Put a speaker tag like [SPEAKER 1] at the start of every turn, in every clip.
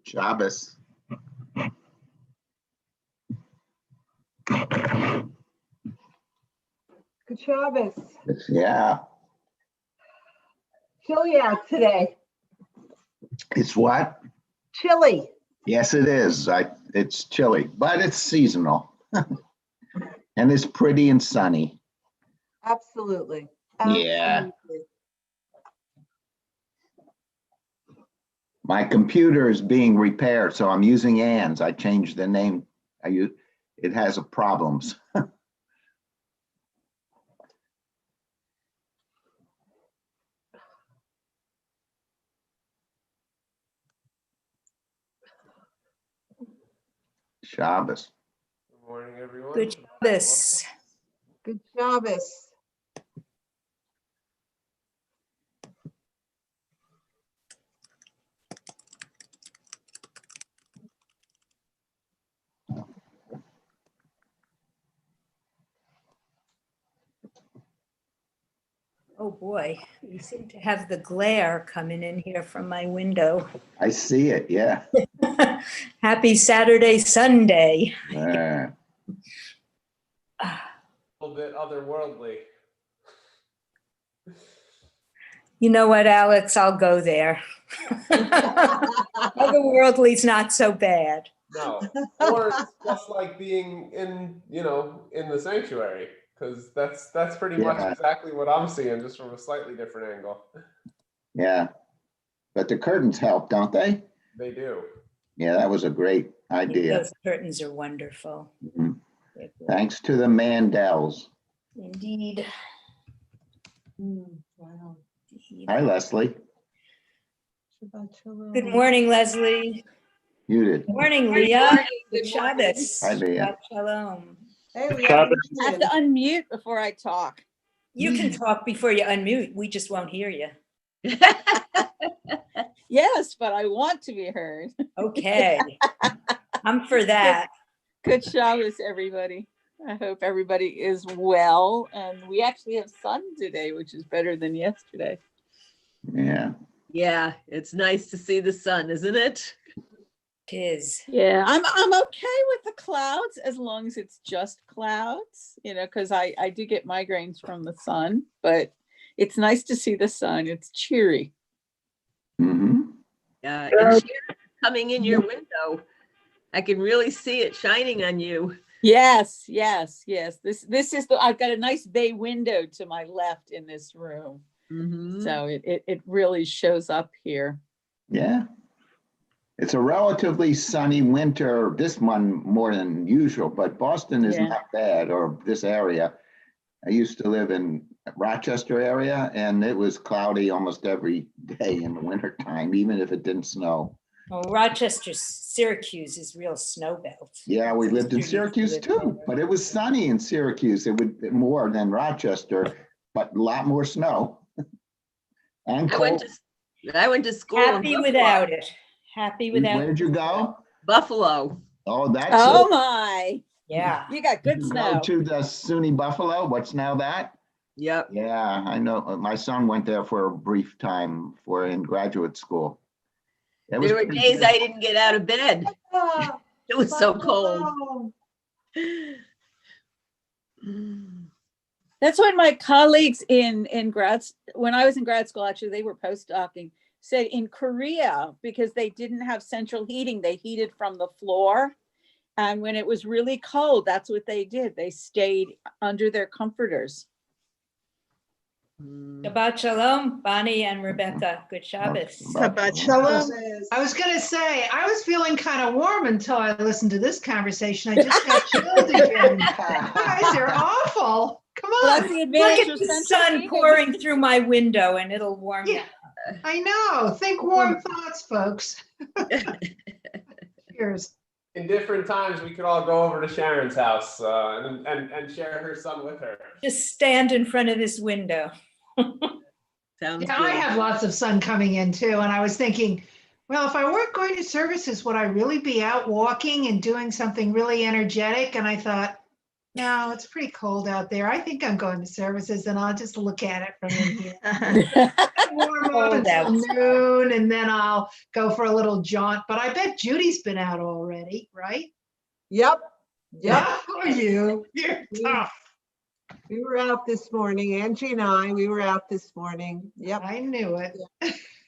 [SPEAKER 1] Shabbos.
[SPEAKER 2] Good Shabbos.
[SPEAKER 1] Yeah.
[SPEAKER 2] Chilly out today.
[SPEAKER 1] It's what?
[SPEAKER 2] Chilly.
[SPEAKER 1] Yes, it is. It's chilly, but it's seasonal. And it's pretty and sunny.
[SPEAKER 2] Absolutely.
[SPEAKER 1] Yeah.
[SPEAKER 2] Absolutely.
[SPEAKER 1] My computer is being repaired, so I'm using Ann's. I changed the name. It has problems. Shabbos.
[SPEAKER 3] Good morning, everyone.
[SPEAKER 4] Good Shabbos.
[SPEAKER 2] Good Shabbos.
[SPEAKER 4] Oh boy, you seem to have the glare coming in here from my window.
[SPEAKER 1] I see it, yeah.
[SPEAKER 4] Happy Saturday, Sunday.
[SPEAKER 1] Uh,
[SPEAKER 3] A little bit otherworldly.
[SPEAKER 4] You know what, Alex? I'll go there. Otherworldly's not so bad.
[SPEAKER 3] No, or it's just like being in the sanctuary, because that's pretty much
[SPEAKER 1] Yeah.
[SPEAKER 3] exactly what I'm seeing, just from a slightly different angle.
[SPEAKER 1] yeah. But the curtains help, don't they?
[SPEAKER 3] They do.
[SPEAKER 1] Yeah, that was a great idea.
[SPEAKER 4] Those curtains are wonderful.
[SPEAKER 1] Mhm. Thanks to the Mandels.
[SPEAKER 4] Indeed.
[SPEAKER 2] Wow.
[SPEAKER 1] Hi, Leslie.
[SPEAKER 2] Shabbat shalom.
[SPEAKER 4] Good morning, Leslie.
[SPEAKER 1] Muted.
[SPEAKER 4] Good morning, Leah. Good
[SPEAKER 2] Good morning.
[SPEAKER 4] Shabbos.
[SPEAKER 1] Hi, Leah.
[SPEAKER 4] Shabbat shalom.
[SPEAKER 2] Hey, we
[SPEAKER 5] I have to unmute before I talk.
[SPEAKER 4] You can talk before you unmute. We just won't hear you.
[SPEAKER 5] Yes, but I want to be heard.
[SPEAKER 4] Okay. I'm for that.
[SPEAKER 5] Good Shabbos, everybody. I hope everybody is well. And we actually have sun today, which is better than yesterday.
[SPEAKER 1] Yeah.
[SPEAKER 6] Yeah, it's nice to see the sun, isn't it?
[SPEAKER 4] Tis.
[SPEAKER 5] Yeah, I'm okay with the clouds as long as it's just clouds, because I do get migraines from the sun, but it's nice to see the sun. It's cheery.
[SPEAKER 1] Mm-hmm.
[SPEAKER 6] Yeah, and Sharon, coming in your window, I can really see it shining on you.
[SPEAKER 5] Yes. This is I've got a nice bay window to my left in this room.
[SPEAKER 6] Mhm.
[SPEAKER 5] So it really shows up here.
[SPEAKER 1] Yeah. It's a relatively sunny winter, this one more than usual, but Boston is
[SPEAKER 5] Yeah.
[SPEAKER 1] not bad, or this area. I used to live in Rochester area, and it was cloudy almost every day in the wintertime, even if it didn't snow.
[SPEAKER 4] Well, Rochester, Syracuse is real snow belt.
[SPEAKER 1] Yeah, we lived in
[SPEAKER 4] Sister used to
[SPEAKER 1] Syracuse
[SPEAKER 4] live
[SPEAKER 1] too,
[SPEAKER 4] there.
[SPEAKER 1] but it was sunny in Syracuse. It would be more than Rochester, but a lot more snow. And
[SPEAKER 6] I went
[SPEAKER 1] cold.
[SPEAKER 6] to school in
[SPEAKER 4] Happy
[SPEAKER 6] Buffalo.
[SPEAKER 4] without it. Happy without
[SPEAKER 1] Where'd you go?
[SPEAKER 6] Buffalo.
[SPEAKER 1] Oh, that's
[SPEAKER 5] Oh
[SPEAKER 1] it.
[SPEAKER 5] my,
[SPEAKER 4] Yeah.
[SPEAKER 5] you got good
[SPEAKER 1] Did you
[SPEAKER 5] snow.
[SPEAKER 1] go to the SUNY Buffalo? What's now that?
[SPEAKER 6] Yep.
[SPEAKER 1] Yeah, I know. My son went there for a brief time in graduate school. It was
[SPEAKER 6] There were
[SPEAKER 1] pretty
[SPEAKER 6] days
[SPEAKER 1] good.
[SPEAKER 6] I didn't get out of bed.
[SPEAKER 2] Ah,
[SPEAKER 6] It was so cold.
[SPEAKER 2] shalom.
[SPEAKER 5] That's what my colleagues when I was in grad school, actually, they were postdocing, said in Korea, because they didn't have central heating, they heated from the floor. And when it was really cold, that's what they did. They stayed under their comforters.
[SPEAKER 4] Shabbat shalom, Bonnie and Rebecca. Good Shabbos.
[SPEAKER 7] Shabbat shalom. I was going to say, I was feeling kind of warm until I listened to this conversation. I just got chilled again. You guys are awful. Come
[SPEAKER 5] Well, that's
[SPEAKER 7] on.
[SPEAKER 5] the
[SPEAKER 4] Look
[SPEAKER 5] advantage
[SPEAKER 4] at
[SPEAKER 5] of
[SPEAKER 4] the
[SPEAKER 5] central
[SPEAKER 4] sun
[SPEAKER 5] heating.
[SPEAKER 4] pouring through my window and it'll warm you.
[SPEAKER 7] Yeah, I know. Think warm thoughts, folks. Cheers.
[SPEAKER 3] In different times, we could all go over to Sharon's house and share her son with her.
[SPEAKER 4] Just stand in front of this window.
[SPEAKER 6] Sounds
[SPEAKER 7] Yeah, I
[SPEAKER 6] good.
[SPEAKER 7] have lots of sun coming in too. And I was thinking, well, if I weren't going to services, would I really be out walking and doing something really energetic? And I thought, No, it's pretty cold out there. I think I'm going to services and I'll just look at it from in here. Warm up
[SPEAKER 4] Cold
[SPEAKER 7] until
[SPEAKER 4] outside.
[SPEAKER 7] noon and then I'll go for a little jaunt. But I bet Judy's been out already, right?
[SPEAKER 2] Yep, yep.
[SPEAKER 7] Oh, you're tough.
[SPEAKER 2] We were out this morning, Angie and I, we were out this morning. Yep,
[SPEAKER 7] I knew it.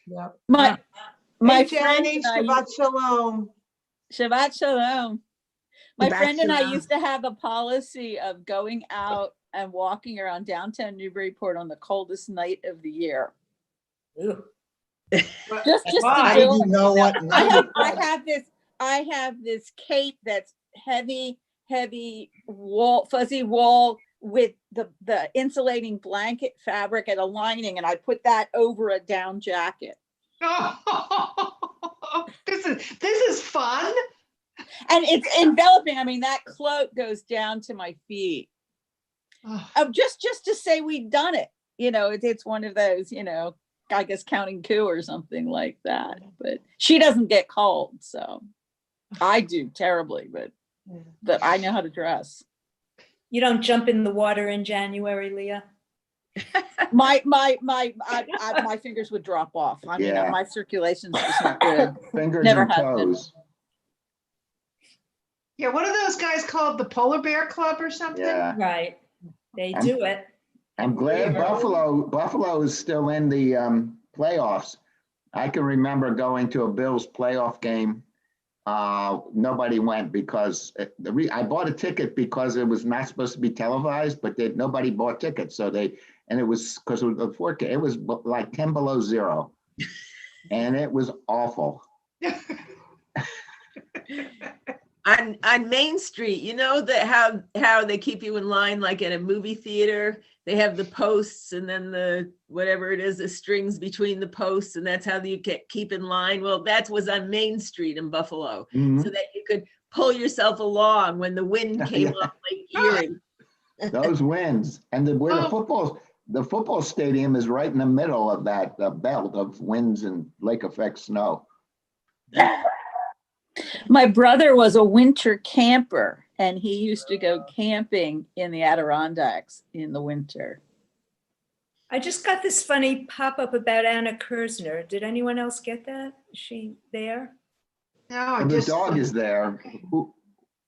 [SPEAKER 2] yep.
[SPEAKER 5] My
[SPEAKER 2] Hey,
[SPEAKER 5] friend
[SPEAKER 2] Jenny,
[SPEAKER 5] and I,
[SPEAKER 2] Shabbat Shalom.
[SPEAKER 5] Shabbat Shalom. My
[SPEAKER 2] Shabbat
[SPEAKER 5] friend and I
[SPEAKER 2] shalom.
[SPEAKER 5] used to have a policy of going out and walking around downtown Newburyport on the coldest night of the year.
[SPEAKER 4] Ooh.
[SPEAKER 5] Just to
[SPEAKER 7] Why?
[SPEAKER 5] do
[SPEAKER 8] You know what?
[SPEAKER 5] I have this cape that's heavy wool, fuzzy wool with the insulating blanket fabric and a lining, and I put that over a down jacket.
[SPEAKER 7] This is fun.
[SPEAKER 5] And it's enveloping. I mean, that cloak goes down to my feet.
[SPEAKER 7] Oh,
[SPEAKER 5] Just to say we've done it. You know, it's one of those, you know, I guess counting coup or something like that. But she doesn't get cold, so I do terribly, but I know how to dress.
[SPEAKER 4] You don't jump in the water in January, Leah?
[SPEAKER 5] My fingers would drop off. I mean,
[SPEAKER 1] Yeah.
[SPEAKER 5] my circulation's just not good.
[SPEAKER 1] Fingers
[SPEAKER 5] Never
[SPEAKER 1] and
[SPEAKER 5] has been.
[SPEAKER 1] toes.
[SPEAKER 7] yeah, what are those guys called? The Polar Bear Club or something?
[SPEAKER 1] Yeah.
[SPEAKER 4] Right. They
[SPEAKER 1] I'm-
[SPEAKER 4] do it.
[SPEAKER 1] I'm glad Buffalo is still in the playoffs. I can remember going to a Bills playoff game. Nobody went because I bought a ticket because it was not supposed to be televised, but nobody bought tickets. So it was because it was the forecast. It was like 10 below zero, and it was awful.
[SPEAKER 6] On Main Street, you know that how they keep you in line like at a movie theater. They have the posts and then the whatever it is, the strings between the posts, and that's how you keep in line. Well, that was on Main Street in Buffalo,
[SPEAKER 1] Mhm.
[SPEAKER 6] so that you could pull yourself along when the wind came
[SPEAKER 1] Yeah.
[SPEAKER 6] up Lake Erie.
[SPEAKER 1] Those winds and where the football stadium is right in the middle of that belt of winds and lake effect snow.
[SPEAKER 5] My brother was a winter camper, and he used to go camping in the Adirondacks in the winter.
[SPEAKER 4] I just got this funny pop-up about Anna Kersner. Did anyone else get that? Is she there?
[SPEAKER 7] No,
[SPEAKER 1] And the dog is there.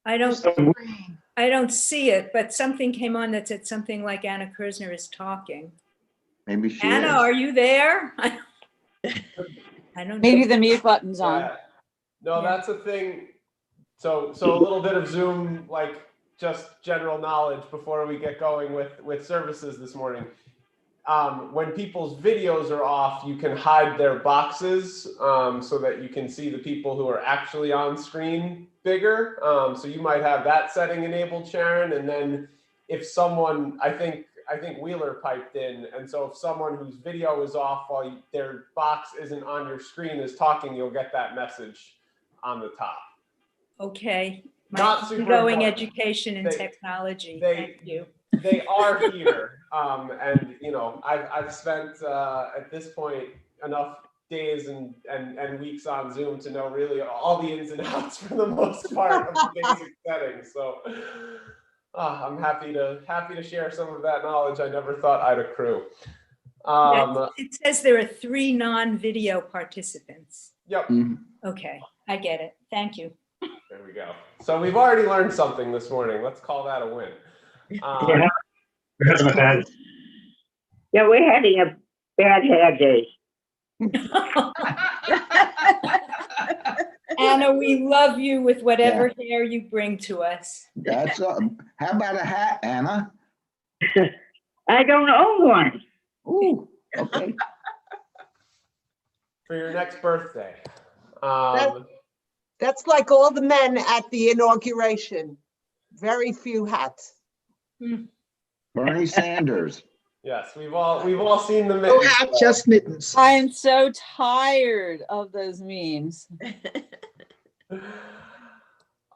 [SPEAKER 4] I don't see it, but something came on that said something like Anna Kersner is talking.
[SPEAKER 1] Maybe she
[SPEAKER 4] Anna,
[SPEAKER 1] is.
[SPEAKER 4] are you there? I don't
[SPEAKER 5] Maybe
[SPEAKER 4] know.
[SPEAKER 5] the mute button's on.
[SPEAKER 3] Yeah. No,
[SPEAKER 4] Yeah.
[SPEAKER 3] that's a thing. So a little bit of Zoom, like just general knowledge before we get going with services this morning. When people's videos are off, you can hide their boxes so that you can see the people who are actually on screen bigger. So you might have that setting enabled, Sharon. And then if someone, I think Wheeler piped in, and so if someone whose video is off while their box isn't on your screen is talking, you'll get that message on the top.
[SPEAKER 4] Okay.
[SPEAKER 3] Not
[SPEAKER 4] My
[SPEAKER 3] super
[SPEAKER 4] ongoing
[SPEAKER 3] important.
[SPEAKER 4] education in
[SPEAKER 3] They-
[SPEAKER 4] technology.
[SPEAKER 3] they-
[SPEAKER 4] Thank you.
[SPEAKER 3] They are here, and you know I've spent at this point enough days and weeks on Zoom to know really all the ins and outs for the most part of the basic settings. So I'm happy to share some of that knowledge I never thought I'd accrue.
[SPEAKER 4] It says there are 3 non-video participants.
[SPEAKER 3] Yep,
[SPEAKER 1] Mhm.
[SPEAKER 4] Okay, I get it. Thank you.
[SPEAKER 3] there we go. So we've already learned something this morning. Let's call that a win.
[SPEAKER 9] We're having a bad hair day.
[SPEAKER 4] Anna, we love you with whatever hair you bring to us.
[SPEAKER 1] That's how about a hat, Anna?
[SPEAKER 9] I don't own one.
[SPEAKER 1] Ooh, okay.
[SPEAKER 3] For your next birthday.
[SPEAKER 2] That's like all the men at the inauguration. Very few hats.
[SPEAKER 1] Bernie Sanders.
[SPEAKER 3] Yes, we've all seen the
[SPEAKER 8] No
[SPEAKER 3] mittens.
[SPEAKER 8] hat, just mittens.
[SPEAKER 5] I am so tired of those memes.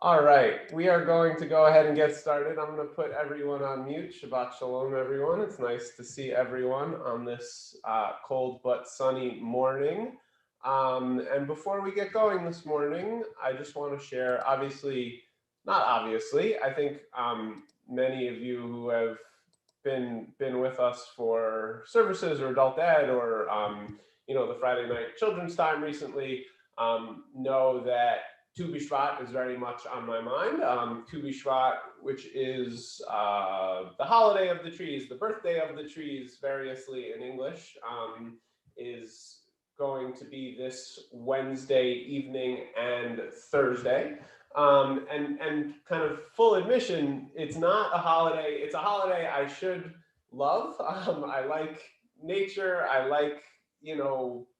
[SPEAKER 3] All right, we are going to go ahead and get started. I'm going to put everyone on mute. Shabbat shalom, everyone. It's nice to see everyone on this cold but sunny morning. And before we get going this morning, I just want to share, I think many of you who have been with us for services or adult ed or the Friday night children's time recently know that Tu B'Shvat is very much on my mind. Tu B'Shvat, which is the holiday of the trees, the birthday of the trees, variously in English, is going to be this Wednesday evening and Thursday. And kind of full admission, it's not a holiday. It's a holiday I should love. I like nature. I like,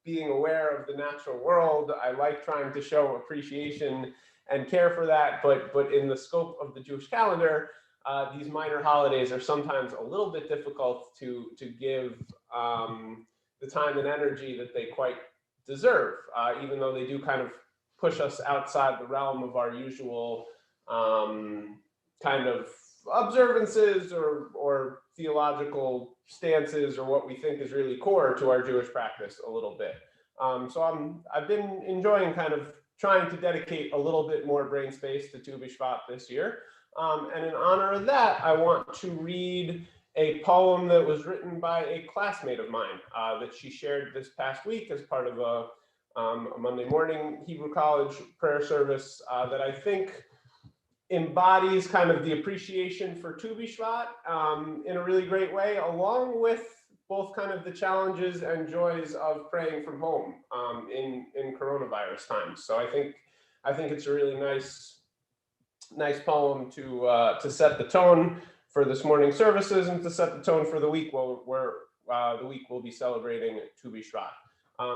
[SPEAKER 3] being aware of the natural world. I like trying to show appreciation and care for that. But in the scope of the Jewish calendar, these minor holidays are sometimes a little bit difficult to give the time and energy that they quite deserve, even though they do kind of push us outside the realm of our usual kind of observances or theological stances or what we think is really core to our Jewish practice a little bit. So I've been enjoying kind of trying to dedicate a little bit more brain space to Tu B'Shvat this year. And in honor of that, I want to read a poem that was written by a classmate of mine that she shared this past week as part of a Monday morning Hebrew College prayer service that I think embodies kind of the appreciation for Tu B'Shvat in a really great way, along with both kind of the challenges and joys of praying from home in coronavirus times. So I think it's a really nice poem to set the tone for this morning's services and to set the tone for the week where the week will be celebrating Tu B'Shvat.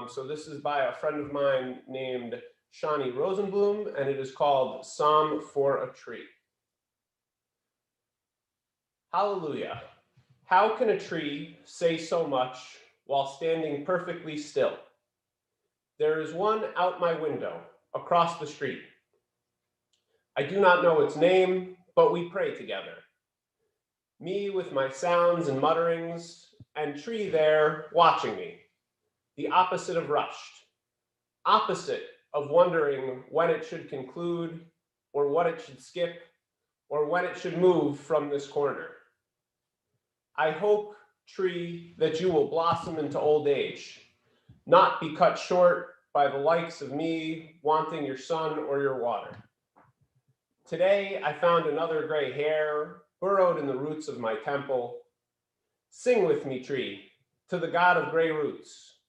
[SPEAKER 3] So this is by a friend of mine named Shani Rosenblum, and it is called Psalm for a Tree. Hallelujah. How can a tree say so much while standing perfectly still? There is one out my window, across the street. I do not know its name, but we pray together. Me with my sounds and mutterings, and tree there watching me. The opposite of rushed, opposite of wondering when it should conclude, or what it should skip, or when it should move from this corner. I hope, tree, that you will blossom into old age, not be cut short by the likes of me wanting your sun or your water. Today, I found another gray hair burrowed in the roots of my temple. Sing with me, tree, to the God of gray roots,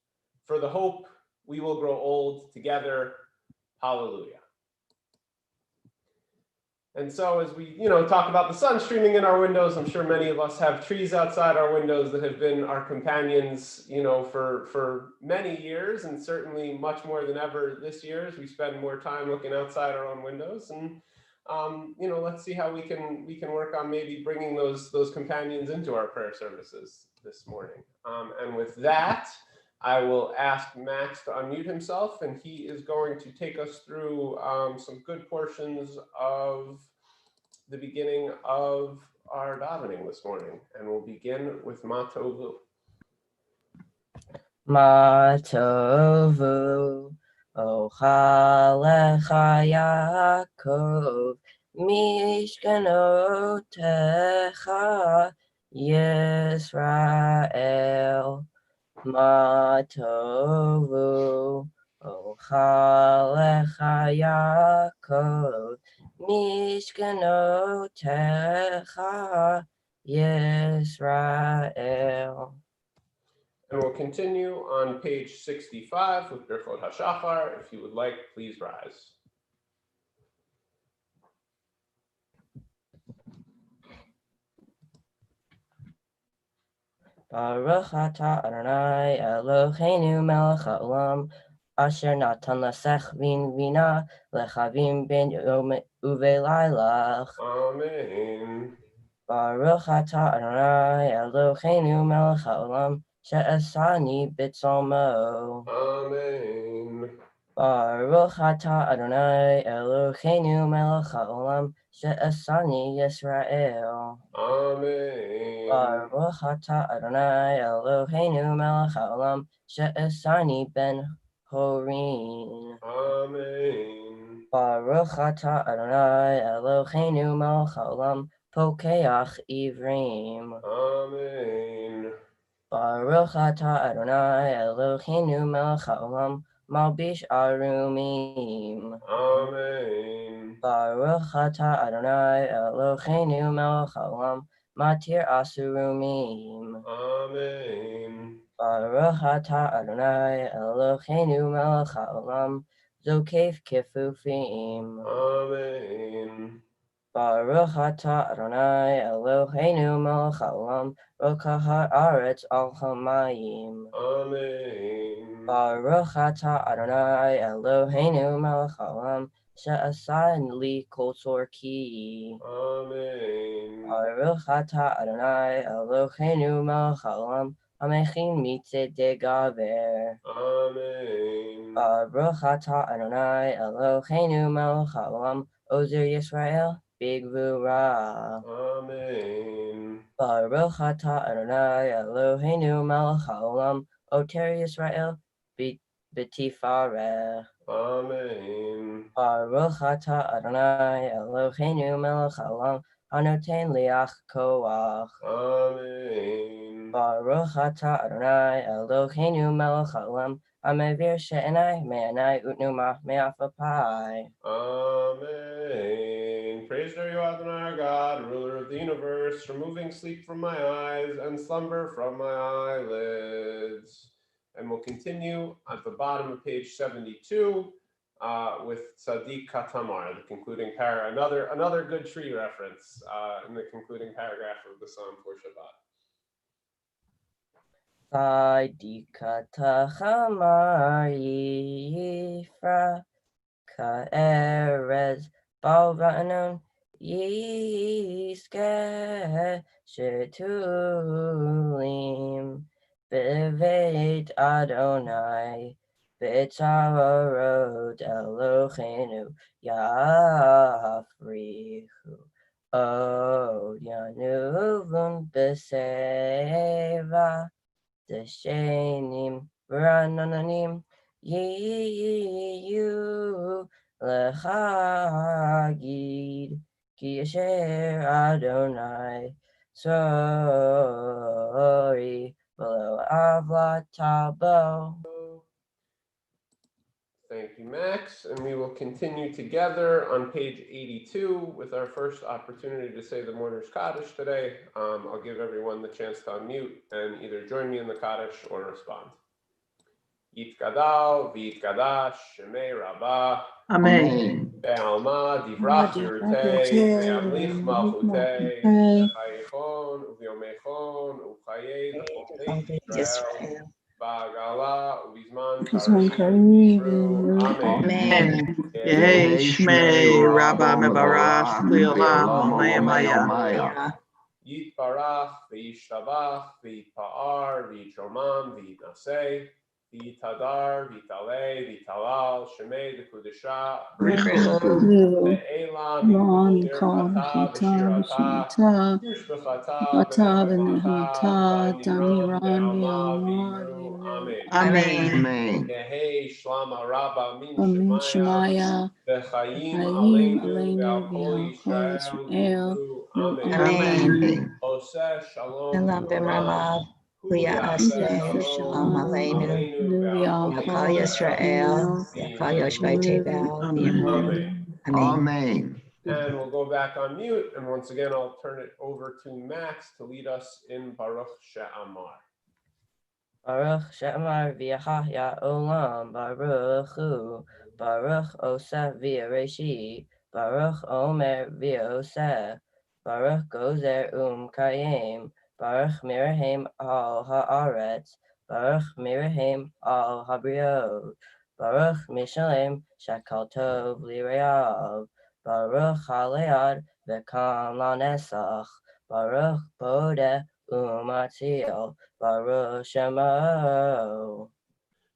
[SPEAKER 3] for the hope we will grow old together. Hallelujah. And so as we, talk about the sun streaming in our windows, I'm sure many of us have trees outside our windows that have been our companions, for many years, and certainly much more than ever this year as we spend more time looking outside our own windows. And let's see how we can work on maybe bringing those companions into our prayer services this morning. And with that, I will ask Max to unmute himself, and he is going to take us through some good portions of the beginning of our davening this morning. And we'll begin with Ma Tovu.
[SPEAKER 8] Ma Tovu, Ochalecha Yaakov, Mishkanotecha Yisrael. Ma Tovu, Ochalecha Yaakov, Mishkanotecha Yisrael.
[SPEAKER 3] And we'll continue on page 65 with Birchot HaShachar. If you would like, please rise.
[SPEAKER 8] Baruch atah Adonai Eloheinu melech haolam, asher natan l'sechvin vina lechavim ben yom uvelailach.
[SPEAKER 3] Amen.
[SPEAKER 8] Baruch atah Adonai Eloheinu melech haolam, she'asani b'tzomo.
[SPEAKER 3] Amen.
[SPEAKER 8] Baruch atah Adonai Eloheinu melech haolam, she'asani Yisrael.
[SPEAKER 3] Amen.
[SPEAKER 8] Baruch atah Adonai Eloheinu melech haolam, she'asani ben horin.
[SPEAKER 3] Amen.
[SPEAKER 8] Baruch atah Adonai Eloheinu melech haolam, Pokeach Ivrim.
[SPEAKER 3] Amen.
[SPEAKER 8] Baruch atah Adonai Eloheinu melech haolam malbish arumim.
[SPEAKER 3] Amen.
[SPEAKER 8] Baruch atah Adonai Eloheinu melech haolam matir asurumim.
[SPEAKER 3] Amen.
[SPEAKER 8] Baruch atah Adonai Eloheinu melech haolam zokef kefufim.
[SPEAKER 3] Amen.
[SPEAKER 8] Baruch atah Adonai Eloheinu melech haolam rokach haaretz al hamayim.
[SPEAKER 3] Amen.
[SPEAKER 8] Baruch atah Adonai Eloheinu melech haolam she'asad li kol tzorki.
[SPEAKER 3] Amen.
[SPEAKER 8] Baruch atah Adonai Eloheinu melech haolam hamechin mitzedei gaver.
[SPEAKER 3] Amen.
[SPEAKER 8] Baruch atah Adonai Eloheinu melech haolam ozer Yisrael bigvura.
[SPEAKER 3] Amen.
[SPEAKER 8] Baruch atah Adonai Eloheinu melech haolam oter Yisrael b'tifareh.
[SPEAKER 3] Amen.
[SPEAKER 8] Baruch atah Adonai Eloheinu melech haolam hanoten liach koach.
[SPEAKER 3] Amen.
[SPEAKER 8] Baruch atah Adonai Eloheinu melech haolam hamevir she'enai me'enai utnuma me'afapai.
[SPEAKER 3] Amen. Praised are you, Adonai, our God, ruler of the universe, removing sleep from my eyes and slumber from my eyelids. And we'll continue at the bottom of page 72 with Tzaddik Katamar, the concluding paragraph. Another good tree reference in the concluding paragraph of the Psalm for Shabbat.
[SPEAKER 8] Tzaddik Katamar Yifra Ka'erez Balvanon Yiske Shetulim B'Veit Adonai B'Tzarot Eloheinu Yafrichu Od Yanuvun B'Seva Deshenim V'Rananim Yiyu Lechagid Ki Asher Adonai Sorry Below Avlat Tabo.
[SPEAKER 3] Thank you, Max. And we will continue together on page 82 with our first opportunity to say the Mourner's Kaddish today. I'll give everyone the chance to unmute and either join me in the Kaddish or respond. Yitkadal, V'yitkadash, Shemei Rabbah,
[SPEAKER 7] Amen.
[SPEAKER 3] Be'alma, Divrach Yurtei, Be'amlich Malchutei, Be'chayichon, U'vyomechon, U'chayei, L'chol Beit Yisrael, Ba'agala, U'bizman Karim, Amen.
[SPEAKER 7] Yehei Shmei Rabba Mevarach Le'olam Maya.
[SPEAKER 3] Yitbarach, V'yishtabach, V'yitpa'ar, V'yitromam, V'yitnaseh, V'yitadar, V'yitaleh, V'yitalal, Shemei D'Kudesha, Ve'ela, Mikol V'shirata, Yishbechata, V'nechata, V'niran, Be'alma, V'yimru, Amen.
[SPEAKER 1] Amen.
[SPEAKER 3] Yehei Shlama Rabba Min
[SPEAKER 4] Amen.
[SPEAKER 3] Shemaya,
[SPEAKER 4] Shemaya.
[SPEAKER 3] V'chaim
[SPEAKER 4] Aleinu
[SPEAKER 3] Aleinu, Ve'al Kol Yisrael, V'yimru, Amen. Oseh Shalom B'Ramav, Hu Yaseh Shalom Aleinu, Ve'al Kol Yisrael, Amen.
[SPEAKER 1] Amen.
[SPEAKER 3] And we'll go back on mute. And once again, I'll turn it over to Max to lead us in Baruch She'amar.
[SPEAKER 8] Baruch She'amar V'yahya Olam Baruch Hu Baruch Oseh V'yareshi Baruch Omer V'yoseh Baruch Gozer Kayim Baruch Mirahem Al Haaretz Baruch Mirahem Al Habriot Baruch Mishalem Shakal Tov L'Reav Baruch Halead V'kam Lanesach Baruch Bodeh Umatzil Baruch Shemo.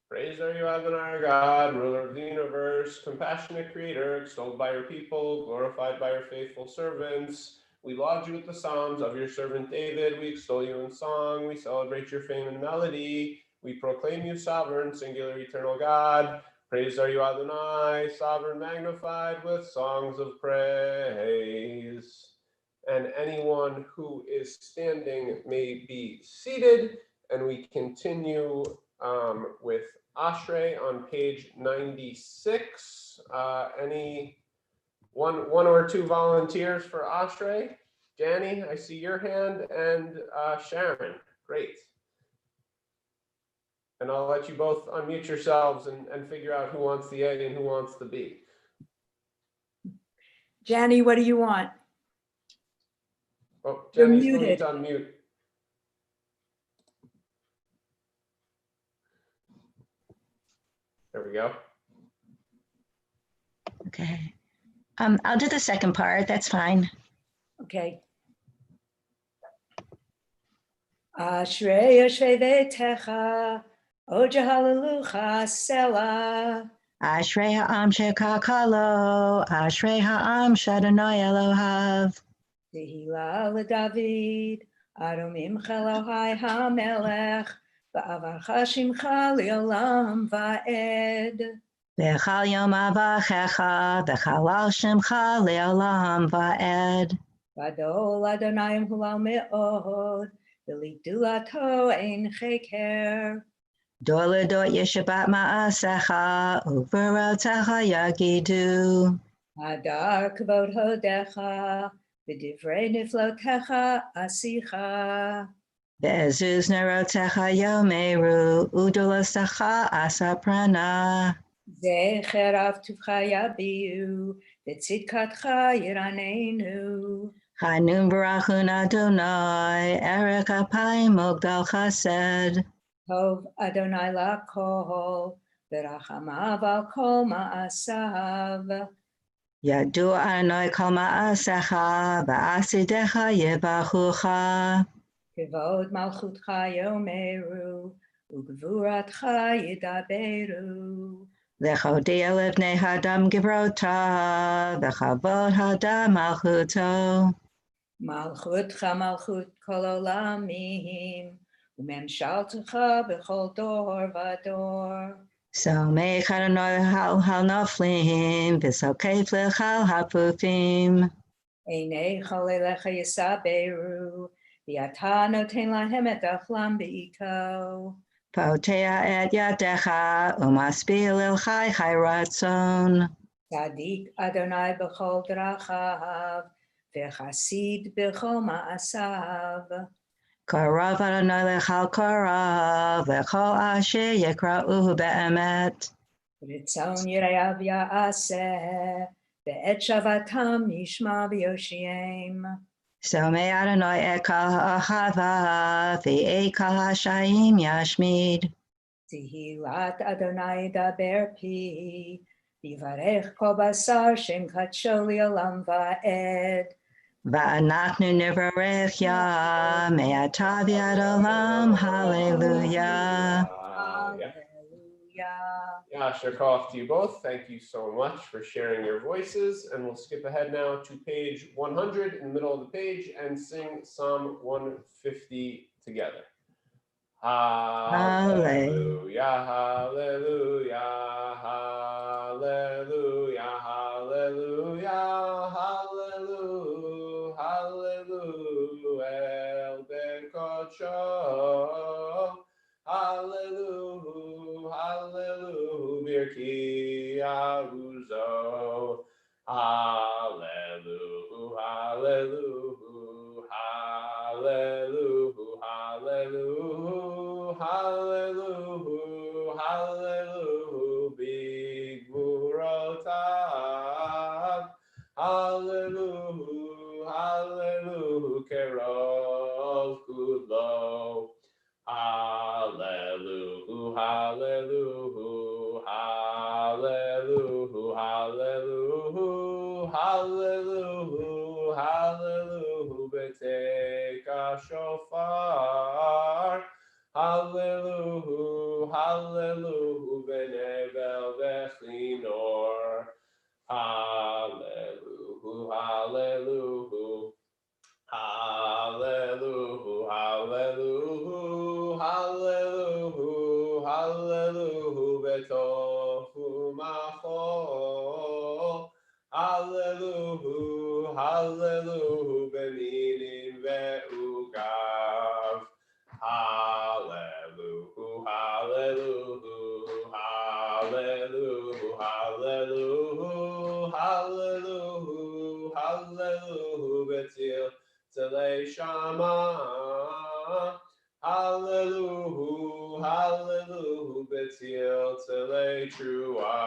[SPEAKER 3] Praised are you, Adonai, our God, ruler of the universe, compassionate creator, extolled by your people, glorified by your faithful servants. We laud you with the psalms of your servant David. We extol you in song. We celebrate your fame and melody. We proclaim you sovereign, singular, eternal God. Praised are you, Adonai, sovereign, magnified with songs of praise. and anyone who is standing may be seated. And we continue with Ashrei on page 96. Any one or two volunteers for Ashrei? Danny, I see your hand, and Sharon. Great. And I'll let you both unmute yourselves and figure out who wants the A and who wants the B.
[SPEAKER 4] Janny, what do you want?
[SPEAKER 3] Oh,
[SPEAKER 4] You're
[SPEAKER 3] Jenny, still need
[SPEAKER 4] muted.
[SPEAKER 3] to unmute. There we go.
[SPEAKER 10] Okay. I'll do the second part. That's fine.
[SPEAKER 4] Okay. Ashrei Ashrei Vetecha, Oja Hallelujah Selah.
[SPEAKER 10] Ashrei ha'am shekakalo, Ashrei ha'am shadonai Elohav.
[SPEAKER 4] Tehillah LeDavid, Adonai Elohai HaMelech, Va'avarcha Shimcha Le'olam Va'ed.
[SPEAKER 10] V'chal yom avachecha, v'chal al shimcha le'olam va'ed.
[SPEAKER 4] Gadol Adonai Hulal Me'od, V'ligdulato Ein Cheker.
[SPEAKER 10] Doledot yeshabat ma'asecha, uverotecha yagidu.
[SPEAKER 4] Hadar Kavod Hodecha, V'divrei Niflotecha Asicha.
[SPEAKER 10] Ve'ezuz nerotecha yomeru, udolasecha asaprana.
[SPEAKER 4] Zecher Avtuvcha Yabiu, V'tzidkatcha Yiranenu.
[SPEAKER 10] Chanun barachun Adonai, Erech apayim mogdal chesed.
[SPEAKER 4] Tov Adonai Lakol, V'rachamav Al Kol Ma'asav.
[SPEAKER 10] Yadu Adonai kol ma'asecha, va'asidecha yevachucha.
[SPEAKER 4] Kivod Malchutcha Yomeru, Ugvuratcha Yidaberu.
[SPEAKER 10] Lechodia levnei hadam givrota, v'chavod hadam malchuto.
[SPEAKER 4] Malchutcha Malchut Kol Olamim, Umemshaltecha B'chol Dor Vador.
[SPEAKER 10] So meich Adonai hal noflim, v'sokef lechal hapufim.
[SPEAKER 4] Einei Cholelecha Yisaberu, V'ata Noten Lahem Et Achlam B'iko.
[SPEAKER 10] Potea et yadecha, umaspil el chai chai ratzon.
[SPEAKER 4] Tzadik Adonai B'chol Drachav, V'chasid B'chol Ma'asav.
[SPEAKER 10] Karav Adonai lechal karav, v'chol asher yekra'uhu be'emet.
[SPEAKER 4] Ritzon Yirayav Ya'aseh, Ve'et Shavatam Yishma V'yoshiem.
[SPEAKER 10] So may Adonai et kal ha'achava, v'ei kal ha'shayim yashmid.
[SPEAKER 4] Tehillat Adonai Daber Pi, V'varech Kol Basar Shem Kadsho Le'olam Va'ed.
[SPEAKER 10] Va'anachnu nivarech ya, me'ata v'ad olam, hallelujah.
[SPEAKER 4] Hallelujah.
[SPEAKER 3] Yeah, Shirkoff to you both. Thank you so much for sharing your voices. And we'll skip ahead now to page 100 in the middle of the page and sing Psalm 150 together. Hallelujah, hallelujah, hallelujah, hallelujah, hallelujah, hallelujah, El Bekocho. Hallelujah, hallelujah, Birki Aruzo. Hallelujah, hallelujah, hallelujah, hallelujah, hallelujah, hallelujah, Big Burotav. Hallelujah, hallelujah, Kerov Kulo. Hallelujah, hallelujah, hallelujah, hallelujah, hallelujah, hallelujah, Beteka Shofar. Hallelujah, hallelujah, Benevel Vechinor. Hallelujah, hallelujah. Hallelujah, hallelujah, hallelujah, hallelujah, betofu machol. Hallelujah. hallelu, hallelu, beninim ve'ugav. Hallelu, hallelu, hallelu, hallelu, hallelu, hallelu, betil tzalei shama. Hallelu, hallelu, betil tzalei trua.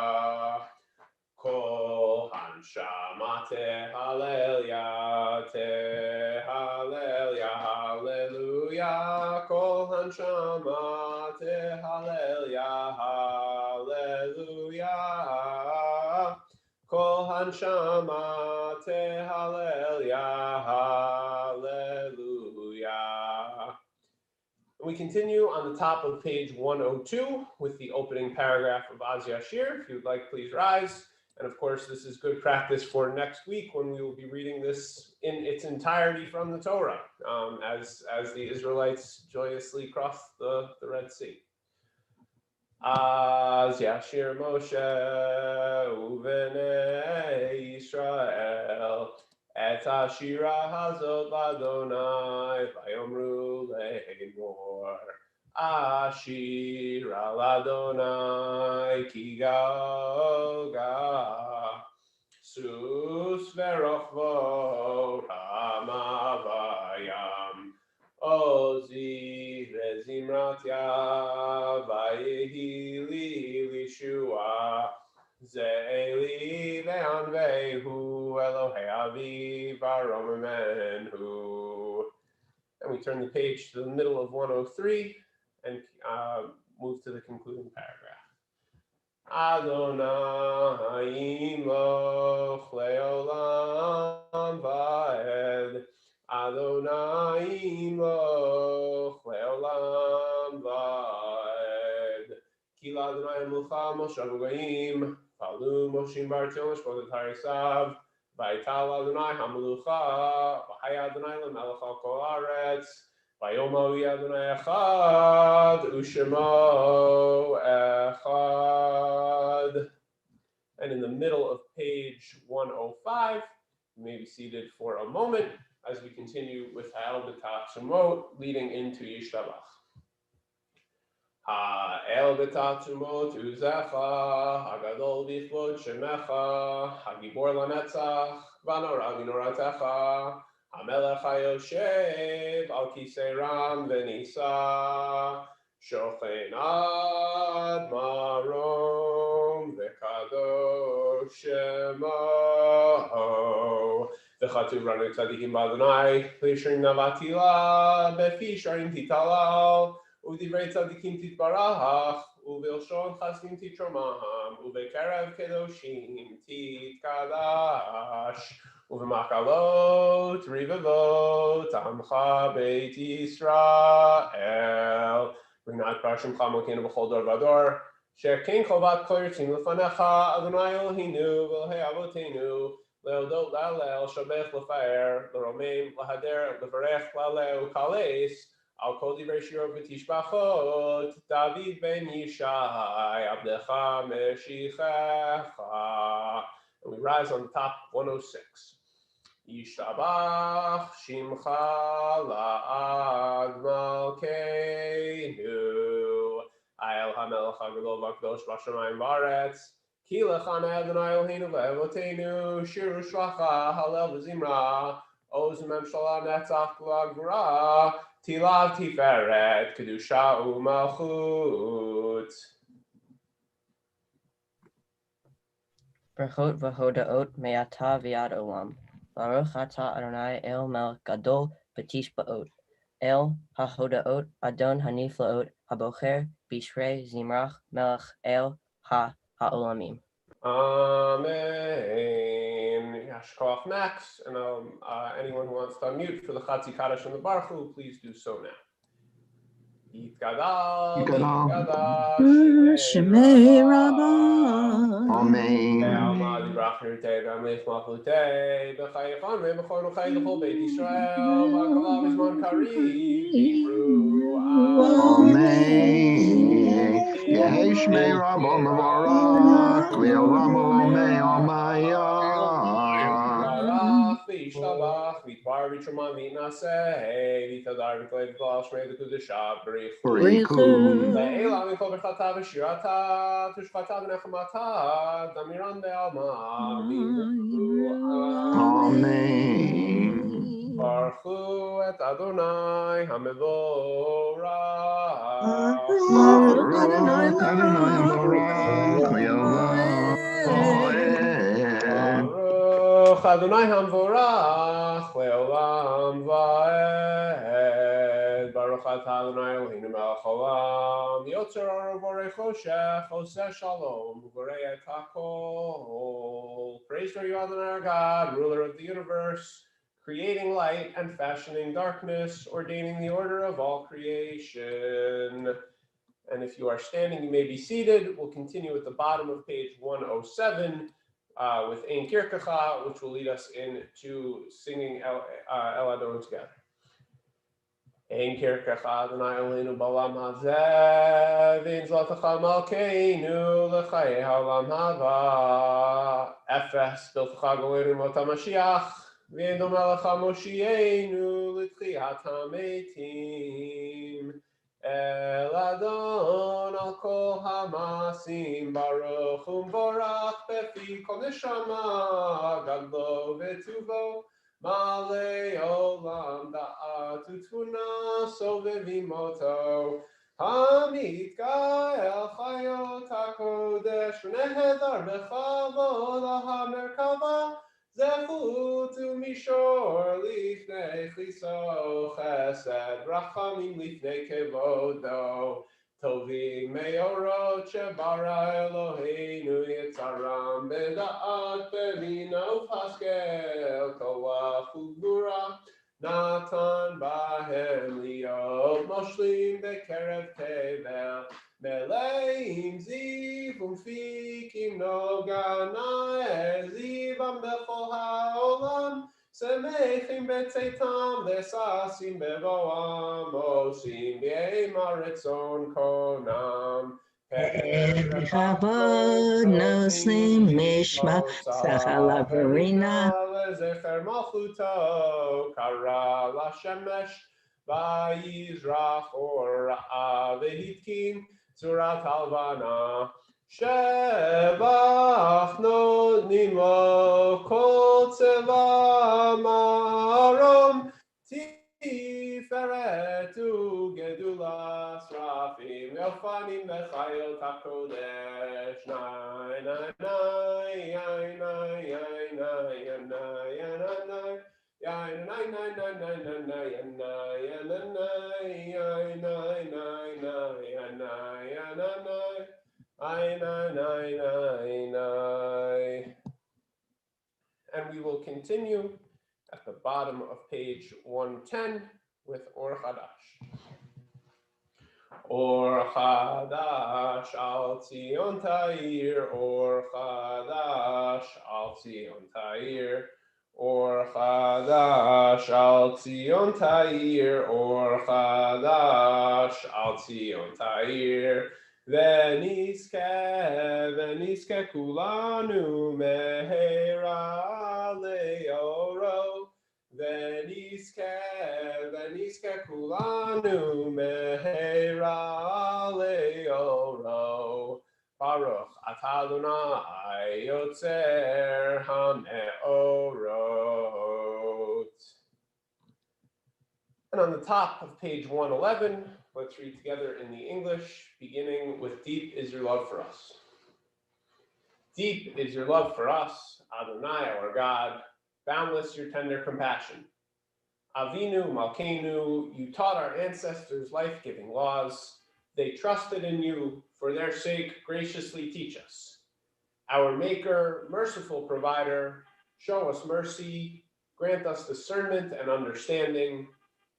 [SPEAKER 3] Kol hanshama tehalelia, tehalelia, hallelujah. Kol hanshama tehalelia, hallelujah. Kol hanshama tehalelia, hallelujah. We continue on the top of page 102 with the opening paragraph of Az Yashir. If you'd like, please rise. And of course, this is good practice for next week when we will be reading this in its entirety from the Torah, as the Israelites joyously cross the Red Sea. Az Yashir Moshe uvenei Yisrael et hashira hazot l'Adonai vayomru le'emor Ashira l'Adonai ki ga sus verochvo rama vayam Ozi vezimratya vayehi li lishua Ze'eli ve'anvehu Elohei avi varomenhu. And we turn the page to the middle of 103 and move to the concluding paragraph. Adonai imloch le'olam va'ed. Adonai imloch le'olam va'ed. Ki la'Adonai mulcha moshav u'goyim. Palu moshim bartiom shpodet harisav. Vaital Adonai hamelucha. V'haya Adonai lemelech al kol haaretz. Vayomo Adonai echad. U'shemo echad. And in the middle of page 105, you may be seated for a moment as we continue with Ha'el b'Tatzumot leading into Yishtabach. Ha'el b'Tatzumot uzecha, Hagadol b'chvod shemecha, Hagibor lanetzach, V'anora b'noratecha, Hamelech hayoshev al kisei ram v'nisa, Shochen ad marom v'kadosh shemaho. V'chatuv ranu tzadikim b'Adonai, V'yishrim navatila, B'fi sharim titalal, U'divrei tzadikim titbarach, U'vilshon chasdim titromaham, U'bekerev kedoshim titkadash, U'v'makalot rivavot amcha beit Yisrael. Rinat parshim chamokin v'chol dor v'dor, she'kein chovat kol yitzim l'fanecha, Adonai Eloheinu v'Elohei avoteinu, leodot la'alel, shabech l'faer, l'romeim, l'hader, l'varech, la'alel, kales, al kol divrei shiro v'tishbachot, David ben Yishai, abdecha meshichecha. And we rise on the top, 106. Yishtabach shimcha la'ad malkeinu, Ayel hamelech hagedol v'akadosh b'shamayim v'aretz, ki lechana Adonai Eloheinu ve'avoteinu, shiru shvacha halel v'zimra, oz memshala netzach l'agvura, tilav tiferet, kedusha u'malchut.
[SPEAKER 8] Brachot v'hodaot me'ata v'yad olam. Baruch atah Adonai el melech gadol b'tishbaot. El hahodaot Adon haniflaot habocher bishrei zimrach melech el ha'olamim.
[SPEAKER 3] Amen. Yashkoach next, and anyone who wants to unmute for the Chatzi Kaddish and the Baruch Hu, please do so now. Yitgadal,
[SPEAKER 5] Shemei Rabbah.
[SPEAKER 1] Amen.
[SPEAKER 3] Be'alma librachnirtei ve'amlich machlutei b'chayechon ve'b'chor nuchay l'chol Beit Yisrael v'hakalav izman karev v'imru
[SPEAKER 1] Amen. Yehi Shmei Rabba Mevorach, Le'olam Olamei Amaya.
[SPEAKER 3] v'yishtabach, v'yitbar v'yitruman v'yitnaseh, v'yitadar v'klei v'klal shmei l'kudusha, b'richu. Le'ela v'kol b'chata v'shirata, tushchata v'nechamata, damiran be'alma,
[SPEAKER 1] Amen.
[SPEAKER 3] Baruchu et Adonai HaMevorach.
[SPEAKER 1] Baruch Adonai Hamevorach, Le'olam
[SPEAKER 3] Baruch Adonai HaMevorach, Le'olam Va'ed. Baruch atah Adonai Eloheinu melech haolam, Yotzer ha'or u'borei choshech, Oseh shalom, u'borei et hakol. Praised are you, Adonai our God, ruler of the universe, creating light and fashioning darkness, ordaining the order of all creation. And if you are standing, you may be seated. We'll continue at the bottom of page 107 with Ein Kirkecha, which will lead us into singing El Adon together. Ein Kirkecha Adonai Eloheinu b'olam hazeh, v'ein zlatecha malkeinu l'chayei ha'olam haba. Efes biltecha goleinu mot HaMashiach, v'ein domeh lecha moshienu l'tchiyat hametim. El Adon al kol hamasim, baruch u'mvorach befi kol neshama, gadlo v'tuvo, Malei olam da'at u'tfuna sovevimoto, Hamitgael chayot hakodesh, v'nehedar b'chavod ha'merkava, Zechut u'mishor lifnei chiso, chesed rachamim lifnei kevodo, Tovim meorot shebara Eloheinu yitzaram beda'at bevina u'paskel koach u'gvura natan bahem liot moshlim bekerev tevel meleim ziv u'mfikim nogana zivam bechol ha'olam Semechim betzeitam vesasim bevoam osim b'emaretzon konam
[SPEAKER 10] Kavod nosim mishma sachala verina
[SPEAKER 3] lezecher malchuto kara lashemesh vayizrach ora'a vehitkin tzurat halvana Shevach notnim lo kol tzeva marom tiferet u'gedulas rafim yofanim lechayot hakodesh nai nai nai yai nai yai nai yai nai yai nai yai nai nai nai nai nai nai yai nai yai nai yai nai nai nai yai nai yai nai Nai, nai, nai, nai, nai. And we will continue at the bottom of page 110 with Or Chadash. Or Chadash al Tzion Ta'ir, Or Chadash al Tzion Ta'ir, Or Chadash al Tzion Ta'ir, Or Chadash al Tzion Ta'ir. V'nizke kulanu mehera leoro. V'nizke kulanu mehera leoro. Baruch atah Adonai yotzer hameorot. And on the top of page 111, let's read together in the English, beginning with Deep is your love for us. Deep is your love for us, Adonai, our God, boundless your tender compassion. Avinu, Malkeinu, you taught our ancestors life-giving laws. They trusted in you, for their sake graciously teach us. Our Maker, merciful provider, show us mercy, grant us discernment and understanding.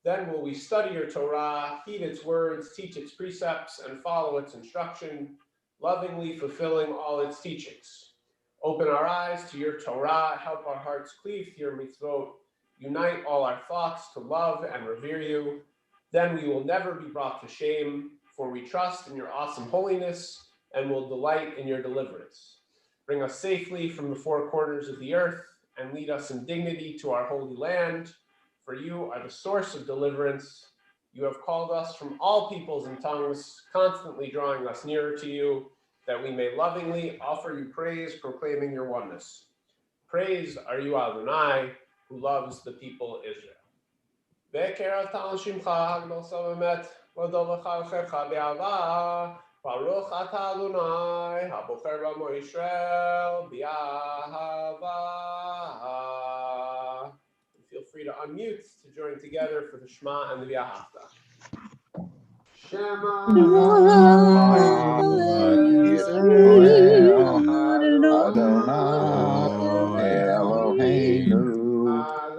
[SPEAKER 3] Then will we study your Torah, heed its words, teach its precepts, and follow its instruction, lovingly fulfilling all its teachings. Open our eyes to your Torah, help our hearts cleave to your mitzvot, unite all our thoughts to love and revere you. Then we will never be brought to shame, for we trust in your awesome holiness and will delight in your deliverance. Bring us safely from the four corners of the earth and lead us in dignity to our holy land. For you are the source of deliverance. You have called us from all peoples and tongues, constantly drawing us nearer to you, that we may lovingly offer you praise, proclaiming your oneness. Praise are you, Adonai, who loves the people Israel. Ve'kerav tal shimcha hagdol savemet, v'dol v'chalchecha be'ava, Baruch atah Adonai, habocher b'amo Yisrael, b'ahava. Feel free to unmute to join together for the Shema and the V'ahavta. Shema
[SPEAKER 1] Yisrael, Adonai Eloheinu,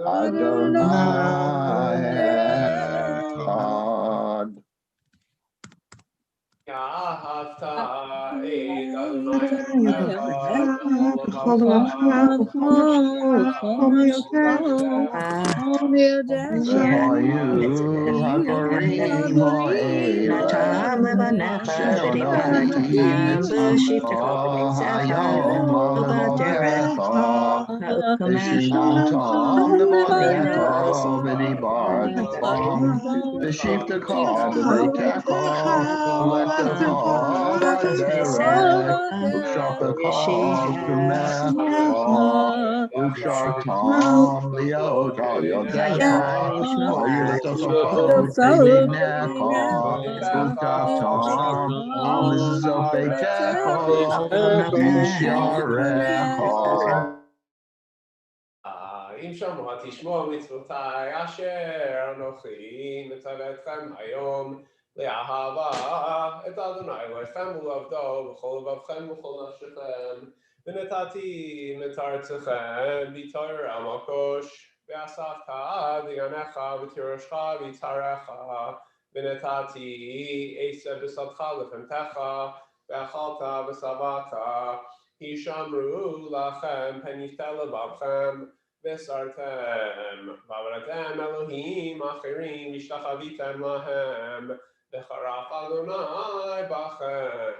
[SPEAKER 1] Adonai Echad.
[SPEAKER 3] V'ahavta et Adonai Elohecha b'chol
[SPEAKER 1] V'hayu hakorim ha'ela she'onoti mitzvah hayom levavecha v'shimontam levavecha v'dibartam v'shivtecha b'beitecha u'lechtecha b'derech u'kshapecha u'tumecha u'kshartam liot al yodecha v'yirtocha b'minecha u'tavtam al mezuzot beitecha u'sharecha.
[SPEAKER 3] אם שמוע תשמעו מצוותיי אשר אנוכי מצווה אתכם היום לאהבה את אדוני אלוהיכם ולעבדו בכל לבבכם ובכל נפשכם ונתתי את ארצכם בתורה מקוש ואספת דגנך ותירשך ויצהרך ונתתי עשב בשדך לבהמתך ואכלת ושבעת הישמרו לכם פן לבבכם וסרתם ועבדתם אלוהים אחרים והשתחוויתם להם וחרף אדוני בכם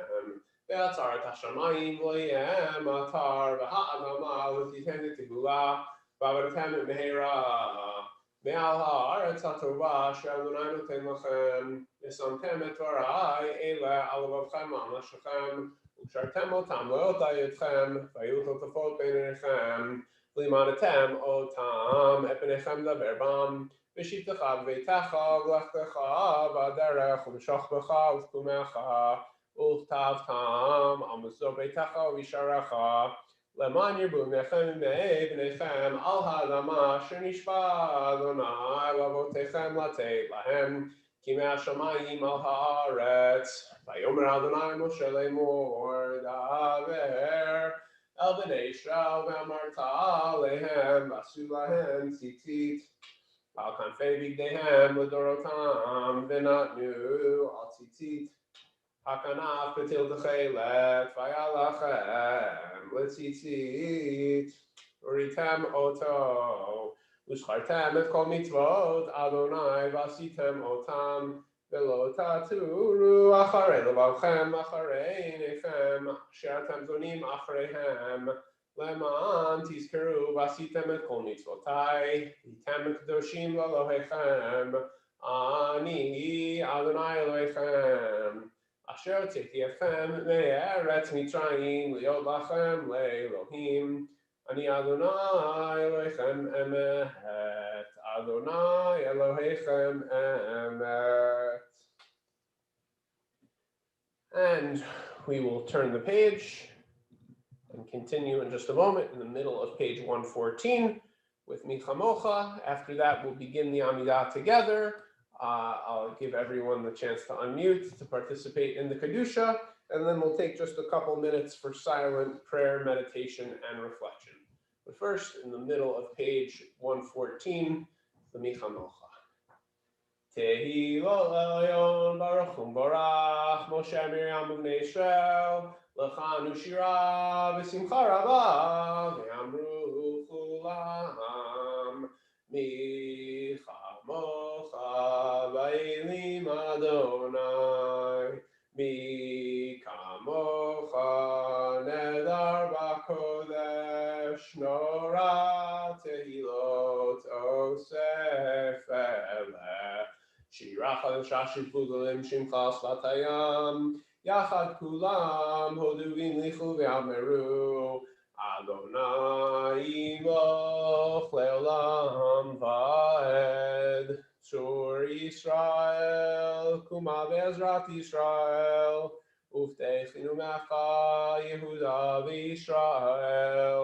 [SPEAKER 3] ועצר את השמיים לא יהיה מטר והאדמה לא תיתן את גאולה ועבדתם מהרה מעל הארץ הטובה שאדוני נותן לכם ושמתם את דבריי אלה על לבבכם ועל נפשכם וקשרתם אותם לאותה ידכם והיו תותפות בין עיניכם לימדתם אותם את פניכם לדבר בם ושבתך בביתך ולכתך בדרך ובשוכבך ובתחומך וכתבתם על מזוזות ביתך ובשעריך למען ירבו בניכם ובני בניכם על האדמה שנשבע אדוני לאבותיכם לתת להם כי מהשמיים על הארץ ויאמר אדוני משה לאמור דבר אל בני ישראל ואמרת עליהם ועשו להם ציצית על כנפי בגדיהם לדורותם ונתנו על ציצית הכנף בטיל תכלת והיה לכם לציצית וריתם אותו וזכרתם את כל מצוות אדוני ועשיתם אותם ולא תטורו אחרי לבבכם אחרי עיניכם אשר אתם זונים אחריהם למען תזכרו ועשיתם את כל מצוותיי הייתם קדושים לאלוהיכם אני אדוני אלוהיכם אשר הוצאתי אתכם מארץ מצרים להיות לכם לאלוהים אני אדוני אלוהיכם אמת אדוני אלוהיכם אמת. And we will turn the page and continue in just a moment in the middle of page 114 with Michamocha. After that, we'll begin the Amidah together. I'll give everyone the chance to unmute to participate in the Kedusha, and then we'll take just a couple minutes for silent prayer, meditation, and reflection. But first, in the middle of page 114, the Michamocha. Tehi lo elyon baruch barach Moshe Miriam ubnei Yisrael lechanu shira v'simcha rabah ve'amru chulam michamocha va'elim Adonai mikamocha nedar b'kodesh nora אותו ספר. שירה חדשה שיפלו להם שמחה שפת הים, יחד כולם הודו והמליכו ואמרו, אדוני ימלוך לעולם ועד. צור ישראל, קומה בעזרת ישראל, ופתחנו מעכה יהודה וישראל.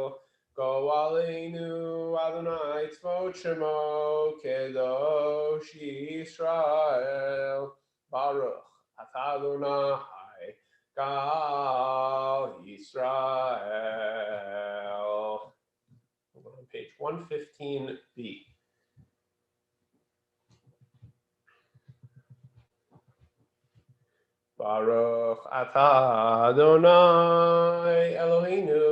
[SPEAKER 3] גואלנו אדוני צבאות שמו, קדוש ישראל. ברוך אתה אדוני גאל ישראל. On page 115b. Baruch atah Adonai Eloheinu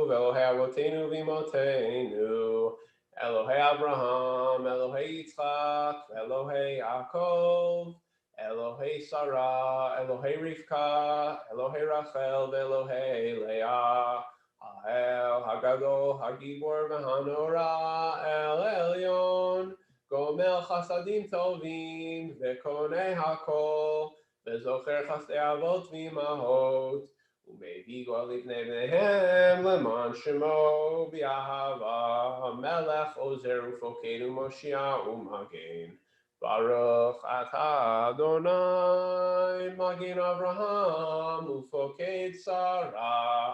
[SPEAKER 3] ve'Elohei Avotenu v'Imotenu, Elohei Abraham, Elohei Yitzchak, Elohei Yaakov, Elohei Sarah, Elohei Rivka, Elohei Rachel, ve'Elohei Leah, Ha'el Hagadol Hagibor v'Hanora El Elyon, Gomel Chasadim Tovim ve'Konei Hakol, וזוכר חסדי אבות ואימהות, ומביא גואל לבני בניהם למען שמו באהבה. המלך עוזר ופוקד ומושיע ומגן. ברוך אתה אדוני מגן אברהם ופוקד שרה.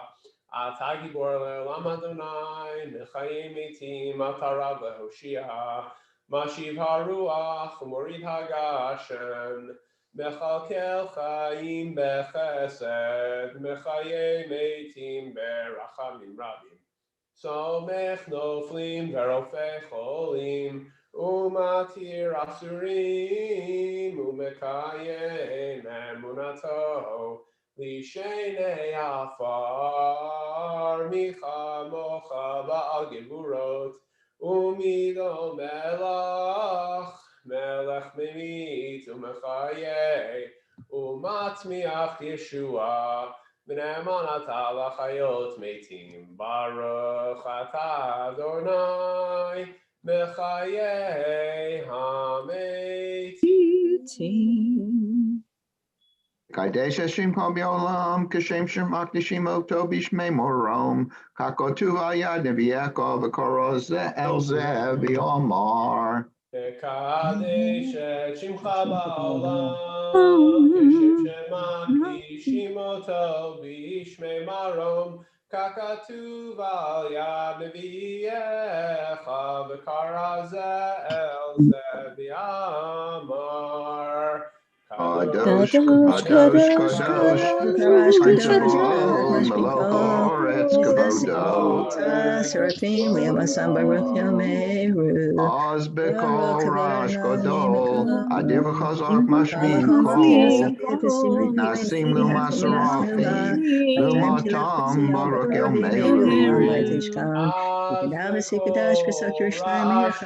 [SPEAKER 3] אתה גיבור לעולם אדוני, מחיי מתים אתה רב להושיע. משיב הרוח ומוריד הגשם, מכלכל חיים בחסד, מחיי מתים ברחמים רבים. סומך נופלים ורופא חולים, ומתיר אסורים, ומקיים אמונתו לשני עפר. מי כמוך בעל גבורות, ומידו מלך, מלך ממית ומחיה, ומצמיח ישועה, ונאמן אתה לחיות מתים. ברוך אתה אדוני מחיי המתים.
[SPEAKER 1] קדש שמך בעולם, כשם שמקדישים אותו בשמי מורום, כך כתוב על יד נביאך וקורא זה אל זה ויאמר.
[SPEAKER 3] קדש את שמך בעולם, כשם שמקדישים אותו בשמי מרום, כך כתוב על יד נביאך וקרא זה אל זה ויאמר.
[SPEAKER 1] קדוש, קדוש, קדוש, Unshakable, Malach Haaretz Kavodo,
[SPEAKER 10] Seraphim, Yamasam Baruch Yameru,
[SPEAKER 1] Oz B'Kol Rosh Gadol, Adir V'Chazak Mashmin Kol, Nasim Luma Serafim, Luma Tam Baruch Yameru.
[SPEAKER 3] Rosh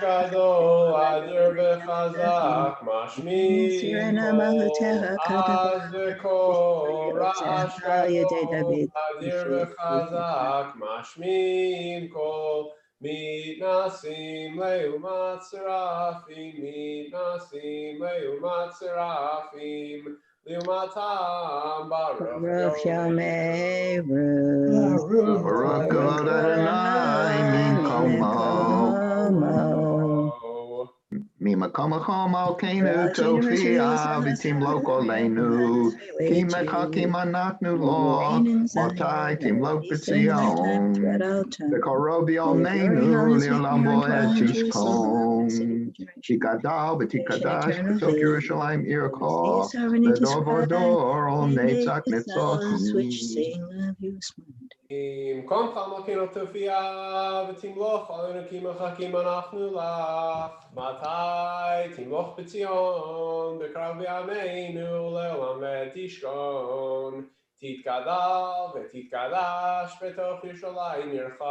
[SPEAKER 3] Gadol, Adir V'Chazak Mashmin Kol, Az B'Kol Rosh Gadol, Adir V'Chazak Mashmin Kol, מתנסים לעומת שרפים, מתנסים לעומת שרפים, לעומתם ברוך יאמרו.
[SPEAKER 1] ברוך כבוד אדוני ממקומו. ממקומך מלכנו תופיע ותמלוך עלינו, כי מחכים אנחנו לו, מתי תמלוך בציון, בקרוב יומנו לעולם ועד תשכון. תגדל ותקדש בתוך ירושלים עירך, לדור ודור על נצח נצחים.
[SPEAKER 3] במקום מלכנו תופיע ותמלוך עלינו, כי מחכים אנחנו לך. מתי תמלוך בציון, בקרוב בימינו לעולם ועד תשכון. תתגדל ותתקדש בתוך ירושלים עירך,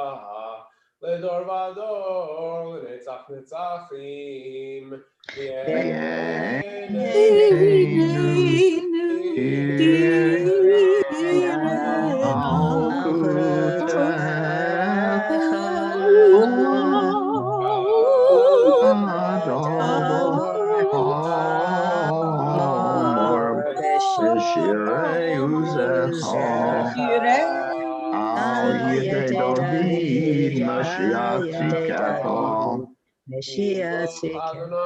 [SPEAKER 3] לדור ודור לנצח נצחים.
[SPEAKER 1] Mashiach Tzidkecho.
[SPEAKER 10] Mashiach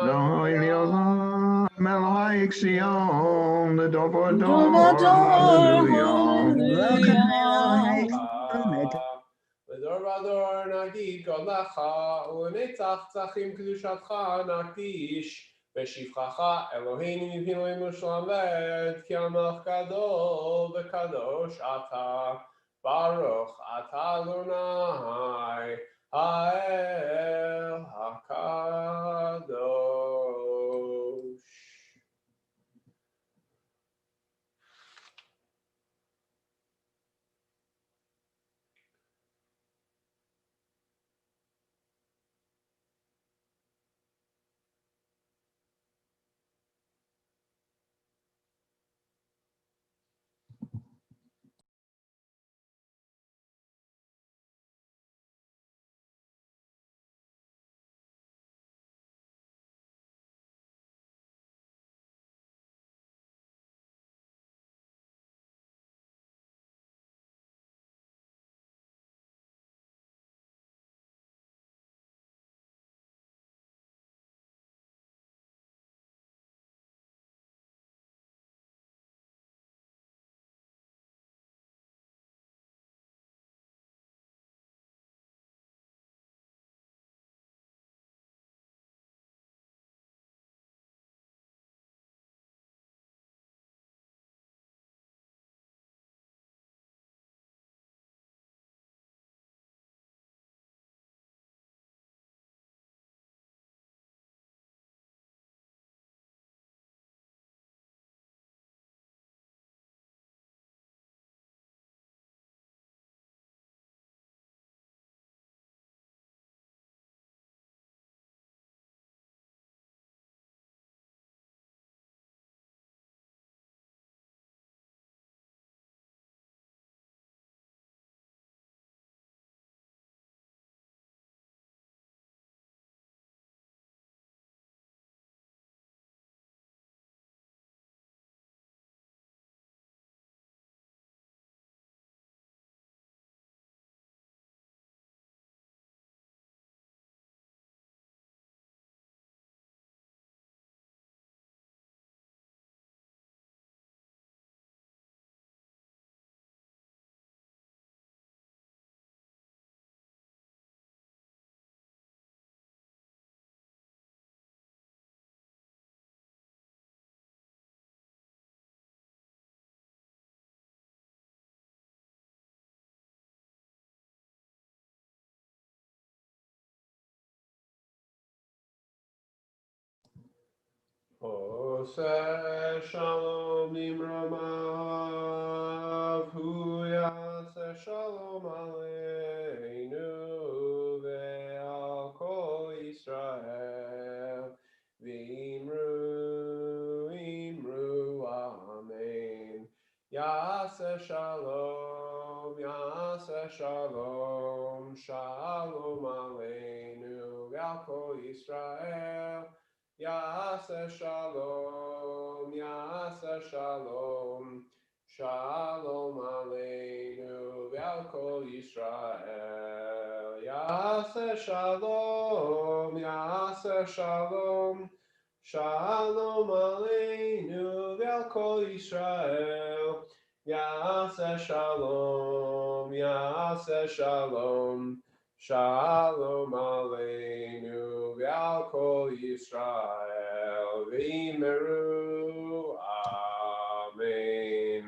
[SPEAKER 1] Loi Leolam Melech Zion, the door for door, hallelujah.
[SPEAKER 3] ודור ודור נגיד גודלך, ולנצח צחים קדושתך נקדיש, בשבחך אלוהינו מפינוינו שלמד, כי המלך גדול וקדוש אתה, ברוך אתה אדוני, האל הקדוש. Oseh shalom imramav, hu yaseh shalom aleinu ve'al kol Yisrael, v'imru amen. Yaseh shalom, shalom aleinu ve'al kol Yisrael. Yaseh shalom, shalom aleinu ve'al kol Yisrael. Yaseh shalom, shalom aleinu ve'al kol Yisrael. Yaseh shalom, shalom aleinu ve'al kol Yisrael, v'yimeru, amen.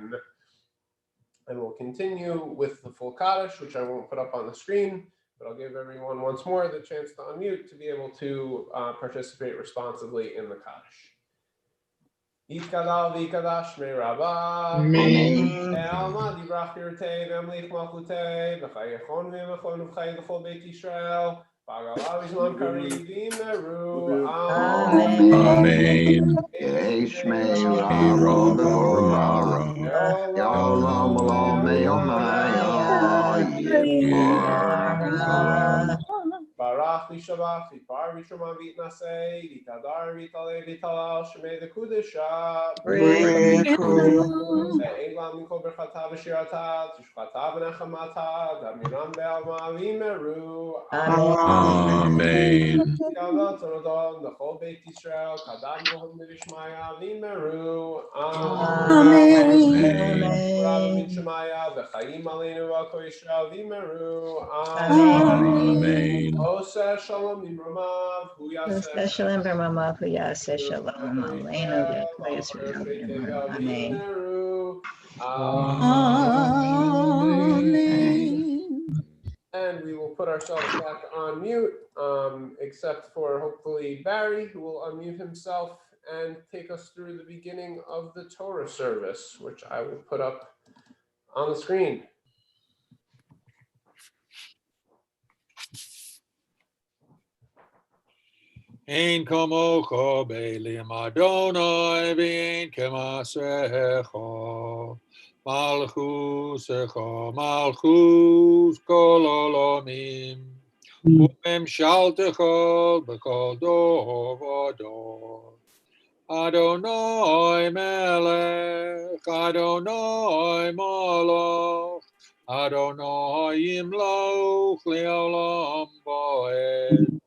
[SPEAKER 3] And we'll continue with the full Kaddish, which I won't put up on the screen, but I'll give everyone once more the chance to unmute to be able to participate responsibly in the Kaddish. Yitkadal v'yikadash me Rabbah.
[SPEAKER 1] Amen.
[SPEAKER 3] Alma divrach pirtei v'amlich malchutei v'chayechon v'mechon v'chay v'chol Beit Yisrael v'agalav v'zman karev v'yimeru.
[SPEAKER 1] Amen. Yeshmei Rabba B'Torah. Yolam Olam Me'omaya Yipar.
[SPEAKER 3] Barach Vishabach, Vipar Vishama Vitnase, Vitadar Vitale Vitalal, Sheme the Kudisha, Elam Mikol Berchata Vishirata, Tushkata Venachamata, Damiram Be'alma Vimeru,
[SPEAKER 11] Amen.
[SPEAKER 3] Kavah Tonodon, the whole Beit Yisrael, Kadam Bohom Vishmaya Vimeru,
[SPEAKER 10] Amen.
[SPEAKER 3] Rabba Min Shemaya, the Chaim Aleinu V'Ko Yisrael Vimeru,
[SPEAKER 11] Amen.
[SPEAKER 3] Oseh Shalom Imramav, Hu Yaseh
[SPEAKER 10] Shalom Brahma Yaseh Shalom
[SPEAKER 3] V'Ko
[SPEAKER 10] Aleinu
[SPEAKER 3] Yisrael,
[SPEAKER 10] V'Yisrael
[SPEAKER 3] V'Ko
[SPEAKER 10] V'Yisrael.
[SPEAKER 3] Yisrael
[SPEAKER 10] Amen.
[SPEAKER 3] Vimeru.
[SPEAKER 5] Amen.
[SPEAKER 3] And we will put ourselves back on mute, except for hopefully Barry, who will unmute himself and take us through the beginning of the Torah service, which I will put up on the screen.
[SPEAKER 11] Ein kamocha be'elim Adonai v'ein k'masrecha malchusecha malchus kol olamim u'memshaltecha b'kol dor v'dor Adonai melech Adonai malach Adonai yimloch le'olam va'ed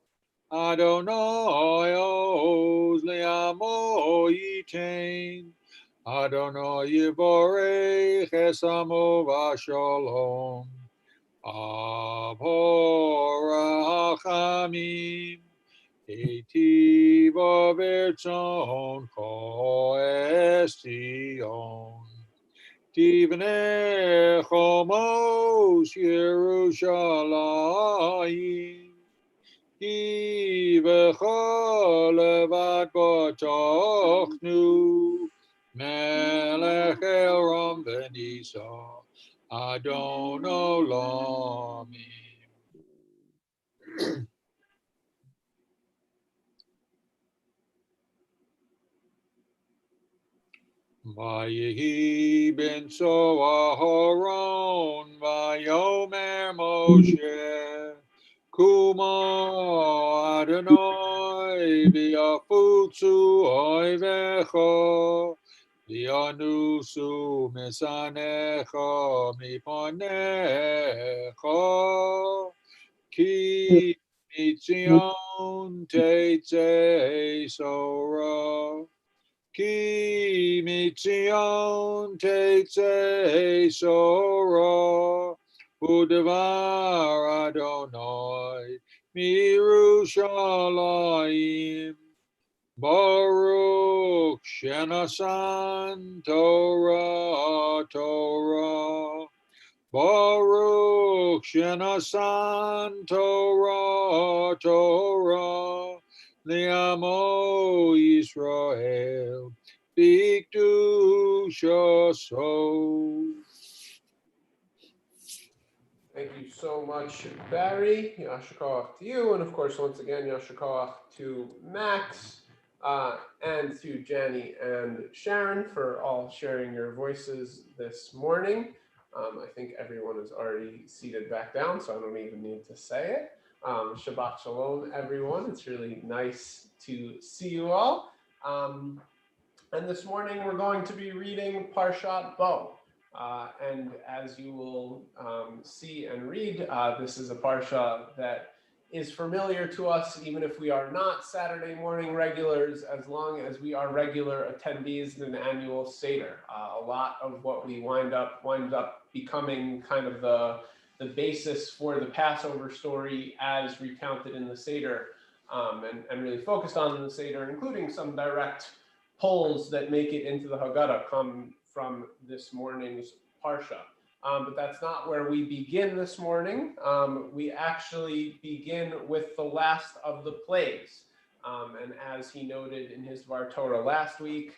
[SPEAKER 11] Adonai oz le'amo yitain Adonai yivorech esamo v'shalom Abhor rachamim Eitiva v'rtzon cho'estion Tivnei chomos Yerushalayim Ki v'chol levad b'tochnu Melech Elram v'nisa Adon olamim. Vayehi ben Aharon vayomer Moshe Kuma Adonai v'yafutzu oivecha v'yanusu mesanecha mipanecha ki mitzion teitzei Sorah Ki mitzion teitzei Sorah u'devar Adonai miYerushalayim Baruch shenasan Torah Baruch shenasan Torah Le'amo Yisrael B'kedushaso.
[SPEAKER 3] Thank you so much, Barry. Yasher koach to you, and of course, once again, yasher koach to Max, and to Jenny and Sharon for all sharing your voices this morning. I think everyone is already seated back down, so I don't even need to say it. Shabbat Shalom, everyone. It's really nice to see you all. And this morning, we're going to be reading Parshat Bo. And as you will see and read, this is a parsha that is familiar to us, even if we are not Saturday morning regulars, as long as we are regular attendees in an annual Seder. A lot of what we winds up becoming kind of the basis for the Passover story as recounted in the Seder, and really focused on in the Seder, including some direct polls that make it into the Haggadah come from this morning's Parsha. But that's not where we begin this morning. We actually begin with the last of the plagues. And as he noted in his Dvar Torah last week,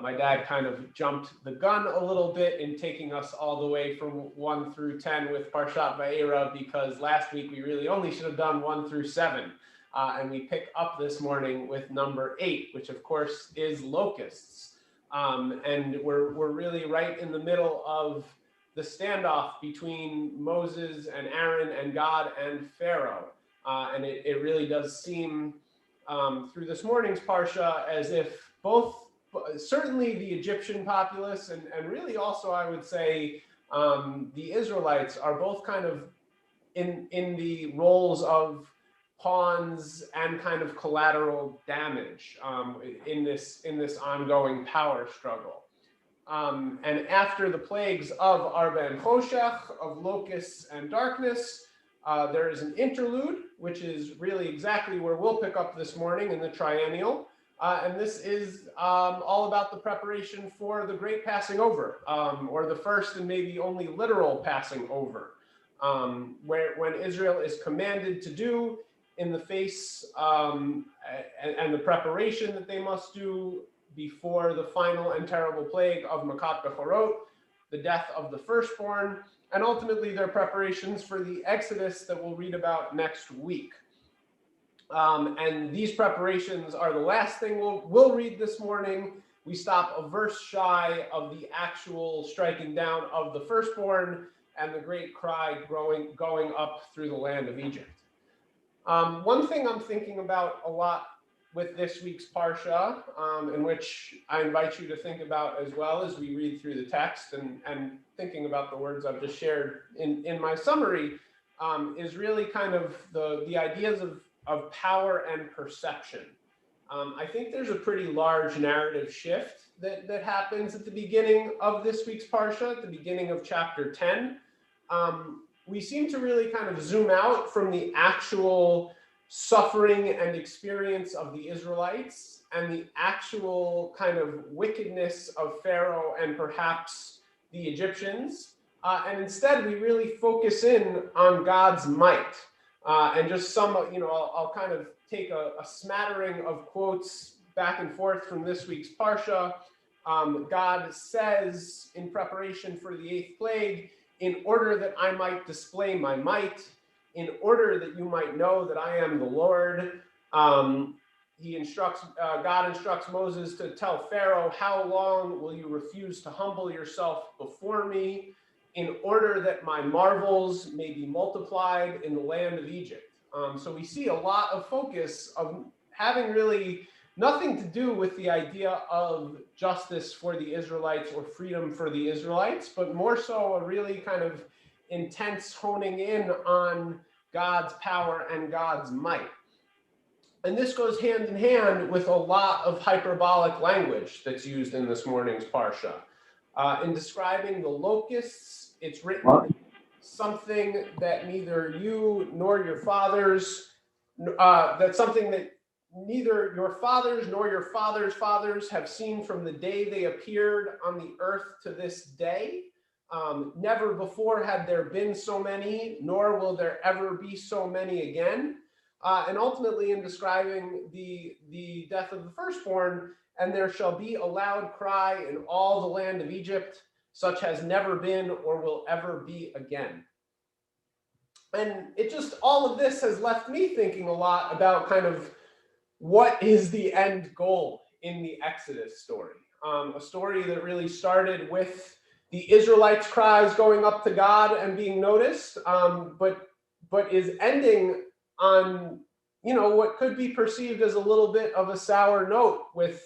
[SPEAKER 3] my dad kind of jumped the gun a little bit in taking us all the way from 1 through 10 with Parshat Va'era, because last week we really only should have done 1 through 7. And we pick up this morning with number 8, which of course is locusts. And we're really right in the middle of the standoff between Moses and Aaron and God and Pharaoh. And it really does seem through this morning's Parsha as if both, certainly the Egyptian populace and really also I would say the Israelites are both kind of in the roles of pawns and kind of collateral damage in this ongoing power struggle. And after the plagues of Arba and Choshech, of locusts and darkness, there is an interlude, which is really exactly where we'll pick up this morning in the triennial. And this is all about the preparation for the great passing over, or the first and maybe only literal passing over, when Israel is commanded to do in the face and the preparation that they must do before the final and terrible plague of Makat Bechorot, the death of the firstborn, and ultimately their preparations for the Exodus that we'll read about next week. And these preparations are the last thing we'll read this morning. We stop a verse shy of the actual striking down of the firstborn and the great cry going up through the land of Egypt. One thing I'm thinking about a lot with this week's Parsha, in which I invite you to think about as well as we read through the text and thinking about the words I've just shared in my summary, is really kind of the ideas of power and perception. I think there's a pretty large narrative shift that happens at the beginning of this week's Parsha, at the beginning of chapter 10. We seem to really kind of zoom out from the actual suffering and experience of the Israelites and the actual kind of wickedness of Pharaoh and perhaps the Egyptians. And instead, we really focus in on God's might. And just some, I'll kind of take a smattering of quotes back and forth from this week's Parsha. God says in preparation for the 8th plague, in order that I might display my might, in order that you might know that I am the Lord. God instructs Moses to tell Pharaoh, how long will you refuse to humble yourself before me, in order that my marvels may be multiplied in the land of Egypt. So we see a lot of focus of having really nothing to do with the idea of justice for the Israelites or freedom for the Israelites, but more so a really kind of intense honing in on God's power and God's might. And this goes hand in hand with a lot of hyperbolic language that's used in this morning's Parsha. In describing the locusts, it's written something that neither you nor your fathers, that's something that neither your fathers nor your fathers' fathers have seen from the day they appeared on the earth to this day. Never before had there been so many, nor will there ever be so many again. And ultimately in describing the death of the firstborn, and there shall be a loud cry in all the land of Egypt, such has never been or will ever be again. And it just, all of this has left me thinking a lot about kind of what is the end goal in the Exodus story. A story that really started with the Israelites' cries going up to God and being noticed, but is ending on, what could be perceived as a little bit of a sour note, with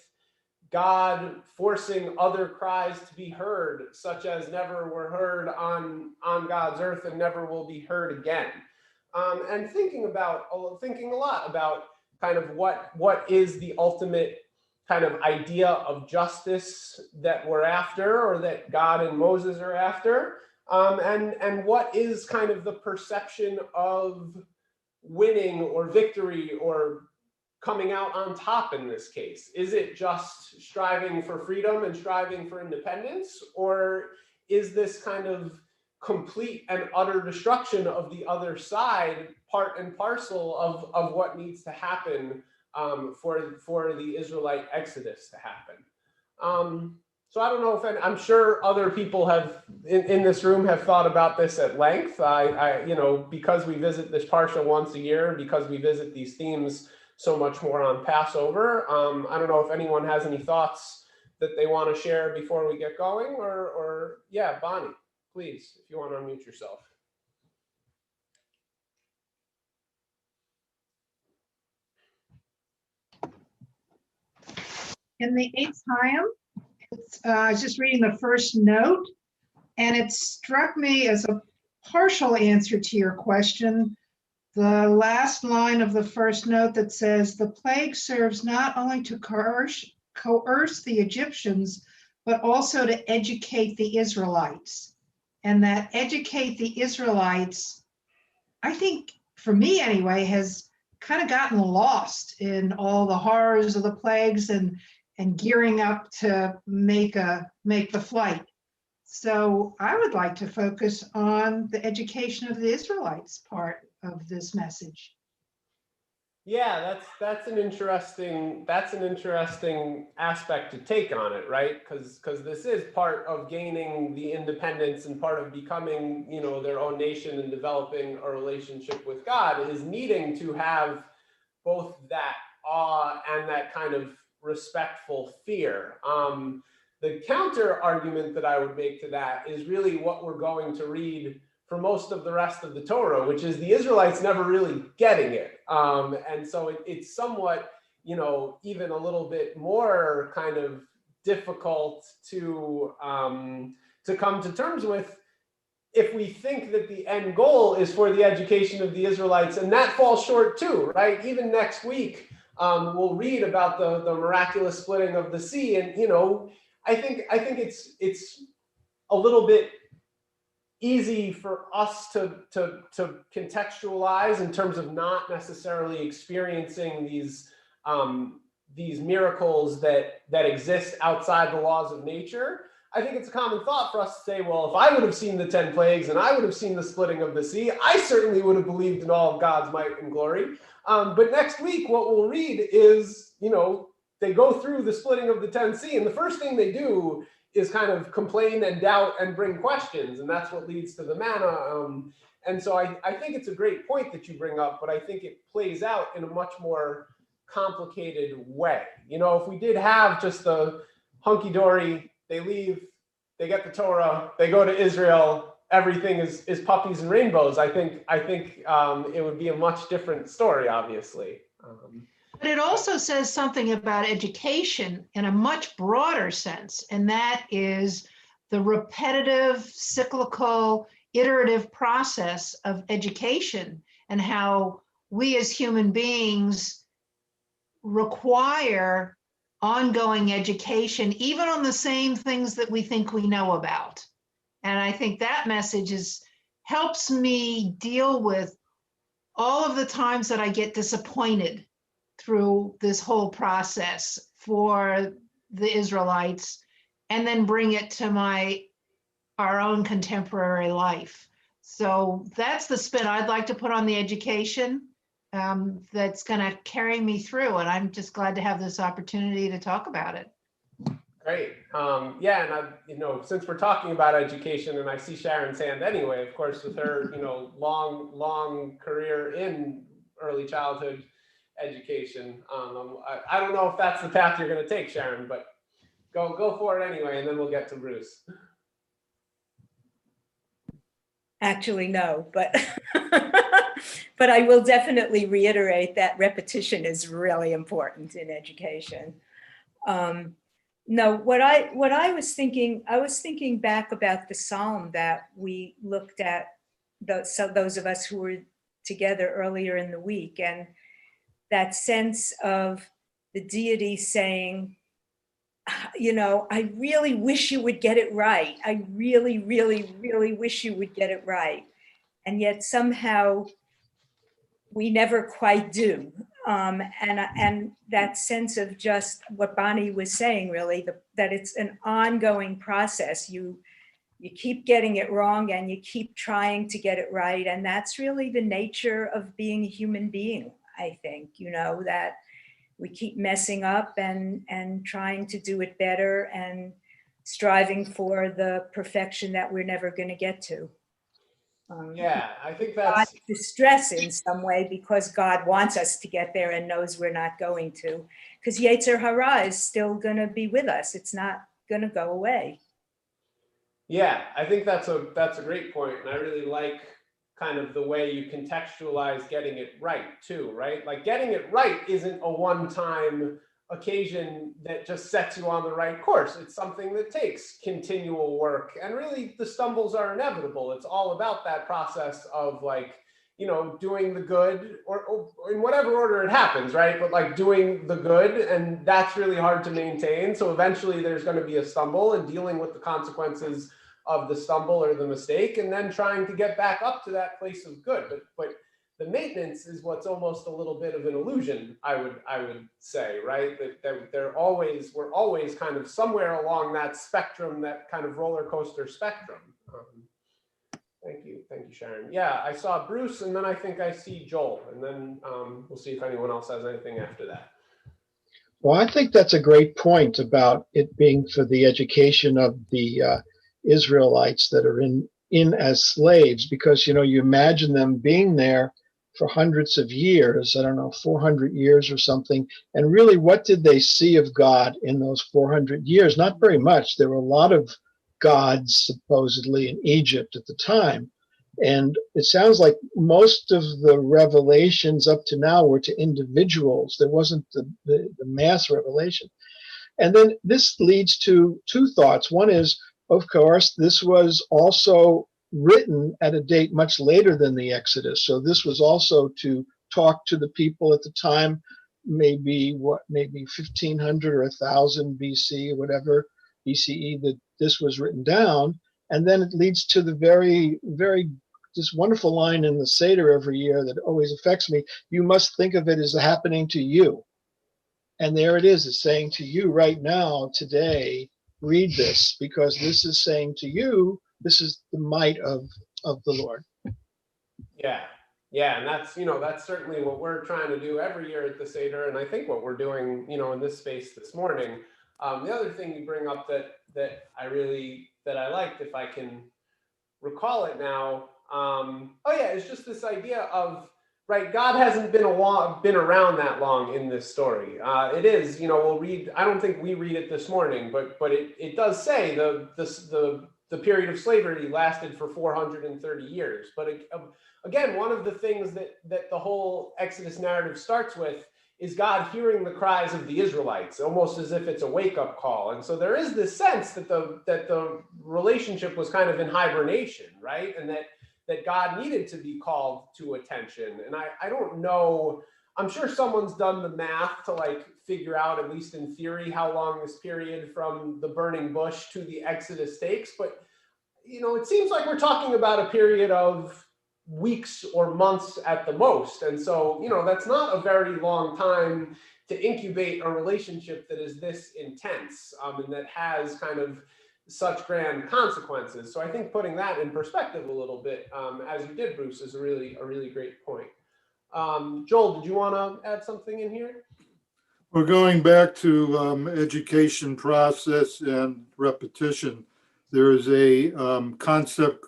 [SPEAKER 3] God forcing other cries to be heard, such as never were heard on God's earth and never will be heard again. And thinking a lot about kind of what is the ultimate kind of idea of justice that we're after, or that God and Moses are after, and what is kind of the perception of winning or victory or coming out on top in this case? Is it just striving for freedom and striving for independence, or is this kind of complete and utter destruction of the other side part and parcel of what needs to happen for the Israelite Exodus to happen? So I don't know if I'm sure other people have in this room have thought about this at length. I because we visit this Parsha once a year, because we visit these themes so much more on Passover. I don't know if anyone has any thoughts that they want to share before we get going, or yeah, Bonnie, please, if you want to unmute yourself.
[SPEAKER 7] in the eighth Chaim. I was just reading the first note, and it struck me as a partial answer to your question. The last line of the first note that says, the plague serves not only to coerce the Egyptians, but also to educate the Israelites. And that educate the Israelites, I think, for me anyway, has kind of gotten lost in all the horrors of the plagues and gearing up to make the flight. So I would like to focus on the education of the Israelites part of this message.
[SPEAKER 3] Yeah, that's an interesting aspect to take on it, right? Because this is part of gaining the independence and part of becoming, their own nation and developing a relationship with God is needing to have both that awe and that kind of respectful fear. The counter argument that I would make to that is really what we're going to read for most of the rest of the Torah, which is the Israelites never really getting it. And so it's somewhat, even a little bit more kind of difficult to come to terms with if we think that the end goal is for the education of the Israelites, and that falls short too, right? Even next week, we'll read about the miraculous splitting of the sea, and I think it's a little bit easy for us to contextualize in terms of not necessarily experiencing these miracles that exist outside the laws of nature. I think it's a common thought for us to say, well, if I would have seen the 10 plagues and I would have seen the splitting of the sea, I certainly would have believed in all of God's might and glory. But next week, what we'll read is, they go through the splitting of the 10 sea, and the first thing they do is kind of complain and doubt and bring questions, and that's what leads to the manna. And so I think it's a great point that you bring up, but I think it plays out in a much more complicated way. If we did have just the hunky-dory, they leave, they get the Torah, they go to Israel, everything is puppies and rainbows, I think it would be a much different story, obviously.
[SPEAKER 7] But it also says something about education in a much broader sense, and that is the repetitive, cyclical, iterative process of education and how we as human beings require ongoing education, even on the same things that we think we know about. And I think that message helps me deal with all of the times that I get disappointed through this whole process for the Israelites, and then bring it to our own contemporary life. So that's the spin I'd like to put on the education that's going to carry me through. And I'm just glad to have this opportunity to talk about it.
[SPEAKER 3] Great. Yeah, and since we're talking about education, and I see Sharon's hand anyway, of course, with her, long career in early childhood education. I don't know if that's the path you're going to take, Sharon, but go for it anyway, and then we'll get to Bruce.
[SPEAKER 4] Actually, no, but but I will definitely reiterate that repetition is really important in education. No, what I was thinking back about the psalm that we looked at, those of us who were together earlier in the week, and that sense of the deity saying, I really wish you would get it right. I really, really, really wish you would get it right. And yet somehow we never quite do. And that sense of just what Bonnie was saying, really, that it's an ongoing process. You keep getting it wrong and you keep trying to get it right. And that's really the nature of being a human being, I think, that we keep messing up and trying to do it better and striving for the perfection that we're never going to get to.
[SPEAKER 3] Yeah, I think that's
[SPEAKER 4] distress in some way because God wants us to get there and knows we're not going to, because Yetzer Hara is still going to be with us. It's not going to go away.
[SPEAKER 3] Yeah, I think that's a great point, and I really like kind of the way you contextualize getting it right too, right? Like getting it right isn't a one-time occasion that just sets you on the right course. It's something that takes continual work, and really the stumbles are inevitable. It's all about that process of like, you know, doing the good or in whatever order it happens, right? But like doing the good, and that's really hard to maintain. So eventually there's going to be a stumble, and dealing with the consequences of the stumble or the mistake, and then trying to get back up to that place of good. But the maintenance is what's almost a little bit of an illusion, I would say, right? That we're always kind of somewhere along that spectrum, that kind of roller coaster spectrum. Thank you, Sharon. Yeah, I saw Bruce, and then I think I see Joel, and then we'll see if anyone else has anything after that.
[SPEAKER 12] Well, I think that's a great point about it being for the education of the Israelites that are in as slaves, because, you know, you imagine them being there for hundreds of years, I don't know, 400 years or something. And really, what did they see of God in those 400 years? Not very much. There were a lot of gods supposedly in Egypt at the time. And it sounds like most of the revelations up to now were to individuals. There wasn't the mass revelation. And then this leads to two thoughts. One is, of course, this was also written at a date much later than the Exodus. So this was also to talk to the people at the time, maybe 1500 or 1000 BC or whatever, BCE, that this was written down. And then it leads to the very, very this wonderful line in the Seder every year that always affects me. You must think of it as happening to you. And there it is. It's saying to you right now, today, read this, because this is saying to you, this is the might of the Lord.
[SPEAKER 3] Yeah, and that's, you know, that's certainly what we're trying to do every year at the Seder, and I think what we're doing, you know, in this space this morning. The other thing you bring up that I liked, if I can recall it now, it's just this idea of, right, God hasn't been around that long in this story. It is, you know, we'll read, I don't think we read it this morning, but it does say the period of slavery lasted for 430 years. But again, one of the things that the whole Exodus narrative starts with is God hearing the cries of the Israelites, almost as if it's a wake-up call. And so there is this sense that the relationship was kind of in hibernation, right? And that God needed to be called to attention. And I don't know, I'm sure someone's done the math to like figure out, at least in theory, how long this period from the burning bush to the Exodus takes. But, you know, it seems like we're talking about a period of weeks or months at the most. And so, you know, that's not a very long time to incubate a relationship that is this intense, and that has kind of such grand consequences. So I think putting that in perspective a little bit, as you did, Bruce, is a really great point. Joel, did you want to add something in here?
[SPEAKER 11] We're going back to education process and repetition. There is a concept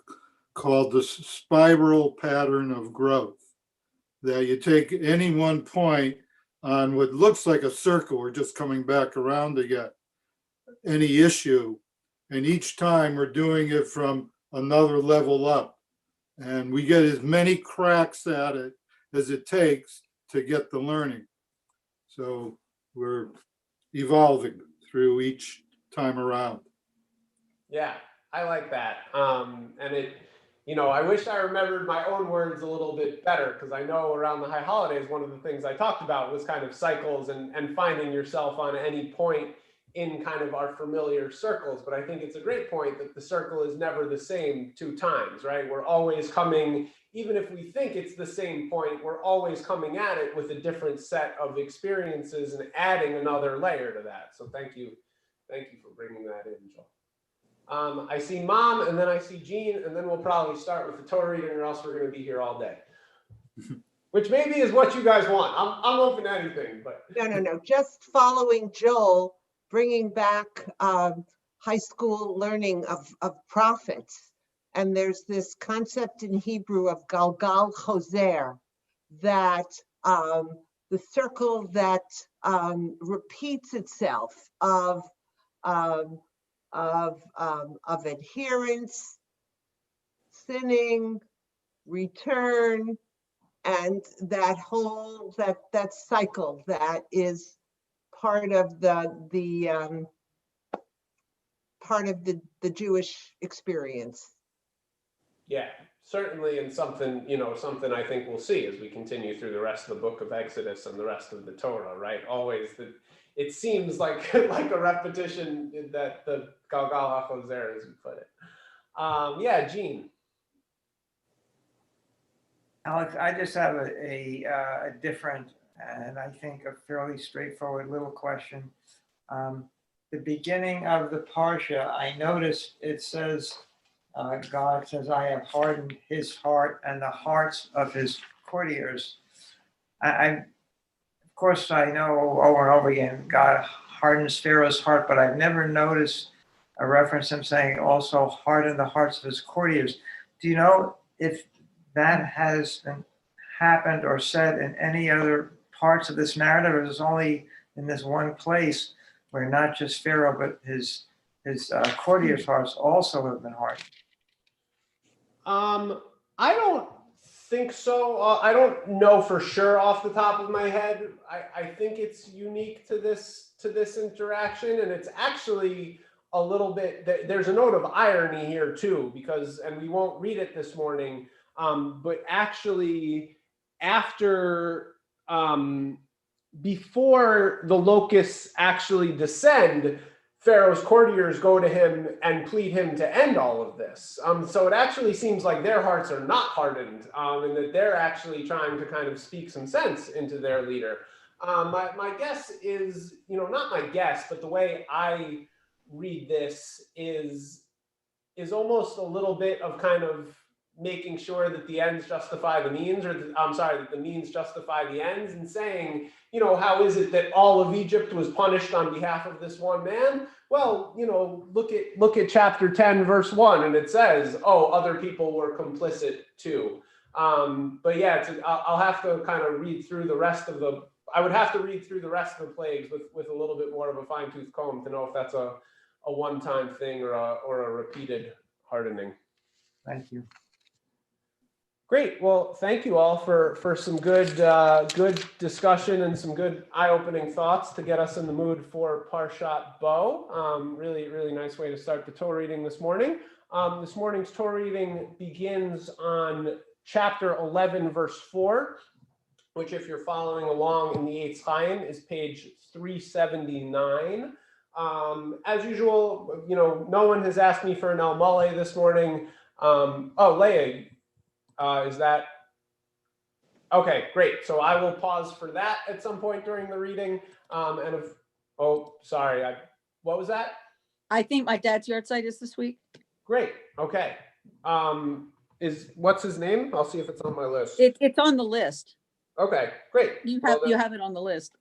[SPEAKER 11] called the spiral pattern of growth, that you take any one point on what looks like a circle, we're just coming back around again, any issue, and each time we're doing it from another level up, and we get as many cracks at it as it takes to get the learning. So we're evolving through each time around.
[SPEAKER 3] Yeah, I like that. And it, you know, I wish I remembered my own words a little bit better, because I know around the high holidays, one of the things I talked about was kind of cycles and finding yourself on any point in kind of our familiar circles. But I think it's a great point that the circle is never the same two times, right? We're always coming, even if we think it's the same point, we're always coming at it with a different set of experiences and adding another layer to that. So thank you for bringing that in, Joel. I see Mom, and then I see Jean, and then we'll probably start with the Torah reading, or else we're going to be here all day. Which maybe is what you guys want. I'm open to anything, but
[SPEAKER 2] No. Just following Joel, bringing back high school learning of prophets. And there's this concept in Hebrew of Galgal Choser, that the circle that repeats itself of adherence, sinning, return, and that whole that cycle that is part of the Jewish experience.
[SPEAKER 3] Yeah, certainly, and something, something I think we'll see as we continue through the rest of the book of Exodus and the rest of the Torah, right? Always it seems like like a repetition that the Galgal HaChozer, as you put it. Yeah, Gene.
[SPEAKER 13] Alex, I just have a different and I think a fairly straightforward little question. The beginning of the Parsha, I noticed it says, God says, I have hardened his heart and the hearts of his courtiers. Of course, I know over and over again, God hardens Pharaoh's heart, but I've never noticed a reference to him saying also harden the hearts of his courtiers. Do you know if that has happened or said in any other parts of this narrative, or is it only in this one place where not just Pharaoh, but his courtiers' hearts also have been hardened?
[SPEAKER 3] I don't think so. I don't know for sure off the top of my head. I think it's unique to this interaction, and it's actually a little bit. There's a note of irony here too, because, and we won't read it this morning, but actually after before the locusts actually descend, Pharaoh's courtiers go to him and plead him to end all of this. So it actually seems like their hearts are not hardened, and that they're actually trying to kind of speak some sense into their leader. My guess is, not my guess, but the way I read this is almost a little bit of kind of making sure that the ends justify the means, that the means justify the ends, and saying, how is it that all of Egypt was punished on behalf of this one man? Well, look at chapter 10, verse 1, and it says, oh, other people were complicit too. But yeah, I'll have to kind of read through the rest of the, I would have to read through the rest of the plagues with a little bit more of a fine-tooth comb to know if that's a one-time thing or a repeated hardening.
[SPEAKER 13] Thank you.
[SPEAKER 3] Great. Well, thank you all for some good discussion and some good eye-opening thoughts to get us in the mood for Parshat Bo. Really, really nice way to start the Torah reading this morning. This morning's Torah reading begins on chapter 11, verse 4, which, if you're following along in the Eitz Chaim, is page 379. As usual, no one has asked me for an El Male this morning. Oh, Leah. Is that okay? Great. So I will pause for that at some point during the reading. Sorry. What was that?
[SPEAKER 5] I think my dad's yard site is this week.
[SPEAKER 3] Great. Okay. What's his name? I'll see if it's on my list.
[SPEAKER 5] It's on the list.
[SPEAKER 3] Okay. Great.
[SPEAKER 5] You have it on the list.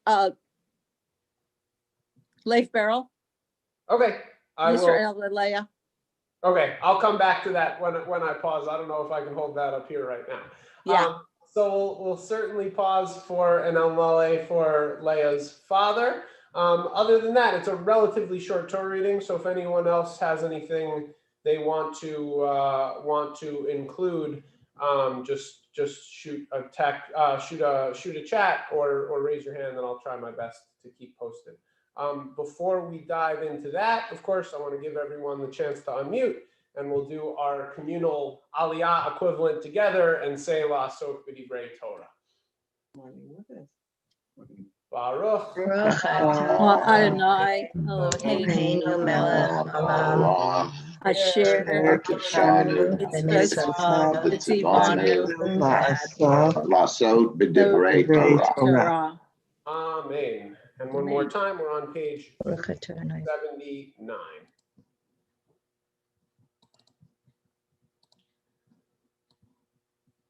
[SPEAKER 5] Leif Barrel.
[SPEAKER 3] Okay.
[SPEAKER 5] Mr. Leah.
[SPEAKER 3] Okay, I'll come back to that when I pause. I don't know if I can hold that up here right now.
[SPEAKER 5] Yeah.
[SPEAKER 3] So we'll certainly pause for an El Male for Leah's father. Other than that, it's a relatively short Torah reading. So if anyone else has anything they want to include, just shoot a chat or raise your hand, and I'll try my best to keep posted. Before we dive into that, of course, I want to give everyone the chance to unmute, and we'll do our communal Aliyah equivalent together and say La'asok b'divrei Torah. Baruch
[SPEAKER 10] Adonai
[SPEAKER 5] Eloheinu
[SPEAKER 10] melech haolam
[SPEAKER 5] asher
[SPEAKER 10] kishanu
[SPEAKER 5] mitzvot v'tzivanu
[SPEAKER 1] La'asok b'divrei Torah.
[SPEAKER 3] Amen. And one more time, we're on page 79.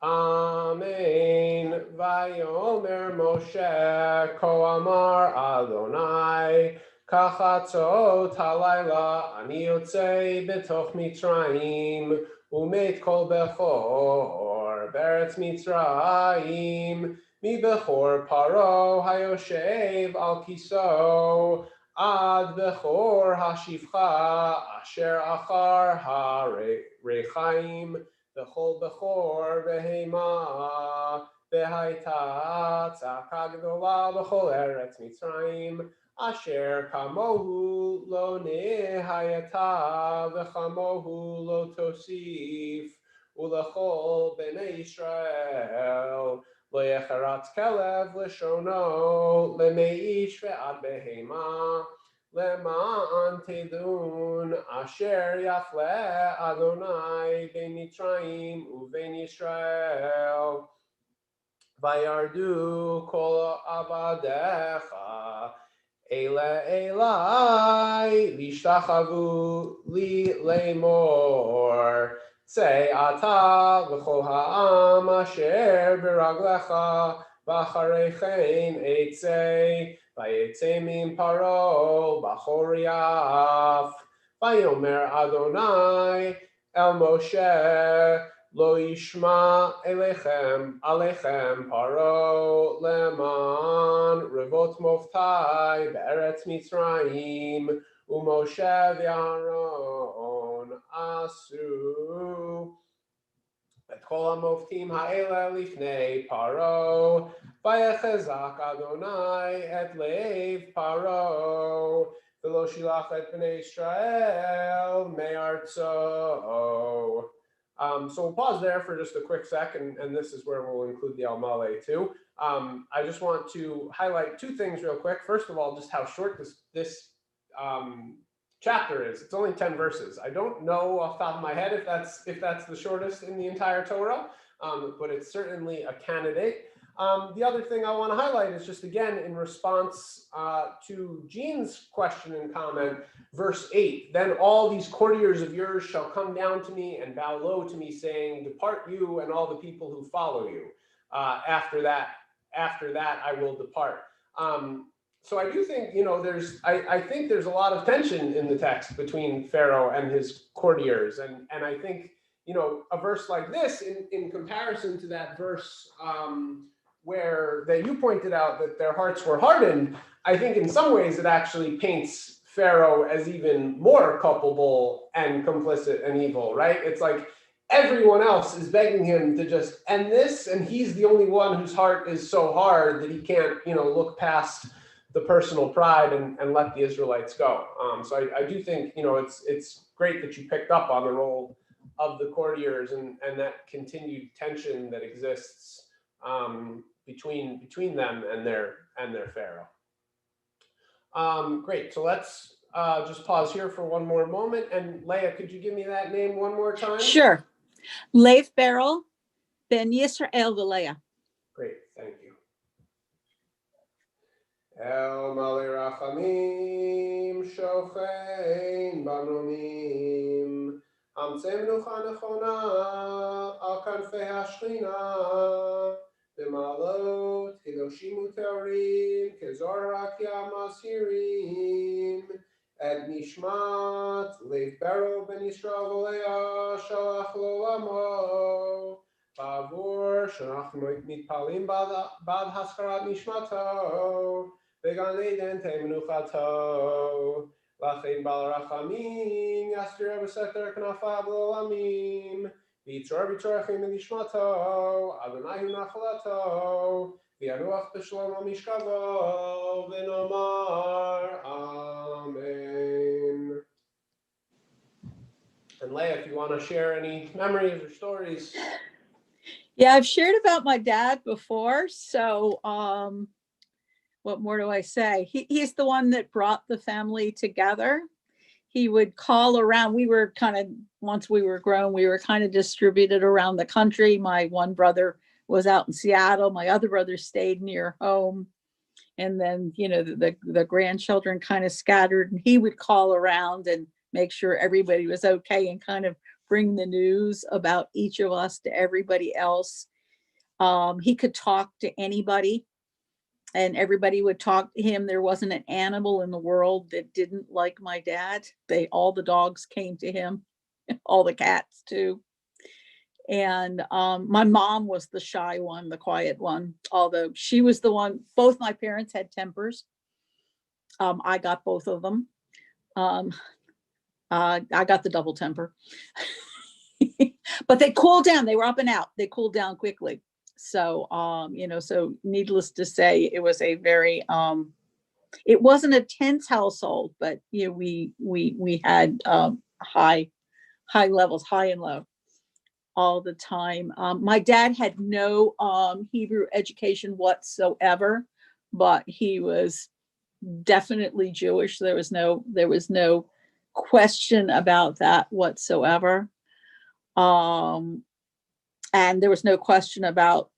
[SPEAKER 3] Amen. Vayomer Moshe ko amar Adonai kachatzot halayla ani yotzei betoch Mitzrayim umet kol bechor beretz Mitzrayim mi bechor paro hayoshev al kiso ad bechor hashivcha asher achar harechaim Bechol bechor behema והייתה צעקה גדולה בכל ארץ מצרים, אשר כמוהו לא נהייתה וכמוהו לא תוסיף, ולכל בני ישראל לא יחרץ כלב לשונו למאיש ועד בהמה, למען תדעון אשר יפלה אדוני בין מצרים ובין ישראל. וירדו כל עבדיך אלה אלי וישתחוו לי לאמור, צא אתה וכל העם אשר ברגליך, ואחרי כן אצא, ויצא מן פרעה בחור יף. ויאמר אדוני אל משה, לא ישמע עליכם פרעה למען רבות מופתי בארץ מצרים, ומשה ואהרון עשו את כל המופתים האלה לפני פרעה, ויחזק אדוני את לב פרעה, ולא שילח את בני ישראל מארצו. So we'll pause there for just a quick second, and this is where we'll include the Al-Male too. I just want to highlight two things real quick. First of all, just how short this chapter is. It's only 10 verses. I don't know off the top of my head if that's the shortest in the entire Torah, but it's certainly a candidate. The other thing I want to highlight is just again in response to Jean's question and comment, verse 8, then all these courtiers of yours shall come down to me and bow low to me, saying, depart you and all the people who follow you. After that I will depart. So I do think, I think there's a lot of tension in the text between Pharaoh and his courtiers. And I think, a verse like this in comparison to that verse where that you pointed out that their hearts were hardened, I think in some ways it actually paints Pharaoh as even more culpable and complicit and evil, right? It's like everyone else is begging him to just end this, and he's the only one whose heart is so hard that he can't, look past the personal pride and let the Israelites go. So I do think, it's great that you picked up on the role of the courtiers and that continued tension that exists between them and their Pharaoh. Great. So let's just pause here for one more moment. And Leah, could you give me that name one more time?
[SPEAKER 5] Sure. Leif Beryl ben Yisrael v'Leah.
[SPEAKER 3] Great. Thank you. El Malei Rachamim Shochein Banomim Hamtzei Menucha Nechona Al Kanfei HaShechina B'malot Hidoshim Uterim Kezor Rakia Masirim Et Nishmat Leif Beryl ben Yisrael v'Leah Shalach Lo Lamo Bavur Shanachnu Mitpalim Bad Haskarat Nishmato Began Eden Te Menuchato Lachein Bal Rachamim Yastir Beseter Knafav L'Olamim Vitzor Vitzorachim Nishmato Adonai Nachlato V'yaruach B'Shalom Mishkavo V'nomar Amen. And Leah, if you want to share any memories or stories.
[SPEAKER 5] Yeah, I've shared about my dad before. So what more do I say? He's the one that brought the family together. He would call around. We were once we were grown, we were kind of distributed around the country. My one brother was out in Seattle. My other brother stayed near home. And then, the grandchildren kind of scattered, and he would call around and make sure everybody was okay and kind of bring the news about each of us to everybody else. He could talk to anybody and everybody would talk to him. There wasn't an animal in the world that didn't like my dad. All the dogs came to him, all the cats too. And my mom was the shy one, the quiet one, although she was the one, both my parents had tempers. I got both of them. I got the double temper, but they cooled down. They were up and out. They cooled down quickly. So, so needless to say, it was a very, it wasn't a tense household, but, we had high levels, high and low all the time. My dad had no Hebrew education whatsoever, but he was definitely Jewish. There was no question about that whatsoever. And there was no question about,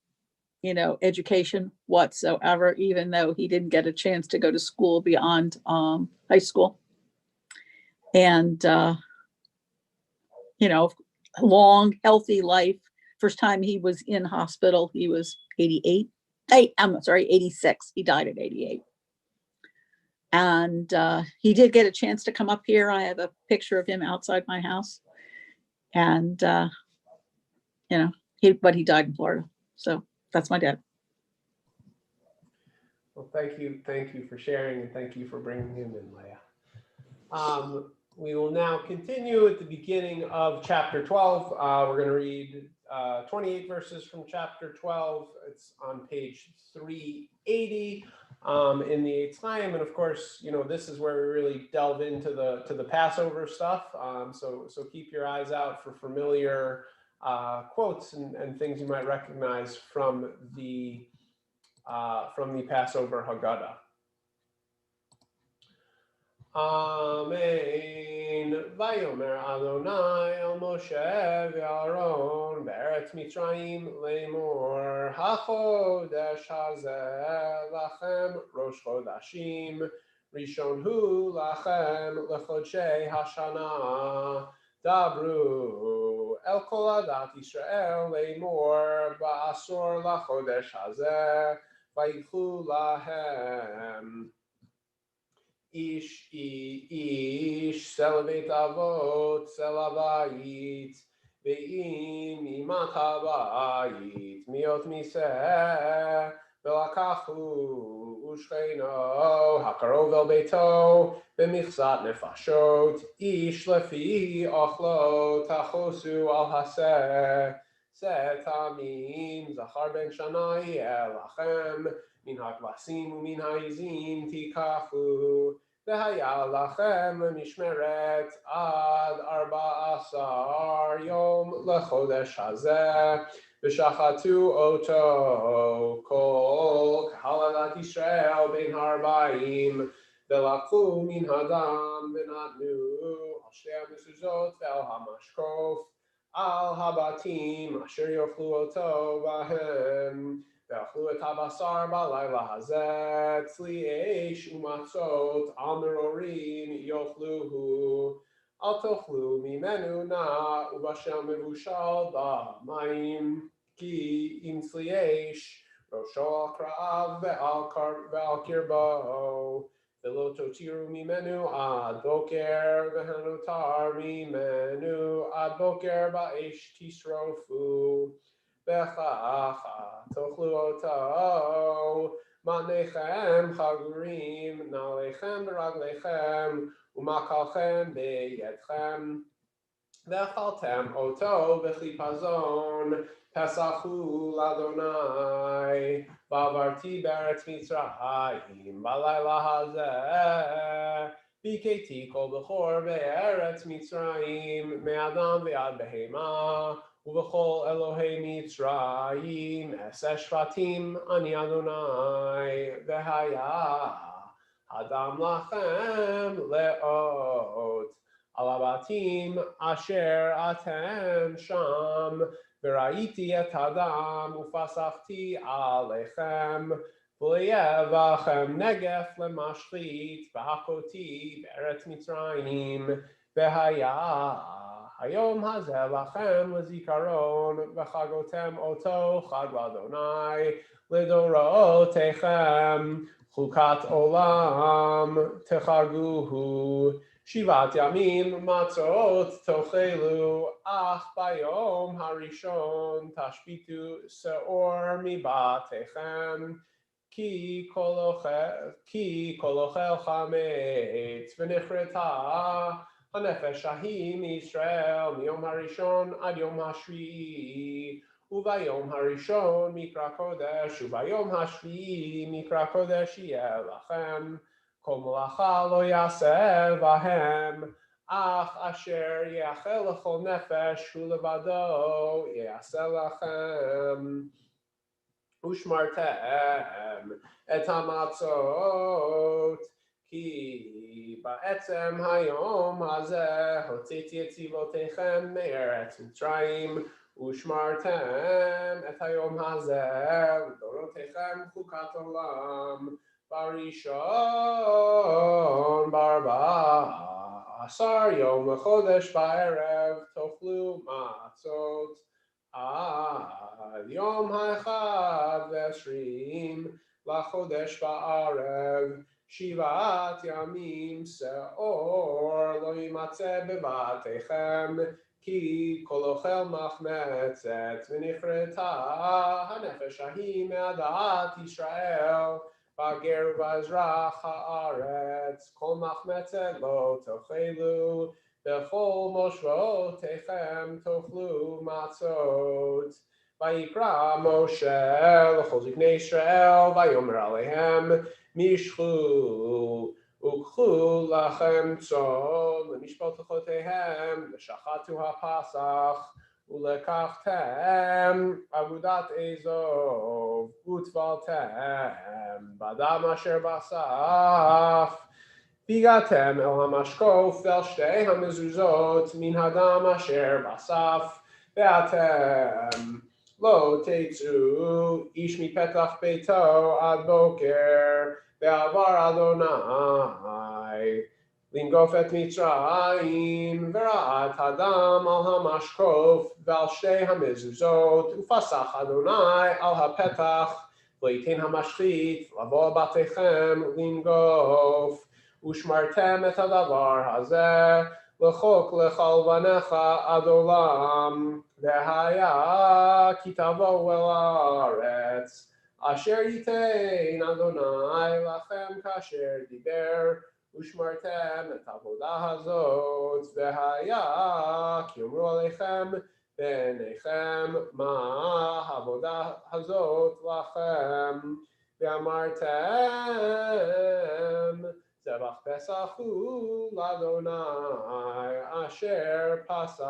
[SPEAKER 5] education whatsoever, even though he didn't get a chance to go to school beyond high school. And, long, healthy life. First time he was in hospital, he was 86. He died at 88. And he did get a chance to come up here. I have a picture of him outside my house. And, but he died in Florida. So that's my dad.
[SPEAKER 3] Well, thank you for sharing, and thank you for bringing him in, Leah. We will now continue at the beginning of chapter 12. We're going to read 28 verses from chapter 12. It's on page 380 in the Eitz Chaim, and of course, this is where we really delve into the Passover stuff. So keep your eyes out for familiar quotes and things you might recognize from the Passover Haggadah. Amen. Vayomer Adonai el Moshe ve'Aaron be'eretz Mitzrayim lemor hachodesh hazeh lachem rosh chodashim rishon hu lachem lechodshei hashana dabru el kol adat Yisrael lemor ba'asor lachodesh hazeh vayikhu lahem Ish Selavet Avot Selabayit Ve'im Imat Habayit Miot Miseh Velakachu Ushcheino Hakarov El Beito B'michzat Nefashot Ish Lefi Ochlo Tachosu Al Haseh Setamim Zachar Ben Shanai Elachem Min hakvasim umin ha'izim tikachu v'haya lachem mishmeret ad 14 yom lechodesh hazeh v'shachatu oto kol kahaladat Yisrael ben ha'arba'im v'lakhu min hadam v'natnu al shtei ha'mezuzot ve'al ha'mashkof al habatim asher yochlu oto bahem ואכלו את הבשר בלילה הזה, צלי אש ומצות על מרורים יאכלוהו, אל תאכלו ממנו נא ובשל מבושל במים, כי אם צלי אש ראשו על קרעיו ועל קרבו, ולא תותירו ממנו עד בוקר, והנותר ממנו עד בוקר באש תשרפו. בכך תאכלו אותו, מתניכם חגורים, נעליכם ברגליכם, ומקלכם בידכם. ואכלתם אותו בחיפזון, פסח הוא לאדוני, ועברתי בארץ מצרים בלילה הזה. ביכיתי כל בכור בארץ מצרים, מאדם ועד בהמה, ובכל אלוהי מצרים, 10 שבטים אני אדוני, והיה הדם לכם לאות על הבתים אשר אתם שם, וראיתי את הדם ופסחתי עליכם, ולהיה בכם נגף למשחית, והכותי בארץ מצרים, והיה היום הזה לכם לזיכרון, וחגותם אותו חג לאדוני לדורותיכם, חוקת עולם תחגוהו, 7 ימים מצות תאכלו, אך ביום הראשון תשביתו שאור מבתיכם, כי כל אוכל חמץ ונכרתה הנפש ההיא מישראל מיום הראשון עד יום השביעי, וביום הראשון מקרא קודש, וביום השביעי מקרא קודש יהיה לכם. כל מלאכה לא יעשה בהם, אך אשר יאכל לכל נפש הוא לבדו יעשה לכם. ושמרתם את המצות, כי בעצם היום הזה הוצאתי את צבאותיכם מארץ מצרים, ושמרתם את היום הזה לדורותיכם חוקת עולם. בראשון ב14 יום לחודש בערב תאכלו מצות עד יום ה-21 לחודש בערב. 7 ימים שאור לא יימצא בבתיכם, כי כל אוכל מחמצת ונכרתה הנפש ההיא מעדת ישראל. בגר ובאזרח הארץ כל מחמצת לא תאכלו, בכל מושבותיכם תאכלו מצות. ויקרא משה לכל זקני ישראל ויאמר עליהם, משכו וקחו לכם צאן למשפחותיהם ושחטו הפסח, ולקחתם אגודת אזוב וטבלתם בדם אשר בסף. והגעתם אל המשקוף ואל שתי המזוזות מן הדם אשר בסף, ואתם לא תצאו איש מפתח ביתו עד בוקר, ועבר אדוני לנגוף את מצרים, וראה את הדם על המשקוף ועל שתי המזוזות, ופסח אדוני על הפתח, ויתן המשחית לבוא בתיכם לנגוף. ושמרתם את הדבר הזה לחוק לכל בניך עד עולם, והיה כי תבואו אל הארץ אשר ייתן אדוני לכם כאשר דיבר, ושמרתם את העבודה הזאת, והיה כי אמרו עליכם בעיניכם מה העבודה הזאת לכם, ואמרתם זבח פסח הוא לאדוני אשר פסח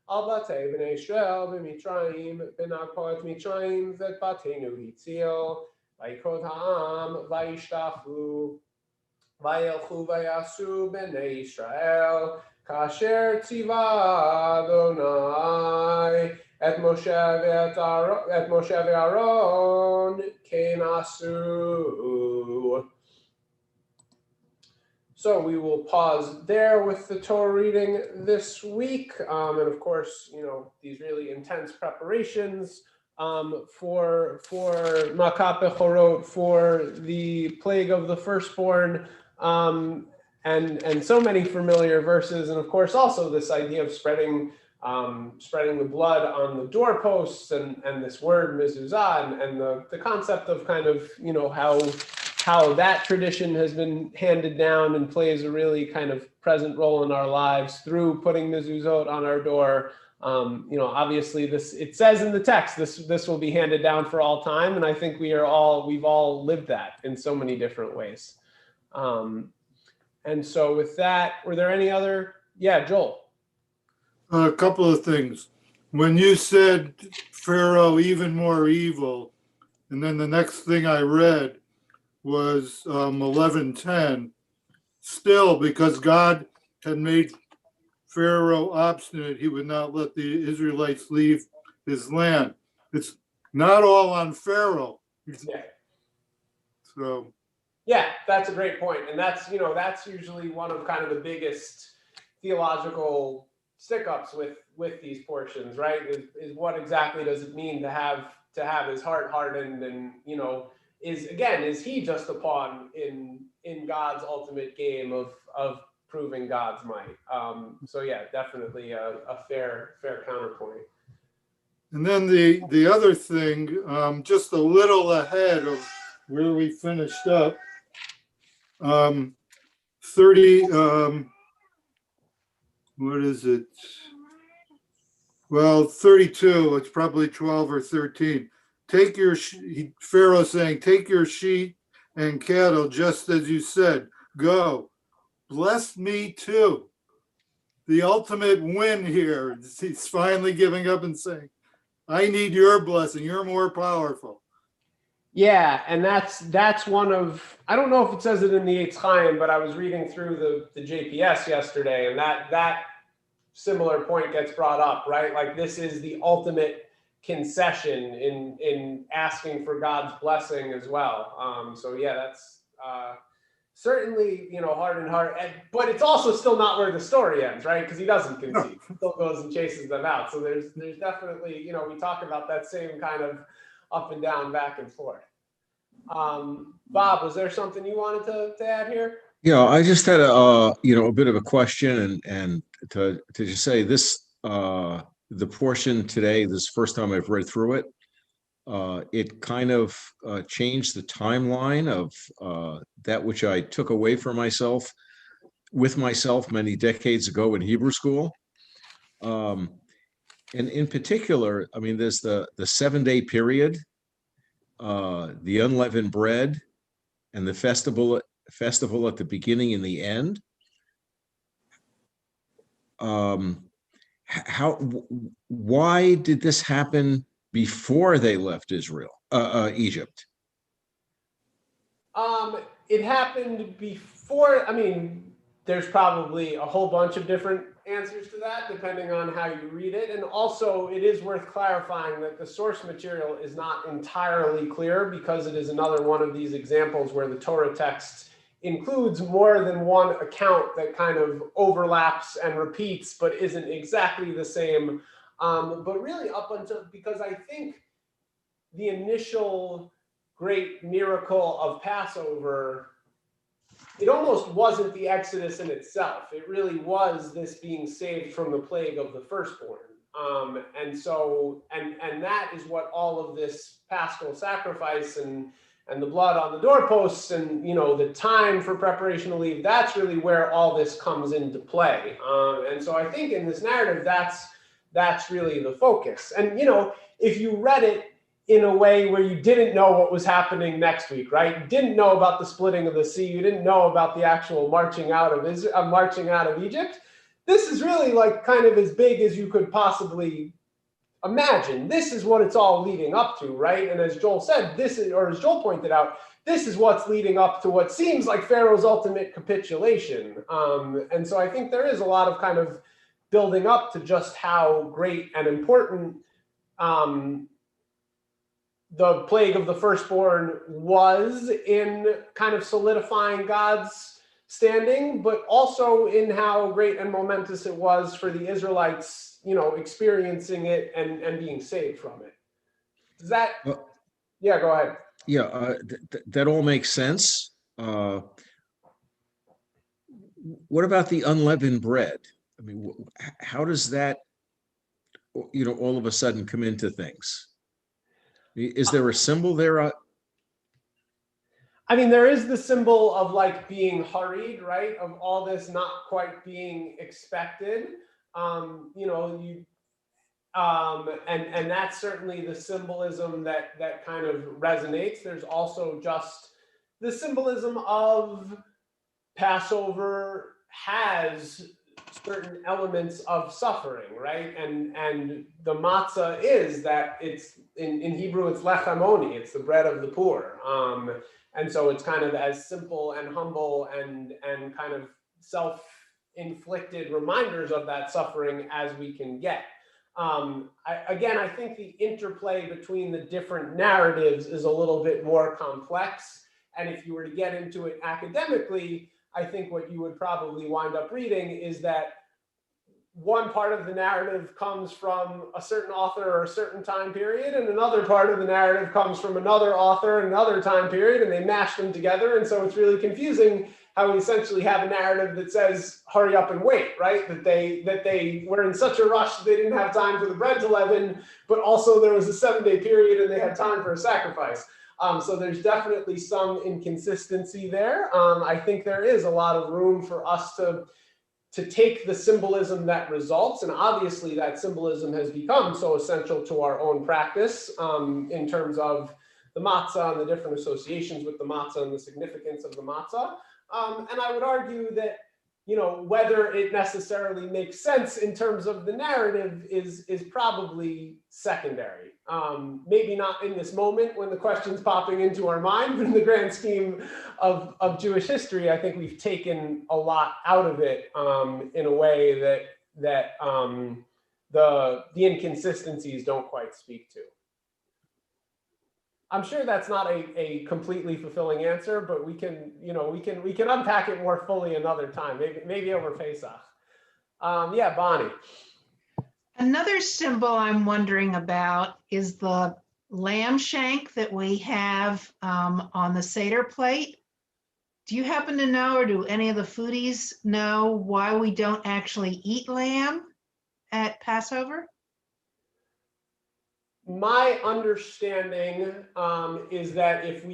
[SPEAKER 3] על בתי בני ישראל במצרים, ונגפו את מצרים ואת בתינו הציל. ויקרא העם וישתחו וילכו ויעשו בני ישראל כאשר ציווה אדוני את משה ואהרון כן עשו. So we will pause there with the Torah reading this week. And of course, you know, these really intense preparations for Makat Bechorot, for the plague of the firstborn, and so many familiar verses. And of course, also this idea of spreading the blood on the doorposts and this word mezuzah, and the concept of kind of, you know, how that tradition has been handed down and plays a really kind of present role in our lives through putting mezuzot on our door. You know, obviously it says in the text, this will be handed down for all time. And I think we've all lived that in so many different ways. And so with that, were there any other? Yeah, Joel.
[SPEAKER 11] A couple of things. When you said Pharaoh even more evil, and then the next thing I read was 11:10. Still, because God had made Pharaoh obstinate, he would not let the Israelites leave his land. It's not all on Pharaoh.
[SPEAKER 3] Yeah.
[SPEAKER 11] So.
[SPEAKER 3] Yeah, that's a great point. And that's usually one of kind of the biggest theological stick-ups with these portions, right? Is what exactly does it mean to have his heart hardened, and, you know, is he just a pawn in God's ultimate game of proving God's might? So yeah, definitely a fair counterpoint.
[SPEAKER 11] And then the other thing, just a little ahead of where we finished up, 30, what is it? Well, 32, it's probably 12 or 13. Take your, Pharaoh saying, take your sheep and cattle, just as you said, go. Bless me too. The ultimate win here. He's finally giving up and saying, I need your blessing. You're more powerful.
[SPEAKER 3] Yeah, and that's one of, I don't know if it says it in the Eitz Chaim, but I was reading through the JPS yesterday, and that similar point gets brought up, right? Like this is the ultimate concession in asking for God's blessing as well. So yeah, that's certainly, hard and hard, but it's also still not where the story ends, right? Because he doesn't concede, he still goes and chases them out. So there's definitely, we talk about that same kind of up and down, back and forth. Bob, was there something you wanted to add here?
[SPEAKER 14] Yeah, I just had a bit of a question and to just say this, the portion today, this first time I've read through it, it kind of changed the timeline of that which I took away for myself many decades ago in Hebrew school. And in particular, I mean, there's the 7-day period, the unleavened bread, and the festival at the beginning and the end. Why did this happen before they left Egypt?
[SPEAKER 3] It happened before. I mean, there's probably a whole bunch of different answers to that, depending on how you read it. And also, it is worth clarifying that the source material is not entirely clear, because it is another one of these examples where the Torah text includes more than one account that kind of overlaps and repeats, but isn't exactly the same. But really up until, because I think the initial great miracle of Passover, it almost wasn't the Exodus in itself. It really was this being saved from the plague of the firstborn. And that is what all of this paschal sacrifice and the blood on the doorposts and, the time for preparation to leave, that's really where all this comes into play. And so I think in this narrative, that's really the focus. And, if you read it in a way where you didn't know what was happening next week, right? You didn't know about the splitting of the sea. You didn't know about the actual marching out of Egypt. This is really like kind of as big as you could possibly imagine. This is what it's all leading up to, right? And as Joel said, as Joel pointed out, this is what's leading up to what seems like Pharaoh's ultimate capitulation. And so I think there is a lot of kind of building up to just how great and important the plague of the firstborn was in kind of solidifying God's standing, but also in how great and momentous it was for the Israelites, experiencing it and being saved from it. Does that? Yeah, go ahead.
[SPEAKER 14] Yeah, that all makes sense. What about the unleavened bread? I mean, how does that, all of a sudden come into things? Is there a symbol there?
[SPEAKER 3] I mean, there is the symbol of like being hurried, right? Of all this not quite being expected. And that's certainly the symbolism that kind of resonates. There's also just the symbolism of Passover has certain elements of suffering, right? And the matzah is that it's in Hebrew, it's lechem oni, it's the bread of the poor. And so it's kind of as simple and humble and kind of self-inflicted reminders of that suffering as we can get. I think the interplay between the different narratives is a little bit more complex. And if you were to get into it academically, I think what you would probably wind up reading is that one part of the narrative comes from a certain author or a certain time period, and another part of the narrative comes from another author and another time period, and they mash them together. And so it's really confusing how we essentially have a narrative that says, hurry up and wait, right? That they were in such a rush that they didn't have time for the bread to leaven, but also there was a 7-day period and they had time for a sacrifice. So there's definitely some inconsistency there. I think there is a lot of room for us to to take the symbolism that results, and obviously that symbolism has become so essential to our own practice in terms of the matzah and the different associations with the matzah and the significance of the matzah. And I would argue that, you know, whether it necessarily makes sense in terms of the narrative is probably secondary. Maybe not in this moment when the question's popping into our mind, but in the grand scheme of Jewish history, I think we've taken a lot out of it in a way that the inconsistencies don't quite speak to. I'm sure that's not a completely fulfilling answer, but we can, you know, we can unpack it more fully another time, maybe over Pesach. Yeah, Bonnie.
[SPEAKER 7] Another symbol I'm wondering about is the lamb shank that we have on the Seder plate. Do you happen to know, or do any of the foodies know, why we don't actually eat lamb at Passover?
[SPEAKER 3] My understanding is that if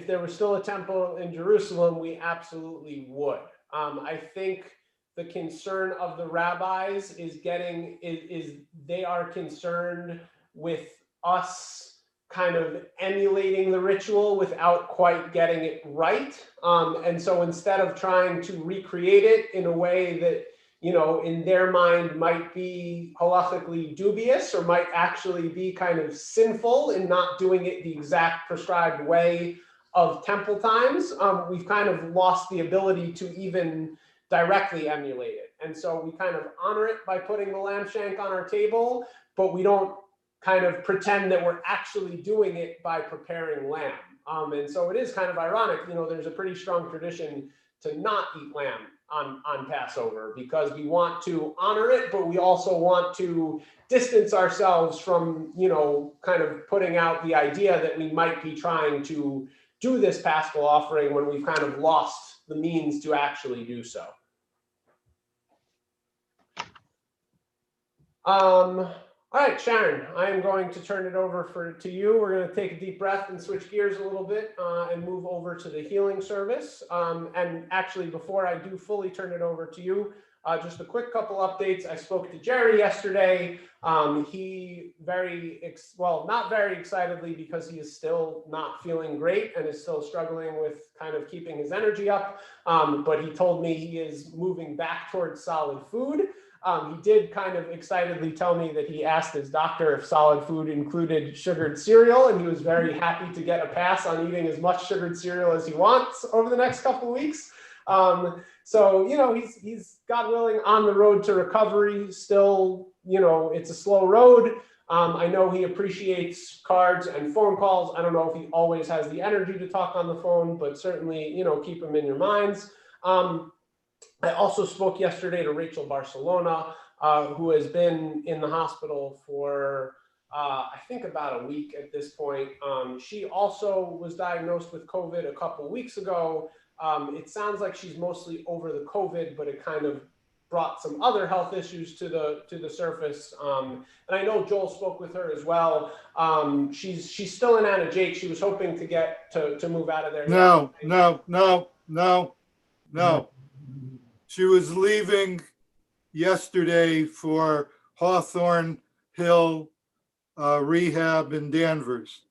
[SPEAKER 3] there was still a temple in Jerusalem, we absolutely would. I think the concern of the rabbis is they are concerned with us kind of emulating the ritual without quite getting it right. And so instead of trying to recreate it in a way that, you know, in their mind might be halachically dubious or might actually be kind of sinful in not doing it the exact prescribed way of temple times, we've kind of lost the ability to even directly emulate it. And so we kind of honor it by putting the lamb shank on our table, but we don't kind of pretend that we're actually doing it by preparing lamb. And so it is kind of ironic, you know, there's a pretty strong tradition to not eat lamb on Passover because we want to honor it, but we also want to distance ourselves from, you know, kind of putting out the idea that we might be trying to do this paschal offering when we've kind of lost the means to actually do so. All right, Sharon, I am going to turn it over to you. We're going to take a deep breath and switch gears a little bit and move over to the healing service. And actually, before I do fully turn it over to you, just a quick couple updates. I spoke to Jerry yesterday. He not very excitedly because he is still not feeling great and is still struggling with kind of keeping his energy up. But he told me he is moving back towards solid food. He did kind of excitedly tell me that he asked his doctor if solid food included sugared cereal, and he was very happy to get a pass on eating as much sugared cereal as he wants over the next couple of weeks. So, you know, he's, God willing, on the road to recovery. Still, you know, it's a slow road. I know he appreciates cards and phone calls. I don't know if he always has the energy to talk on the phone, but certainly, you know, keep him in your minds. I also spoke yesterday to Rachel Barcelona, who has been in the hospital for, I think, about a week at this point. She also was diagnosed with COVID a couple weeks ago. It sounds like she's mostly over the COVID, but it kind of brought some other health issues to the surface. And I know Joel spoke with her as well. She's still in Anna Jake. She was hoping to get to move out of there.
[SPEAKER 11] No. She was leaving yesterday for Hawthorne Hill Rehab in Danvers.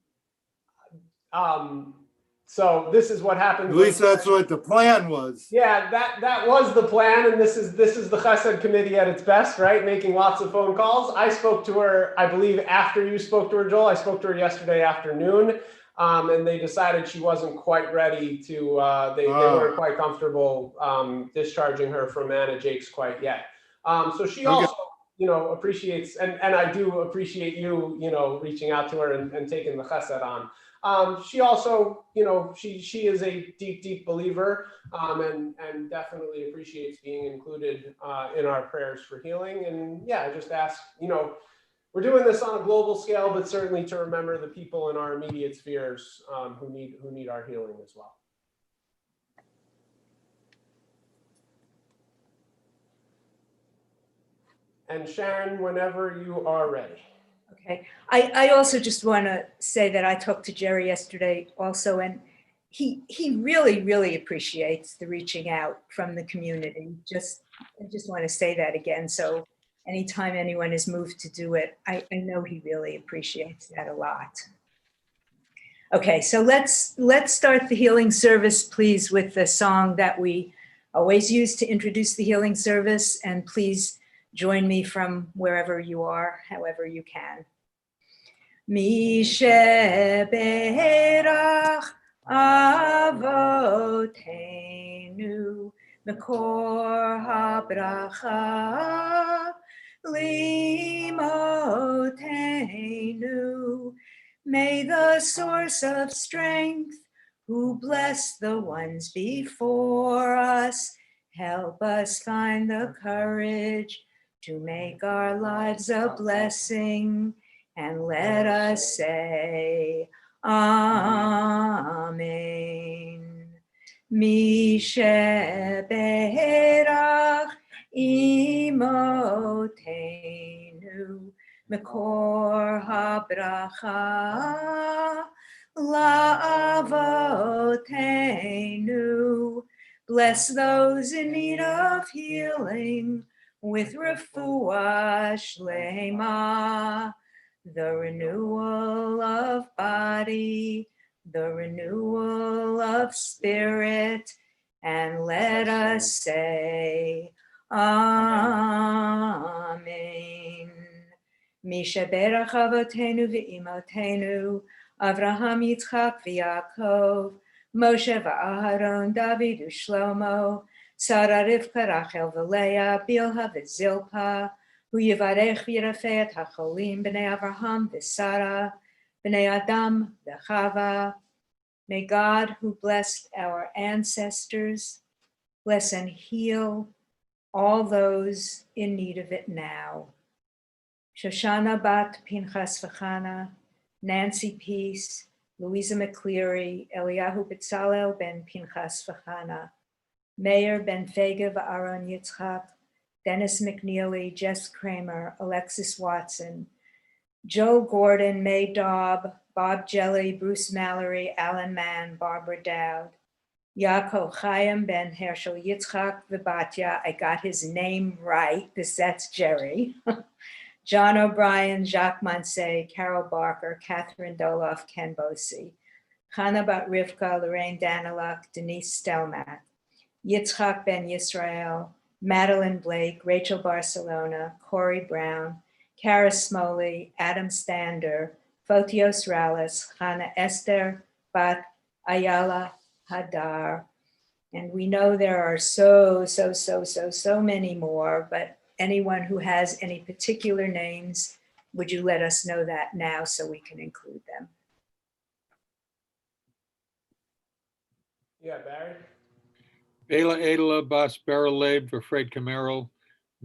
[SPEAKER 3] So this is what happened.
[SPEAKER 11] At least that's what the plan was.
[SPEAKER 3] Yeah, that was the plan, and this is the Chesed committee at its best, right? Making lots of phone calls. I spoke to her, I believe, after you spoke to her, Joel. I spoke to her yesterday afternoon. And they decided she wasn't quite ready to, they weren't quite comfortable discharging her from Anna Jake's quite yet. So she also, you know, appreciates, and I do appreciate you, you know, reaching out to her and taking the chesed on. She also, you know, she is a deep, deep believer and definitely appreciates being included in our prayers for healing. And yeah, I just ask, you know, we're doing this on a global scale, but certainly to remember the people in our immediate spheres who need our healing as well. And Sharon, whenever you are ready.
[SPEAKER 4] Okay. I also just want to say that I talked to Jerry yesterday also, and he really, really appreciates the reaching out from the community. I just want to say that again. So anytime anyone is moved to do it, I know he really appreciates that a lot. Okay, so let's start the healing service, please, with the song that we always use to introduce the healing service. And please join me from wherever you are, however you can. Mi sheberach avotenu mekor habracha limotenu. May the source of strength, who blessed the ones before us, help us find the courage to make our lives a blessing. And let us say, Amen. Mi sheberach imotenu mekor habracha la'avotenu. Bless those in need of healing with refuah shlema, the renewal of body, the renewal of spirit, and let us say, Amen. Mi sheberach avotenu ve'imotenu, Avraham, Yitzchak, v'Yaakov, Moshe v'Aharon, David u'Shlomo, Sarah, Rivka, Rachel, v'Leah, Bilha v'Zilpah, Hu yivarech v'yirafeh et hacholim, b'nei Avraham v'Sarah, b'nei Adam v'Chava. May God, who blessed our ancestors, bless and heal all those in need of it now. Shoshana bat Pinchas v'Chana, Nancy Peace, Louisa McCleary, Eliyahu B'Tzalel ben Pinchas v'Chana, Meir ben Fege v'Aaron Yitzchak, Dennis McNeely, Jess Kramer, Alexis Watson, Joe Gordon, May Daub, Bob Jelly, Bruce Mallory, Alan Mann, Barbara Dowd, Yaakov Chaim ben Herschel Yitzchak v'Batya, I got his name right, that's Jerry, John O'Brien, Jacques Mansey, Carol Barker, Catherine Doloff, Ken Bosi, Chana Bat Rivka, Lorraine Daniluk, Denise Stelmack, Yitzchak ben Yisrael, Madeline Blake, Rachel Barcelona, Corey Brown, Kara Smoley, Adam Stander, Fotios Rallis, Chana Esther Bat Ayala Hadar. And we know there are so many more, but anyone who has any particular names, would you let us know that now so we can include them?
[SPEAKER 3] Yeah, Barry?
[SPEAKER 15] Bela Adela, Bas Barrelade, for Fred Camaro,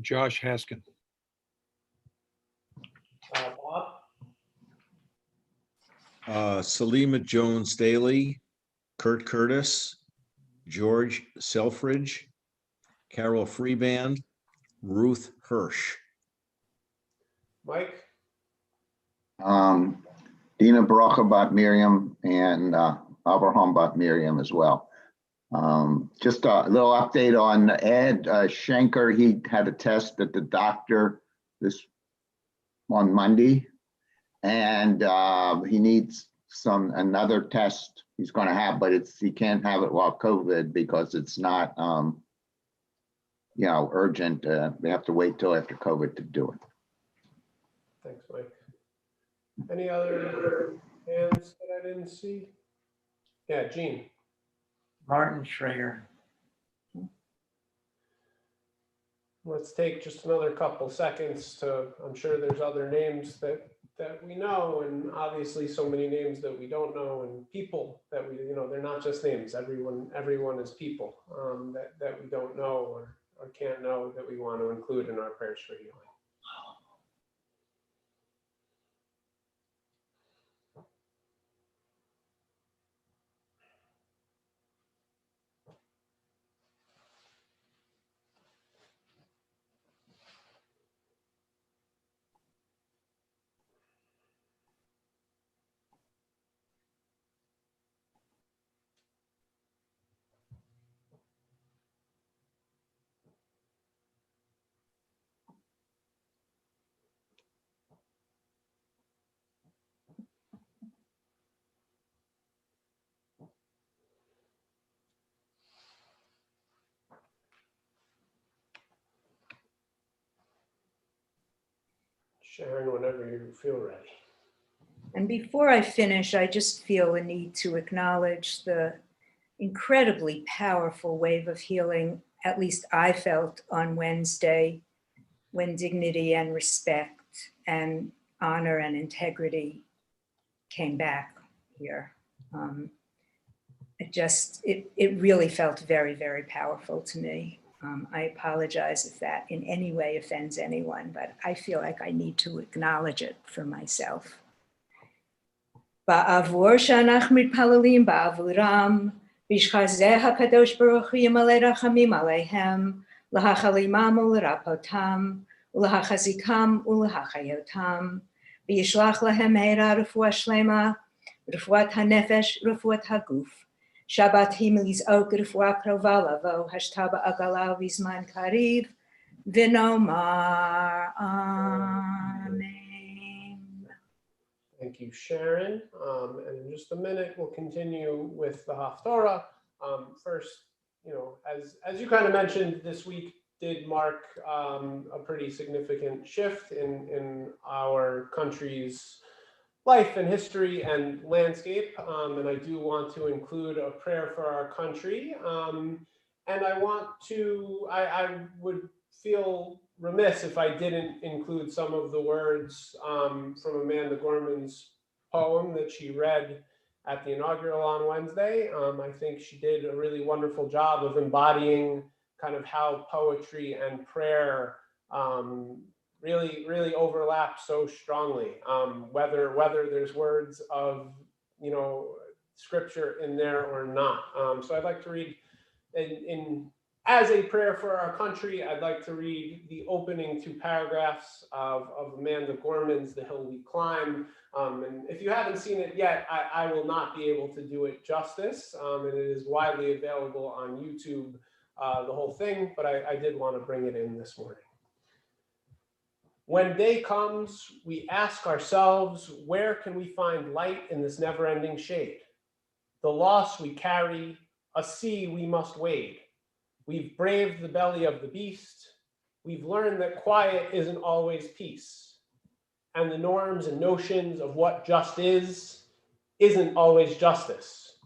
[SPEAKER 15] Josh Haskin.
[SPEAKER 3] Bob?
[SPEAKER 14] Salima Jones Daly, Kurt Curtis, George Selfridge, Carol Freeband, Ruth Hirsch.
[SPEAKER 3] Mike?
[SPEAKER 1] Dina Baruch bat Miriam and Abraham bat Miriam as well. Just a little update on Ed Schenker. He had a test at the doctor on Monday, and he needs another test he's going to have, but he can't have it while COVID because it's not urgent. They have to wait till after COVID to do it.
[SPEAKER 3] Thanks, Mike. Any other hands that I didn't see? Yeah, Gene.
[SPEAKER 13] Martin Schrager.
[SPEAKER 3] Let's take just another couple seconds to, I'm sure there's other names that we know, and obviously so many names that we don't know, and people that we, they're not just names. Everyone is people that we don't know or can't know that we want to include in our prayers for healing. Sharon, whenever you feel ready.
[SPEAKER 4] And before I finish, I just feel a need to acknowledge the incredibly powerful wave of healing, at least I felt on Wednesday, when dignity and respect and honor and integrity came back here. It really felt very, very powerful to me. I apologize if that in any way offends anyone, but I feel like I need to acknowledge it for myself. Ba'avur she'anach mitpalalim ba'avuram, v'yishchazeh HaKadosh Baruch Hu yimaleh rachamim aleihem, lahachalimam u'lerapotam, u'lahachazikam u'lahachayotam, v'yishlach lahem meira refuah shlema, refuat hanefesh, refuat haguf. Shabbat himlis ok refuah krova lavo, hashtaba agala v'zman kariv, v'nomar amen.
[SPEAKER 3] Thank you, Sharon. And in just a minute, we'll continue with the Haftarah. First, as you kind of mentioned, this week did mark a pretty significant shift in our country's life and history and landscape. And I do want to include a prayer for our country. And I would feel remiss if I didn't include some of the words from Amanda Gorman's poem that she read at the inaugural on Wednesday. I think she did a really wonderful job of embodying kind of how poetry and prayer really overlap so strongly, whether there's words of scripture in there or not. So I'd like to read as a prayer for our country. I'd like to read the opening two paragraphs of Amanda Gorman's The Hill We Climb. And if you haven't seen it yet, I will not be able to do it justice. And it is widely available on YouTube, the whole thing, but I did want to bring it in this morning. When day comes, we ask ourselves, where can we find light in this never-ending shade? The loss we carry, a sea we must wade. We've braved the belly of the beast. We've learned that quiet isn't always peace. And the norms and notions of what just isn't always justice.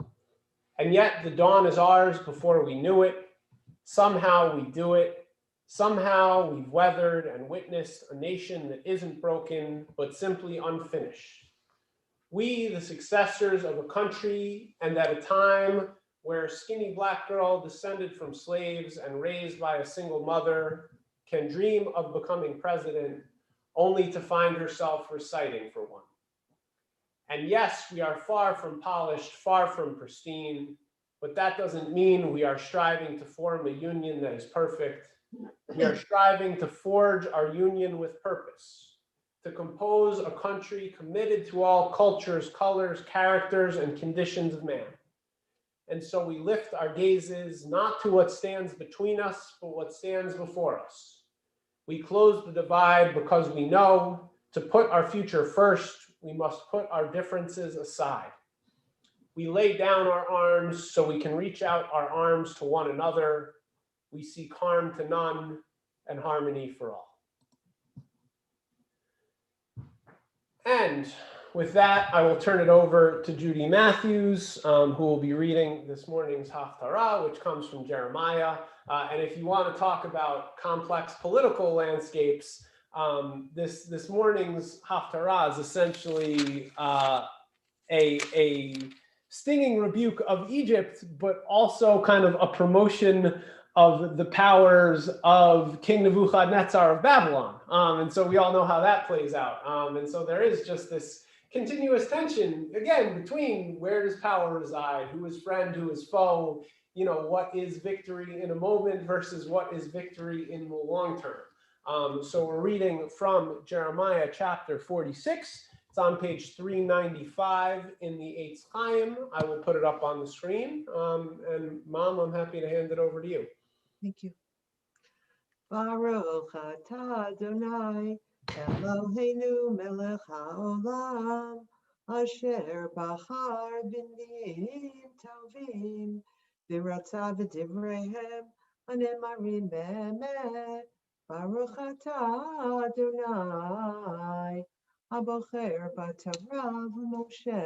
[SPEAKER 3] And yet the dawn is ours before we knew it. Somehow we do it. Somehow we've weathered and witnessed a nation that isn't broken, but simply unfinished. We, the successors of a country, and at a time where a skinny Black girl descended from slaves and raised by a single mother can dream of becoming president, only to find herself reciting for one. And yes, we are far from polished, far from pristine, but that doesn't mean we are striving to form a union that is perfect. We are striving to forge our union with purpose, to compose a country committed to all cultures, colors, characters, and conditions of man. And so we lift our gazes not to what stands between us, but what stands before us. We close the divide because we know to put our future first, we must put our differences aside. We lay down our arms so we can reach out our arms to one another. We seek harm to none and harmony for all. And with that, I will turn it over to Judy Matthews, who will be reading this morning's Haftarah, which comes from Jeremiah. And if you want to talk about complex political landscapes, this morning's Haftarah is essentially a stinging rebuke of Egypt, but also kind of a promotion of the powers of King Nebuchadnezzar of Babylon. And so we all know how that plays out. And so there is just this continuous tension, again, between where does power reside, who is friend, who is foe, what is victory in a moment versus what is victory in the long term. So we're reading from Jeremiah chapter 46. It's on page 395 in the Eitz Chaim. I will put it up on the screen. And Mom, I'm happy to hand it over to you.
[SPEAKER 2] Thank you. Baruch atah Adonai Eloheinu melech haolam asher bahar b'nim tovim v'ratzav v'divreihem anemarim be'emet Baruch atah Adonai, Abocher Batarav Moshe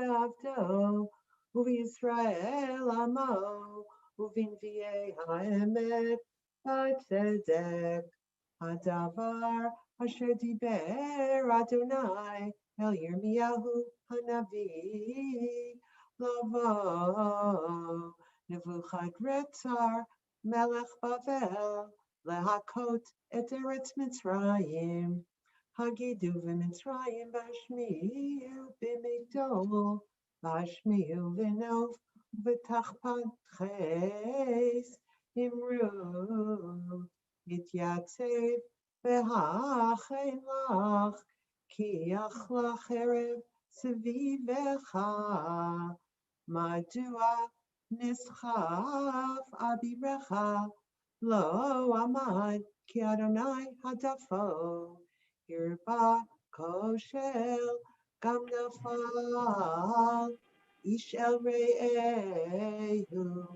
[SPEAKER 2] Avdo, U'Yisrael Amo, U'Vinviei Ha'emet B'Tzedek, Hadavar Asher Diber Adonai El Yirmiyahu Hanavi, Lavo Nebuchadrezzar Melech Bavel, Lehakot et Eretz Mitzrayim, Hagidu v'Mitzrayim b'Shmiu b'Migdol, b'Shmiu v'Nov v'Tachpanches, Imru Yityatzeb v'Hachem lach, Ki achlach erev Sevivecha, Madua Nischaf Abirecha, Lo Amad Ki Adonai Hadafo, Hirba Koshel Gam Nafal, Ish El Re'ehu,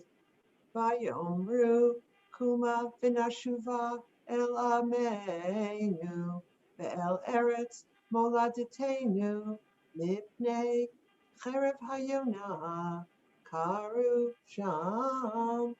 [SPEAKER 2] Vayomru Kuma V'Nashuva El Ameinu, Ve'el Eretz Moladetenu, Mipnei Cherev Hayonah, Karu Sham,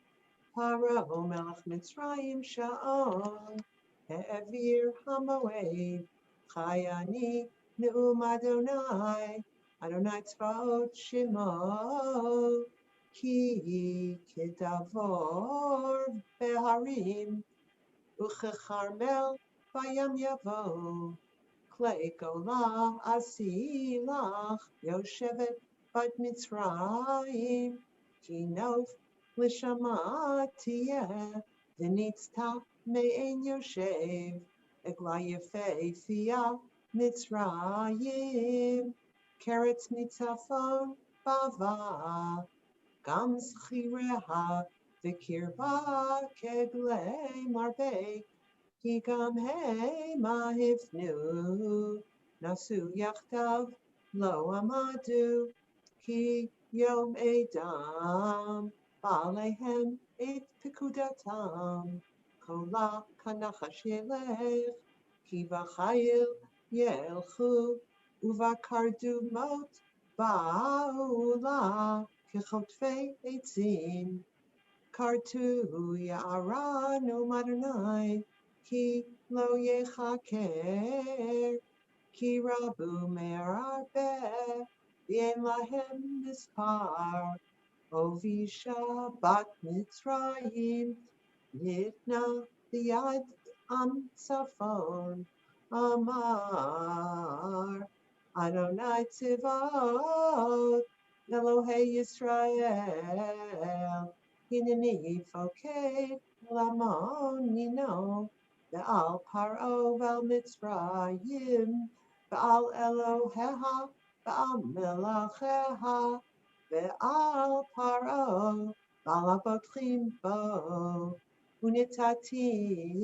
[SPEAKER 2] Paro Melech Mitzrayim Sha'on, He'evir HaMoed, Chayani Ne'um Adonai, Adonai Tzvaot Shemo, Ki Kedavor Beharim, Uchecharmel Vayam Yavo, Klei Gola Asilach, Yoshevet Bat Mitzrayim, Kinof Lishama Tieh, V'nitzta Me'en Yoshev, Egla Yefeifia Mitzrayim, Keretz Mitzafon Bava, Gam Zchireha V'kirba Keglei Marbei, Ki gam he mahivnu, nasu yachtav lo amadu, ki yom edam, balehem et pikudatam, kola kanachash yelech, ki vachayil yelchu, uvakardu mot ba'ula, kechotfei etzim, kartu ya'aranu madonai, Ki lo yechaker, ki rabu merarbe, v'en lahem mispar, ovisha bat Mitzrayim, nitna b'yad am tzafon, amar, Adonai tzivot, Elohei Yisrael, hineni foked lamon nino, Ve'al Paro vel Mitzrayim, Ve'al Eloheha, Ve'al Melacheha, Ve'al Paro, Ve'al Abotchim bo, Unitatim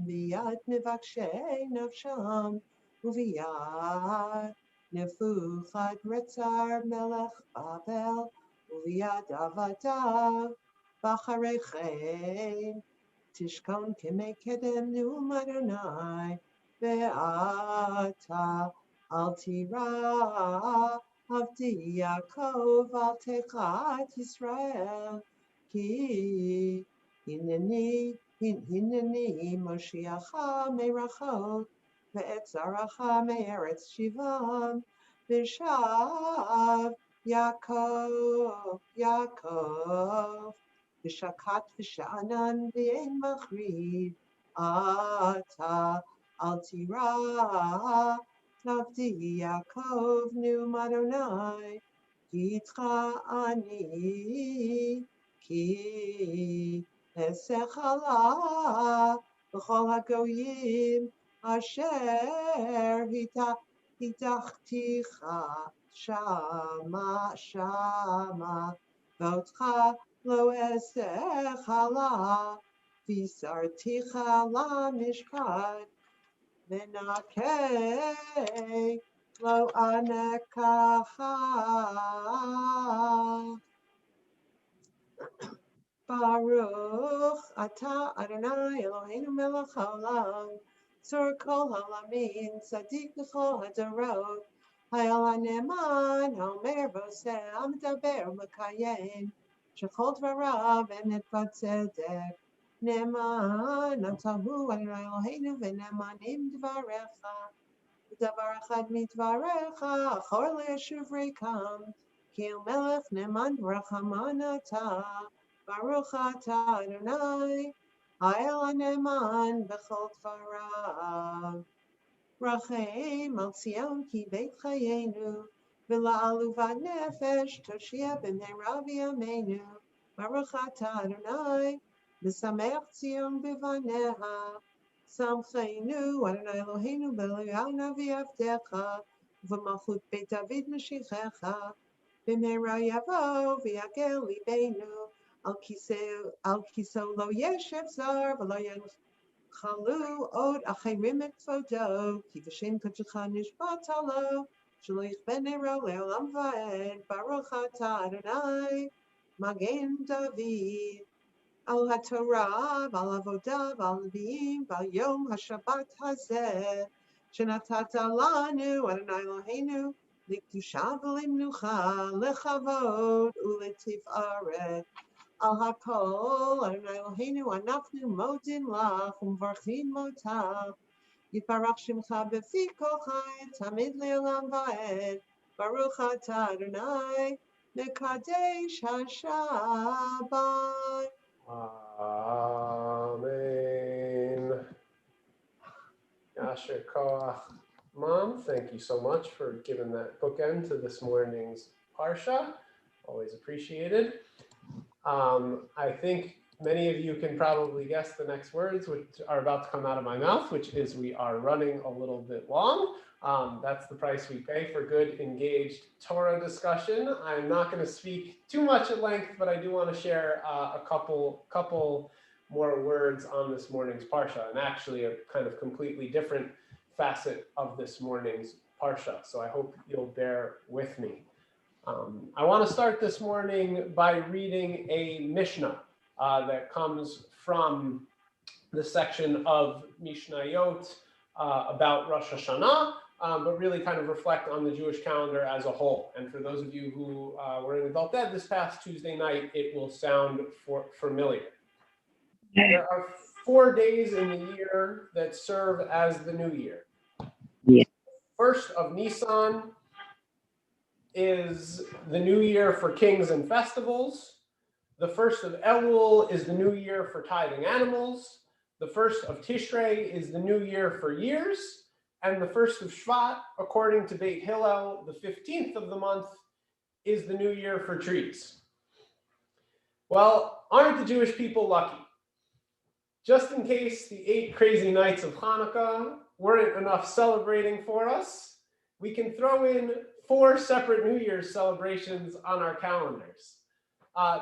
[SPEAKER 2] biyad Mivakshei Nafsham, Uviyad Nebuchadrezzar Melech Babel, Uviyad Avadav, Bacharechem, Tishkon kemekedem nu Adonai, ve'ata al tira avdi Yaakov al techat Yisrael, ki hineni Moshiacha merachot, ve'etzaracha me'eretz shivam, v'shav Yaakov, V'shakat v'sha'anan v'ein machrid, ata al tira avdi Yaakov nu Adonai, ki itcha ani, ki esechala v'chol hagoyim asher hitachticha shama v'otcha Lo esechala, visarticha la mishpat, menakei lo anekacha. Baruch Ata Adonai Eloheinu Melech Haolam, Tzur Kol Halamin, Tzadik L'chol Hadarot, Hayal HaNe'eman, Haomer Voseh, Hamdaber Mekayem, Shechol Dvarav Emet V'Tzedek, Ne'eman Atahu Adonai Eloheinu V'Ne'emanim Dvarecha, V'davar Echad Midvarecha, Achor Le'yashuv Rikam, Ki El Melech Ne'eman V'Rachaman Ata, Baruch Ata Adonai, Ha'el HaNe'eman B'chol Dvarav. Rachem al Tzion ki beit chayenu, v'la'aluvat nefesh toshia b'mehera v'yameinu. Baruch Ata Adonai, v'samech Tzion b'vaneha. Samcheinu Adonai Eloheinu b'le'ana v'yavdecha, v'malchut beit David Mashichecha. B'mehera yavo v'yagel libeinu, al kiso lo yeshev zar v'lo Chalu od achirim et kvodo, ki v'shem kodshcha nishbat alo, shelo yichbenero le'olam va'ed, Baruch Ata Adonai, Magen David, al haTorah, v'al avodah, v'al neviim, v'al yom haShabbat hazeh, shenatata lanu Adonai Eloheinu, likdusha v'limnucha, lechavod u'letif'aret. Al hakol, Adonai Eloheinu, anachnu modin lach, umvarchin motav. Yitbarach shimcha befi kol chai, tamid le'olam va'ed. Baruch Ata Adonai, mekadesh haShabbat.
[SPEAKER 3] Amen. Yasher Koach. Mom, thank you so much for giving that bookend to this morning's Parsha. Always appreciated. I think many of you can probably guess the next words which are about to come out of my mouth, which is we are running a little bit long. That's the price we pay for good, engaged Torah discussion. I'm not going to speak too much at length, but I do want to share a couple more words on this morning's Parsha, and actually a kind of completely different facet of this morning's Parsha. So I hope you'll bear with me. I want to start this morning by reading a Mishnah that comes from the section of Mishnayot about Rosh Hashanah, but really kind of reflect on the Jewish calendar as a whole. And for those of you who were in Adult Ed this past Tuesday night, it will sound familiar. There are 4 days in the year that serve as the new year.
[SPEAKER 9] Yeah.
[SPEAKER 3] First of Nisan is the new year for kings and festivals. The first of Elul is the new year for tithing animals. The first of Tishrei is the new year for years. And the first of Shvat, according to Beit Hillel, the 15th of the month, is the new year for trees. Well, aren't the Jewish people lucky? Just in case the 8 crazy nights of Hanukkah weren't enough celebrating for us, we can throw in 4 separate New Year's celebrations on our calendars.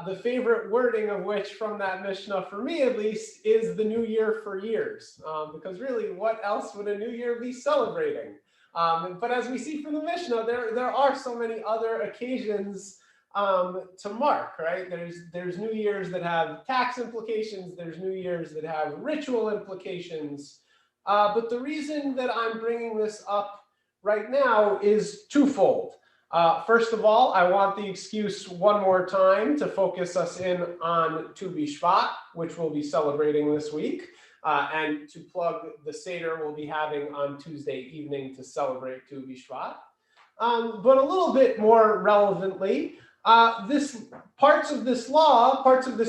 [SPEAKER 3] The favorite wording of which from that Mishnah, for me at least, is the new year for years. Because really, what else would a new year be celebrating? But as we see from the Mishnah, there are so many other occasions to mark, right? There's New Year's that have tax implications. There's New Year's that have ritual implications. But the reason that I'm bringing this up right now is twofold. First of all, I want the excuse one more time to focus us in on Tu B'Shvat, which we'll be celebrating this week, and to plug the Seder we'll be having on Tuesday evening to celebrate Tu B'Shvat. But a little bit more relevantly, parts of this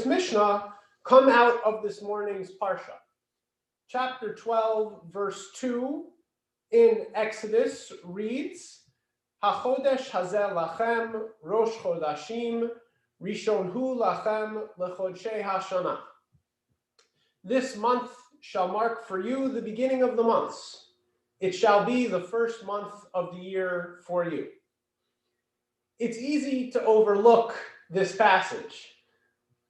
[SPEAKER 3] Mishnah come out of this morning's Parsha. Chapter 12, verse 2 in Exodus reads, HaChodesh hazeh lachem rosh chodashim rishon hu lachem lechodshei hashana. This month shall mark for you the beginning of the months. It shall be the first month of the year for you. It's easy to overlook this passage.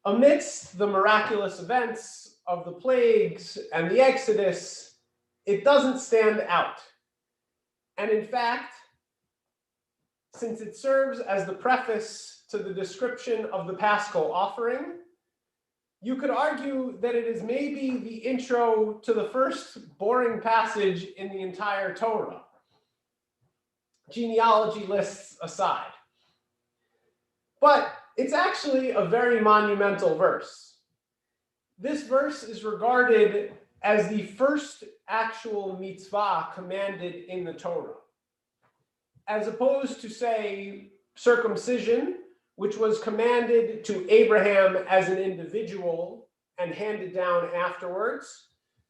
[SPEAKER 3] Amidst the miraculous events of the plagues and the Exodus, it doesn't stand out. And in fact, since it serves as the preface to the description of the Paschal offering, You could argue that it is maybe the intro to the first boring passage in the entire Torah, genealogy lists aside. But it's actually a very monumental verse. This verse is regarded as the first actual mitzvah commanded in the Torah, as opposed to, say, circumcision, which was commanded to Abraham as an individual and handed down afterwards.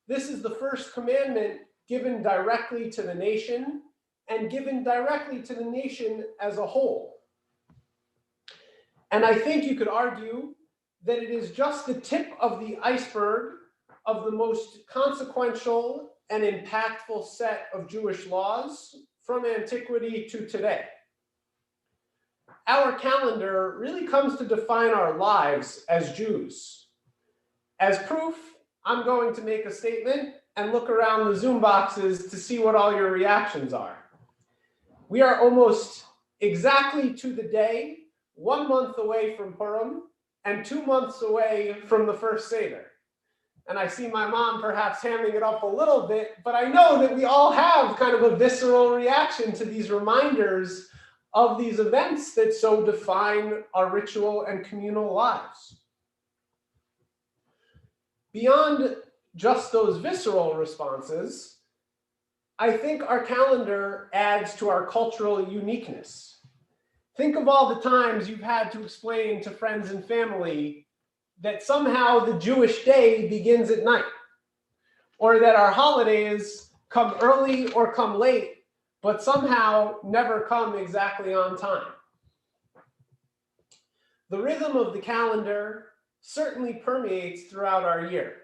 [SPEAKER 3] This is the first commandment given directly to the nation and given directly to the nation as a whole. And I think you could argue that it is just the tip of the iceberg of the most consequential and impactful set of Jewish laws from antiquity to today. Our calendar really comes to define our lives as Jews. As proof, I'm going to make a statement and look around the Zoom boxes to see what all your reactions are. We are almost exactly to the day 1 month away from Purim and 2 months away from the first Seder. And I see my mom perhaps hamming it up a little bit, but I know that we all have kind of a visceral reaction to these reminders of these events that so define our ritual and communal lives. Beyond just those visceral responses, I think our calendar adds to our cultural uniqueness. Think of all the times you've had to explain to friends and family that somehow the Jewish day begins at night, or that our holidays come early or come late, but somehow never come exactly on time. The rhythm of the calendar certainly permeates throughout our year.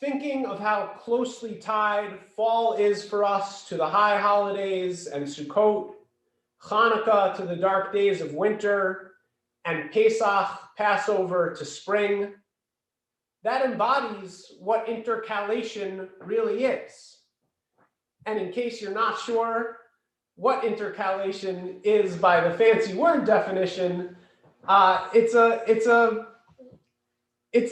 [SPEAKER 3] Thinking of how closely tied fall is for us to the high holidays and Sukkot, Hanukkah to the dark days of winter, and Pesach, Passover to spring, that embodies what intercalation really is. And in case you're not sure what intercalation is by the fancy word definition, it's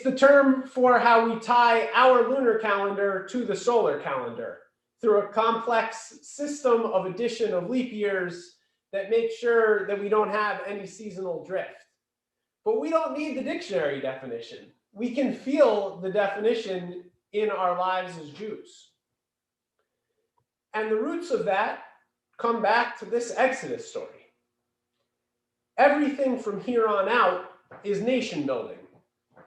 [SPEAKER 3] the term for how we tie our lunar calendar to the solar calendar through a complex system of addition of leap years that makes sure that we don't have any seasonal drift. But we don't need the dictionary definition. We can feel the definition in our lives as Jews. And the roots of that come back to this Exodus story. Everything from here on out is nation building,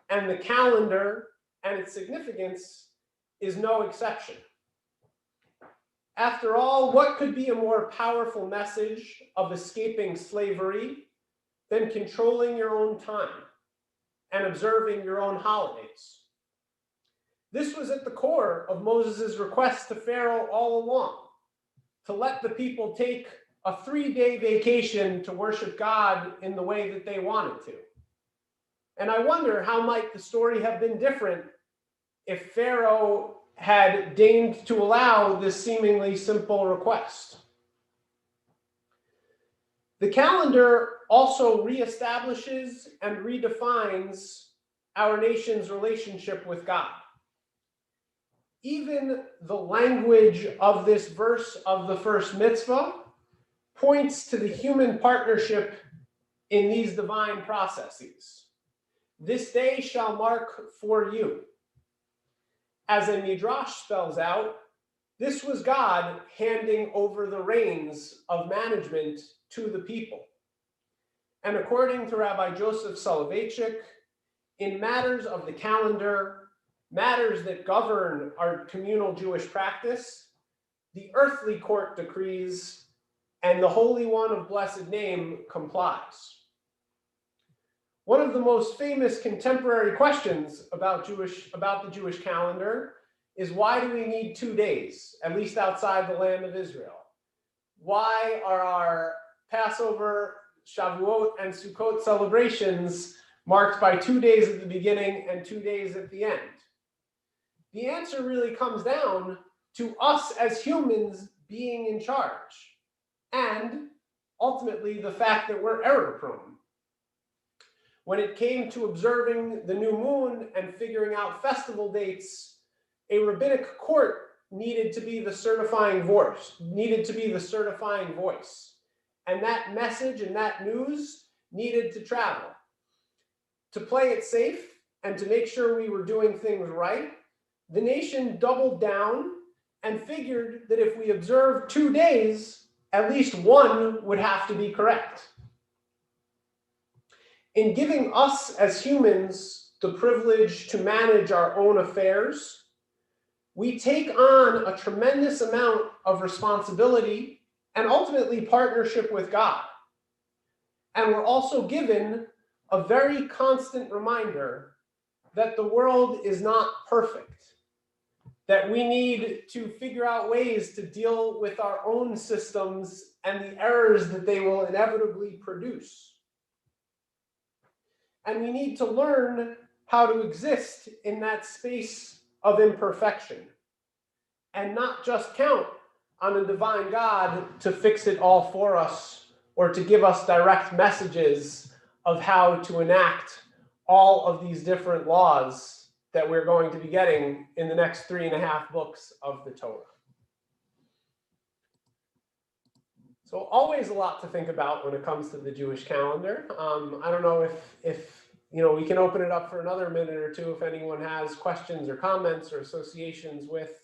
[SPEAKER 3] and the calendar and its significance is no exception. After all, what could be a more powerful message of escaping slavery than controlling your own time and observing your own holidays? This was at the core of Moses' request to Pharaoh all along, to let the people take a 3-day vacation to worship God in the way that they wanted to. And I wonder how might the story have been different if Pharaoh had deigned to allow this seemingly simple request. The calendar also reestablishes and redefines our nation's relationship with God. Even the language of this verse of the first mitzvah points to the human partnership in these divine processes. This day shall mark for you. As a midrash spells out, this was God handing over the reins of management to the people. And according to Rabbi Joseph Soloveitchik, in matters of the calendar, matters that govern our communal Jewish practice, the earthly court decrees, and the Holy One of Blessed Name complies. One of the most famous contemporary questions about the Jewish calendar is, why do we need 2 days, at least outside the land of Israel? Why are our Passover, Shavuot, and Sukkot celebrations marked by 2 days at the beginning and 2 days at the end? The answer really comes down to us as humans being in charge, and ultimately the fact that we're error prone. When it came to observing the new moon and figuring out festival dates, a rabbinic court needed to be the certifying voice, And that message and that news needed to travel. To play it safe and to make sure we were doing things right, the nation doubled down and figured that if we observed 2 days, at least one would have to be correct. In giving us as humans the privilege to manage our own affairs, we take on a tremendous amount of responsibility and ultimately partnership with God. And we're also given a very constant reminder that the world is not perfect, that we need to figure out ways to deal with our own systems and the errors that they will inevitably produce. And we need to learn how to exist in that space of imperfection and not just count on a divine God to fix it all for us or to give us direct messages of how to enact all of these different laws that we're going to be getting in the next 3.5 books of the Torah. So always a lot to think about when it comes to the Jewish calendar. I don't know if we can open it up for another minute or two if anyone has questions or comments or associations with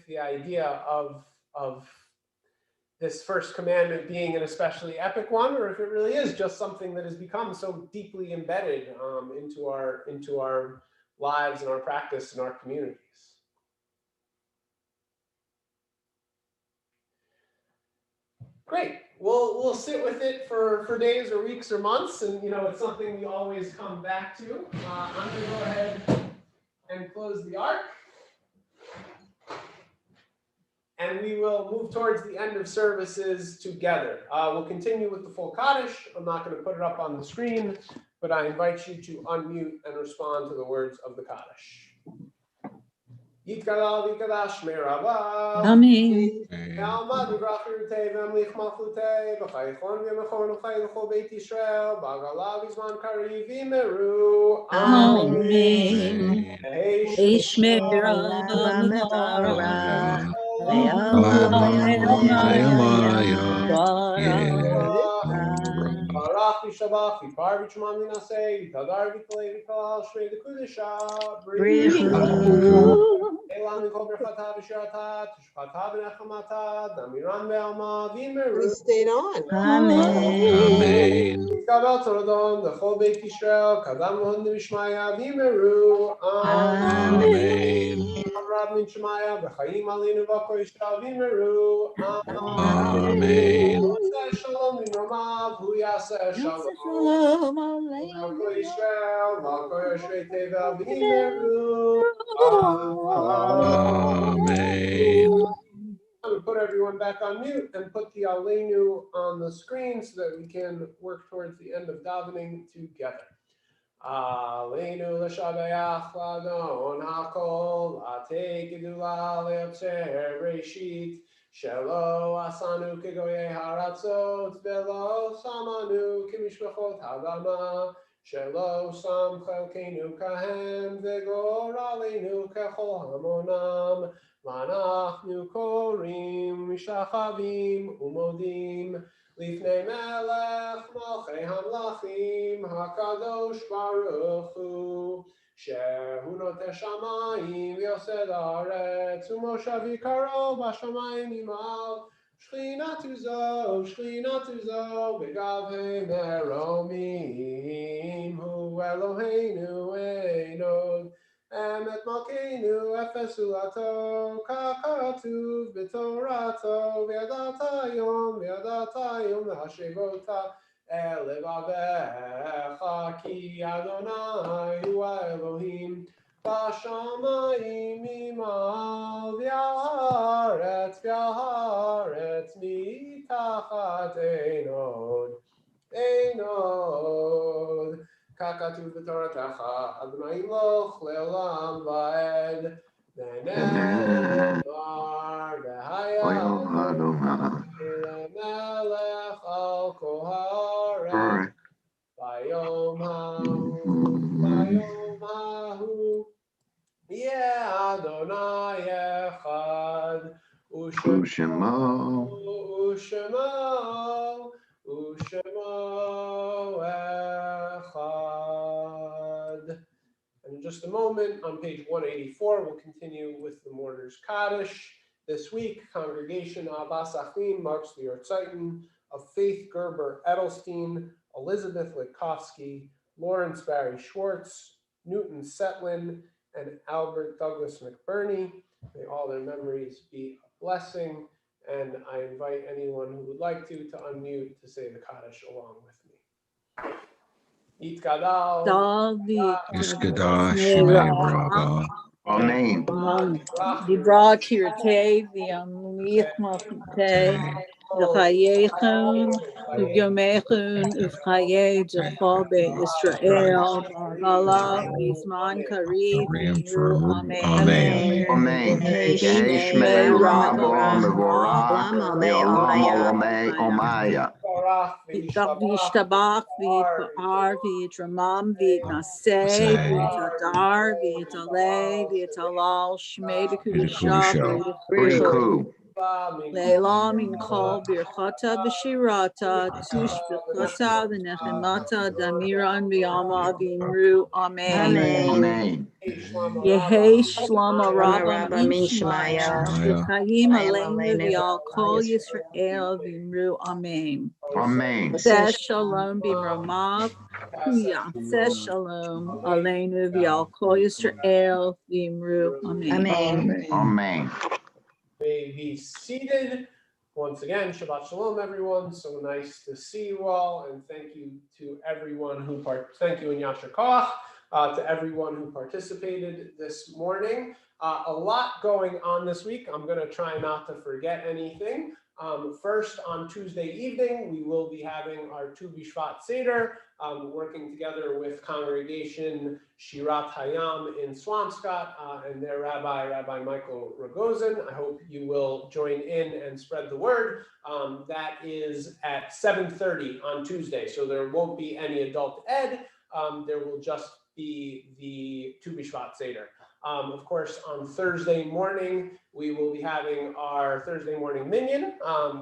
[SPEAKER 3] the idea of this first commandment being an especially epic one, or if it really is just something that has become so deeply embedded into our lives and our practice and our communities. Great. We'll sit with it for days or weeks or months, and it's something we always come back to. I'm going to go ahead and close the ark, and we will move towards the end of services together. We'll continue with the full Kaddish. I'm not going to put it up on the screen, but I invite you to unmute and respond to the words of the Kaddish. Yitkalal v'yikadash me'rava.
[SPEAKER 5] Amen.
[SPEAKER 3] Yalmad v'vrach yirutei v'amlich malchutei v'chayichon v'yamachon v'chay l'chol Beit Yisrael b'agala v'zman kariv v'yimeru.
[SPEAKER 5] Amen. Ishmera
[SPEAKER 3] Barach v'shabach v'par v'chumam v'naseh v'tadar v'kalei v'kalal shrei d'kudesha
[SPEAKER 10] Brichu.
[SPEAKER 3] Elan v'kol berchata v'shirata tishchata v'nechamata damiran ve'alma v'yimeru.
[SPEAKER 2] We stayed on.
[SPEAKER 10] Amen.
[SPEAKER 3] Yitkavel torodon l'chol Beit Yisrael kadam l'hon v'shmaya v'yimeru.
[SPEAKER 10] Amen.
[SPEAKER 3] Rab min Shemaya v'chayim alinu v'kol Yisrael v'yimeru.
[SPEAKER 10] Amen.
[SPEAKER 3] Shalom v'nomav hu yaseh shalom. V'kol Yisrael v'kol Yoshrei Teva v'yimeru.
[SPEAKER 10] Amen.
[SPEAKER 3] I'm going to put everyone back on mute and put the Aleinu on the screen so that we can work towards the end of davening together. Aleinu l'shabeach l'adon hakol ate gedula le'otzer reshit shelo asanu kegoyei haratzot velo samanu kimishpachot hadama shelo sam chelkeinu kahem v'gor aleinu kechol hamonam v'anachnu korim mishachavim umodim Lifnei melech malchei hamlachim hakadosh baruch hu shehu noteh shamayim yosed haaretz umoshav yikaro b'shamayim imal shchinatu zo begavei meromim hu Eloheinu einod Emet malkeinu efesu lato kakatuv b'torato v'yadata yom hashevota elevavecha ki Adonai hu Elohim b'shamayim imal v'haaretz mitachat einod Kakatu v'toratecha Adonai loch le'olam va'ed v'ne'emar v'hayam le'melech al kol haaretz v'yom Yeah, Adonai Echad.
[SPEAKER 1] Ushemo.
[SPEAKER 3] Ushemo. Ushemo Echad. And in just a moment, on page 184, we'll continue with the Mourner's Kaddish. This week, Congregation Abbas Achim marks the Yortzeitin of Faith Gerber Edelstein, Elizabeth Litkowski, Lawrence Barry Schwartz, Newton Setlin, and Albert Douglas McBurney. May all their memories be a blessing. And I invite anyone who would like to unmute to say the Kaddish along with me. Yitgadal.
[SPEAKER 14] Iskadash Shmei Brava.
[SPEAKER 1] Amen.
[SPEAKER 5] Dibra Kirte, the Amlichmate, the Chayechun, Yomechun, Ufchaye, Jehobe, Israel, Bargala, Isman Kari, Vimru, Amen.
[SPEAKER 1] Amen. Yehi Shmei Rabo Mevorach Ve'olam Olamei Omaya.
[SPEAKER 5] V'yishtabach, v'yitpa'ar, v'yitramam, v'yitnaseh, v'yitadar, v'yitaleh, v'yitalal, shmei b'kudusha, v'yichrichu. Leila min kol birchata v'shirata, tush b'chata v'nechemata, damiran v'yama v'imru, amen.
[SPEAKER 1] Amen.
[SPEAKER 5] Yehei shlama rabba min shmaya, v'chayim aleinu v'yal kol Yisrael v'imru, amen.
[SPEAKER 1] Amen.
[SPEAKER 5] Seh shalom b'mramav, Yaseh shalom aleinu v'al kol Yisrael v'imru, amen.
[SPEAKER 1] Amen.
[SPEAKER 3] May be seated. Once again, Shabbat Shalom, everyone. So nice to see you all, and thank you to everyone who thank you in Yasher Koach to everyone who participated this morning. A lot going on this week. I'm going to try not to forget anything. First, on Tuesday evening, we will be having our Tu B'Shvat Seder, working together with Congregation Shirat Hayam in Swampscott and their Rabbi Michael Rogozin. I hope you will join in and spread the word. That is at 7:30 on Tuesday, so there won't be any adult ed. There will just be the Tu B'Shvat Seder. Of course, on Thursday morning, we will be having our Thursday morning minyan,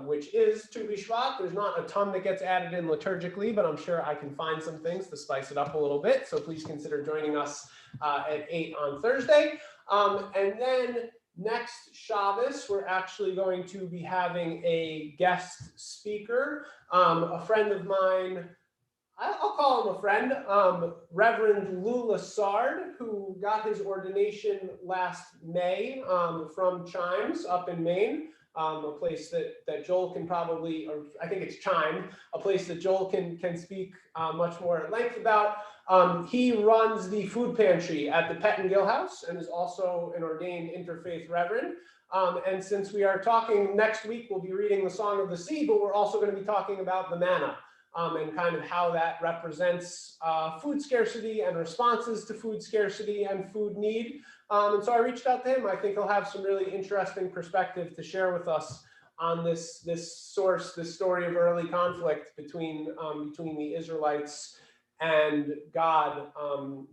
[SPEAKER 3] which is Tu B'Shvat. There's not a ton that gets added in liturgically, but I'm sure I can find some things to spice it up a little bit. So please consider joining us at 8 on Thursday. And then next Shabbos, we're actually going to be having a guest speaker, a friend of mine. I'll call him a friend, Reverend Lou Lassard, who got his ordination last May from Chimes up in Maine, a place that Joel can probably, or I think it's Chime, a place that Joel can speak much more at length about. He runs the food pantry at the Pettingill House and is also an ordained interfaith reverend. And since we are talking next week, we'll be reading the Song of the Sea, but we're also going to be talking about the manna. And kind of how that represents food scarcity and responses to food scarcity and food need. And so I reached out to him. I think he'll have some really interesting perspective to share with us on this story of early conflict between the Israelites and God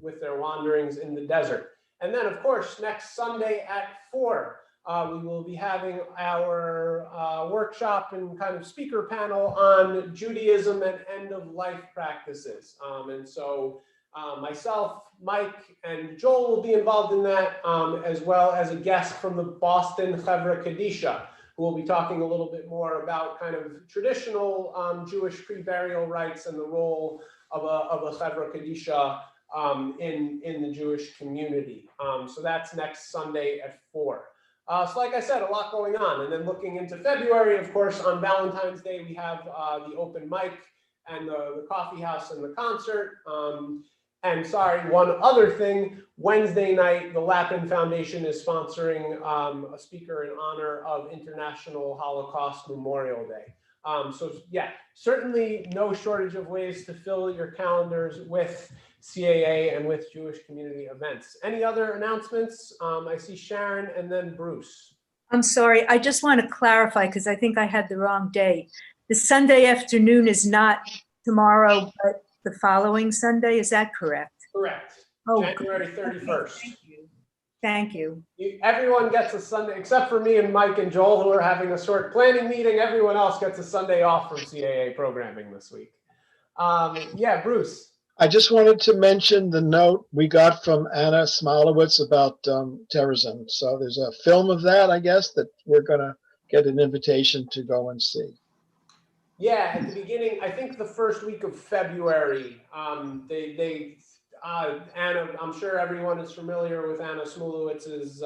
[SPEAKER 3] with their wanderings in the desert. And then, of course, next Sunday at 4, we will be having our workshop and kind of speaker panel on Judaism and end-of-life practices. And so myself, Mike, and Joel will be involved in that, as well as a guest from the Boston Chevra Kadisha, who will be talking a little bit more about kind of traditional Jewish pre-burial rites and the role of a Chevra Kadisha in the Jewish community. So that's next Sunday at 4. So like I said, a lot going on. And then looking into February, of course, on Valentine's Day, we have the open mic and the coffee house and the concert. And sorry, one other thing, Wednesday night, the Lapin Foundation is sponsoring a speaker in honor of International Holocaust Memorial Day. So yeah, certainly no shortage of ways to fill your calendars with CAA and with Jewish community events. Any other announcements? I see Sharon and then Bruce.
[SPEAKER 4] I'm sorry, I just want to clarify because I think I had the wrong date. The Sunday afternoon is not tomorrow, but the following Sunday, is that correct?
[SPEAKER 3] Correct.
[SPEAKER 4] Oh,
[SPEAKER 3] January 31st.
[SPEAKER 4] Thank you. Thank you.
[SPEAKER 3] Everyone gets a Sunday, except for me and Mike and Joel, who are having a short planning meeting. Everyone else gets a Sunday off from CAA programming this week. Yeah, Bruce.
[SPEAKER 12] I just wanted to mention the note we got from Anna Smolowitz about terrorism. So there's a film of that, I guess, that we're going to get an invitation to go and see.
[SPEAKER 3] Yeah, at the beginning, I think the first week of February, Anna, I'm sure everyone is familiar with Anna Smolowitz's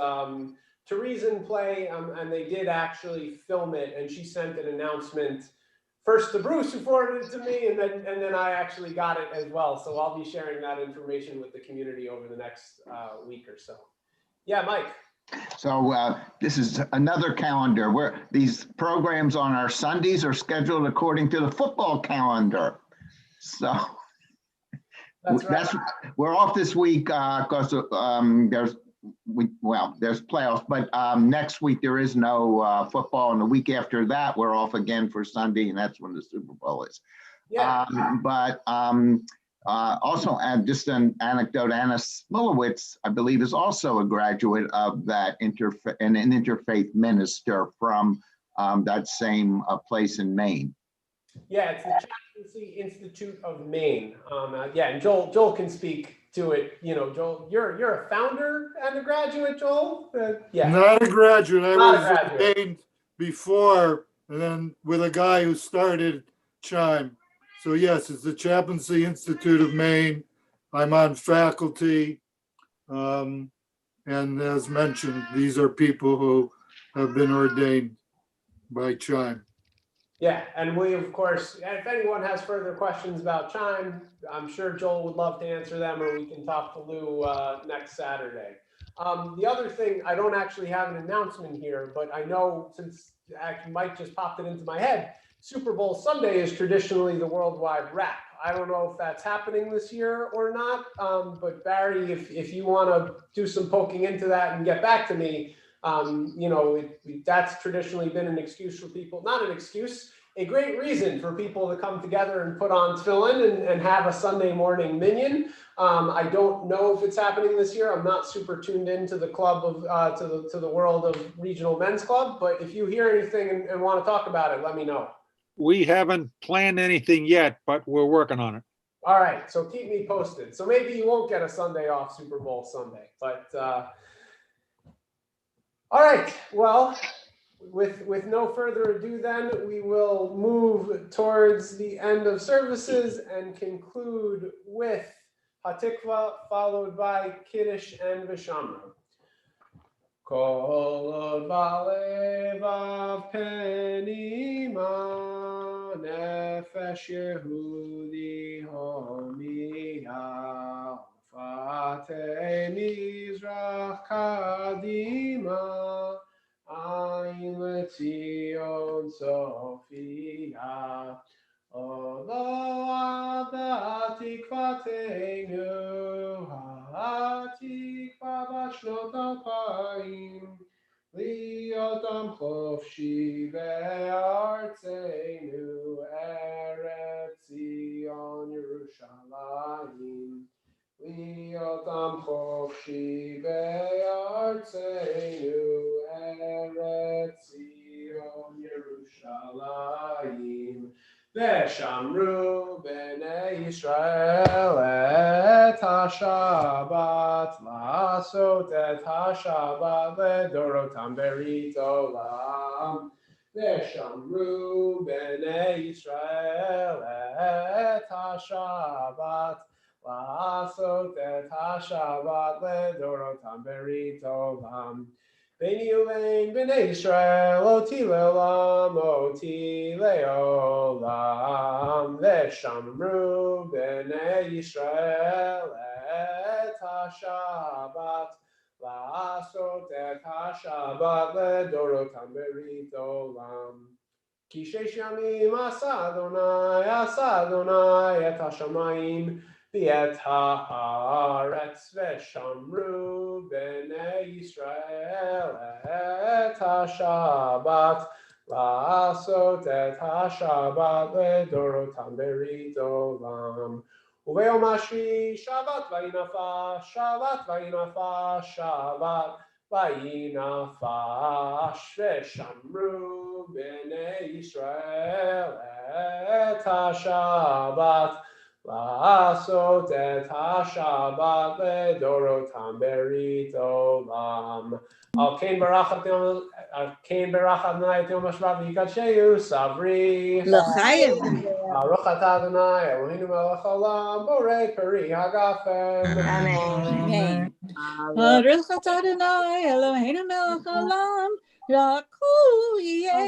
[SPEAKER 3] Teresian play, and they did actually film it, and she sent an announcement first to Bruce, who forwarded it to me, and then I actually got it as well. So I'll be sharing that information with the community over the next week or so. Yeah, Mike.
[SPEAKER 1] So this is another calendar where these programs on our Sundays are scheduled according to the football calendar. So we're off this week because there's playoffs, but next week there is no football, and the week after that we're off again for Sunday, and that's when the Super Bowl is.
[SPEAKER 3] Yeah.
[SPEAKER 1] Also, just an anecdote, Anna Smolowitz, I believe, is also a graduate of that an interfaith minister from that same place in Maine.
[SPEAKER 3] Yeah, it's the Chaplaincy Institute of Maine. Yeah, and Joel can speak to it. You know, Joel, you're a founder and a graduate, Joel? Yeah.
[SPEAKER 11] Not a graduate. I was ordained before, and then with a guy who started Chime. So yes, it's the Chaplaincy Institute of Maine. I'm on faculty. And as mentioned, these are people who have been ordained by Chime.
[SPEAKER 3] Yeah, and we, of course, if anyone has further questions about Chime, I'm sure Joel would love to answer them, or we can talk to Lou next Saturday. The other thing, I don't actually have an announcement here, but I know since actually Mike just popped it into my head, Super Bowl Sunday is traditionally the worldwide wrap. I don't know if that's happening this year or not, but Barry, if you want to do some poking into that and get back to me, you know, that's traditionally been an excuse for people, not an excuse, a great reason for people to come together and put on tefillin and have a Sunday morning minyan. I don't know if it's happening this year. I'm not super tuned into the club of to the world of Regional Men's Club, but if you hear anything and want to talk about it, let me know.
[SPEAKER 15] We haven't planned anything yet, but we're working on it.
[SPEAKER 3] All right, so keep me posted. So maybe you won't get a Sunday off Super Bowl Sunday, but all right. Well, with no further ado, then we will move towards the end of services and conclude with Hatikva, followed by Kiddush and Vishamra. Kol balevav penima nefesh Yehudi homiya fatei mizrach kadima ayin letzion sofia Olo atikvateinu ha'atikva bashnot alpayim liyotam chofshi be'artzeinu eretz Zion Yerushalayim liyotam chofshi be'artzeinu eretz Zion Yerushalayim Veshamru b'nei Yisrael et ha-Shabbat la'asot et ha-Shabbat ledorotam berit olam. Veshamru b'nei Yisrael et ha-Shabbat la'asot et ha-Shabbat ledorotam berit olam. Beni uvein b'nei Yisrael oti le'olam, oti le'olam. Veshamru b'nei Yisrael et ha-Shabbat la'asot et ha-Shabbat ledorotam berit olam. Ki sheish yamim asa Adonai et ha-shamayim v'et ha'aretz veshamru b'nei Yisrael et ha-Shabbat la'asot et ha-Shabbat ledorotam berit olam. וביום השביעי שבת וינפש, שבת וינפש, שבת וינפש, ושמרו בני ישראל את השבת, לעשות את השבת לדורותם ברית עולם. על כן ברך אדוני את יום השבת ויקדשהו סברי.
[SPEAKER 5] לחיים.
[SPEAKER 3] ברוך אתה אדוני אלוהינו מלך העולם בורא פרי הגפן.
[SPEAKER 10] אמן.
[SPEAKER 5] ברוך אתה אדוני אלוהינו מלך העולם שהכל יהיה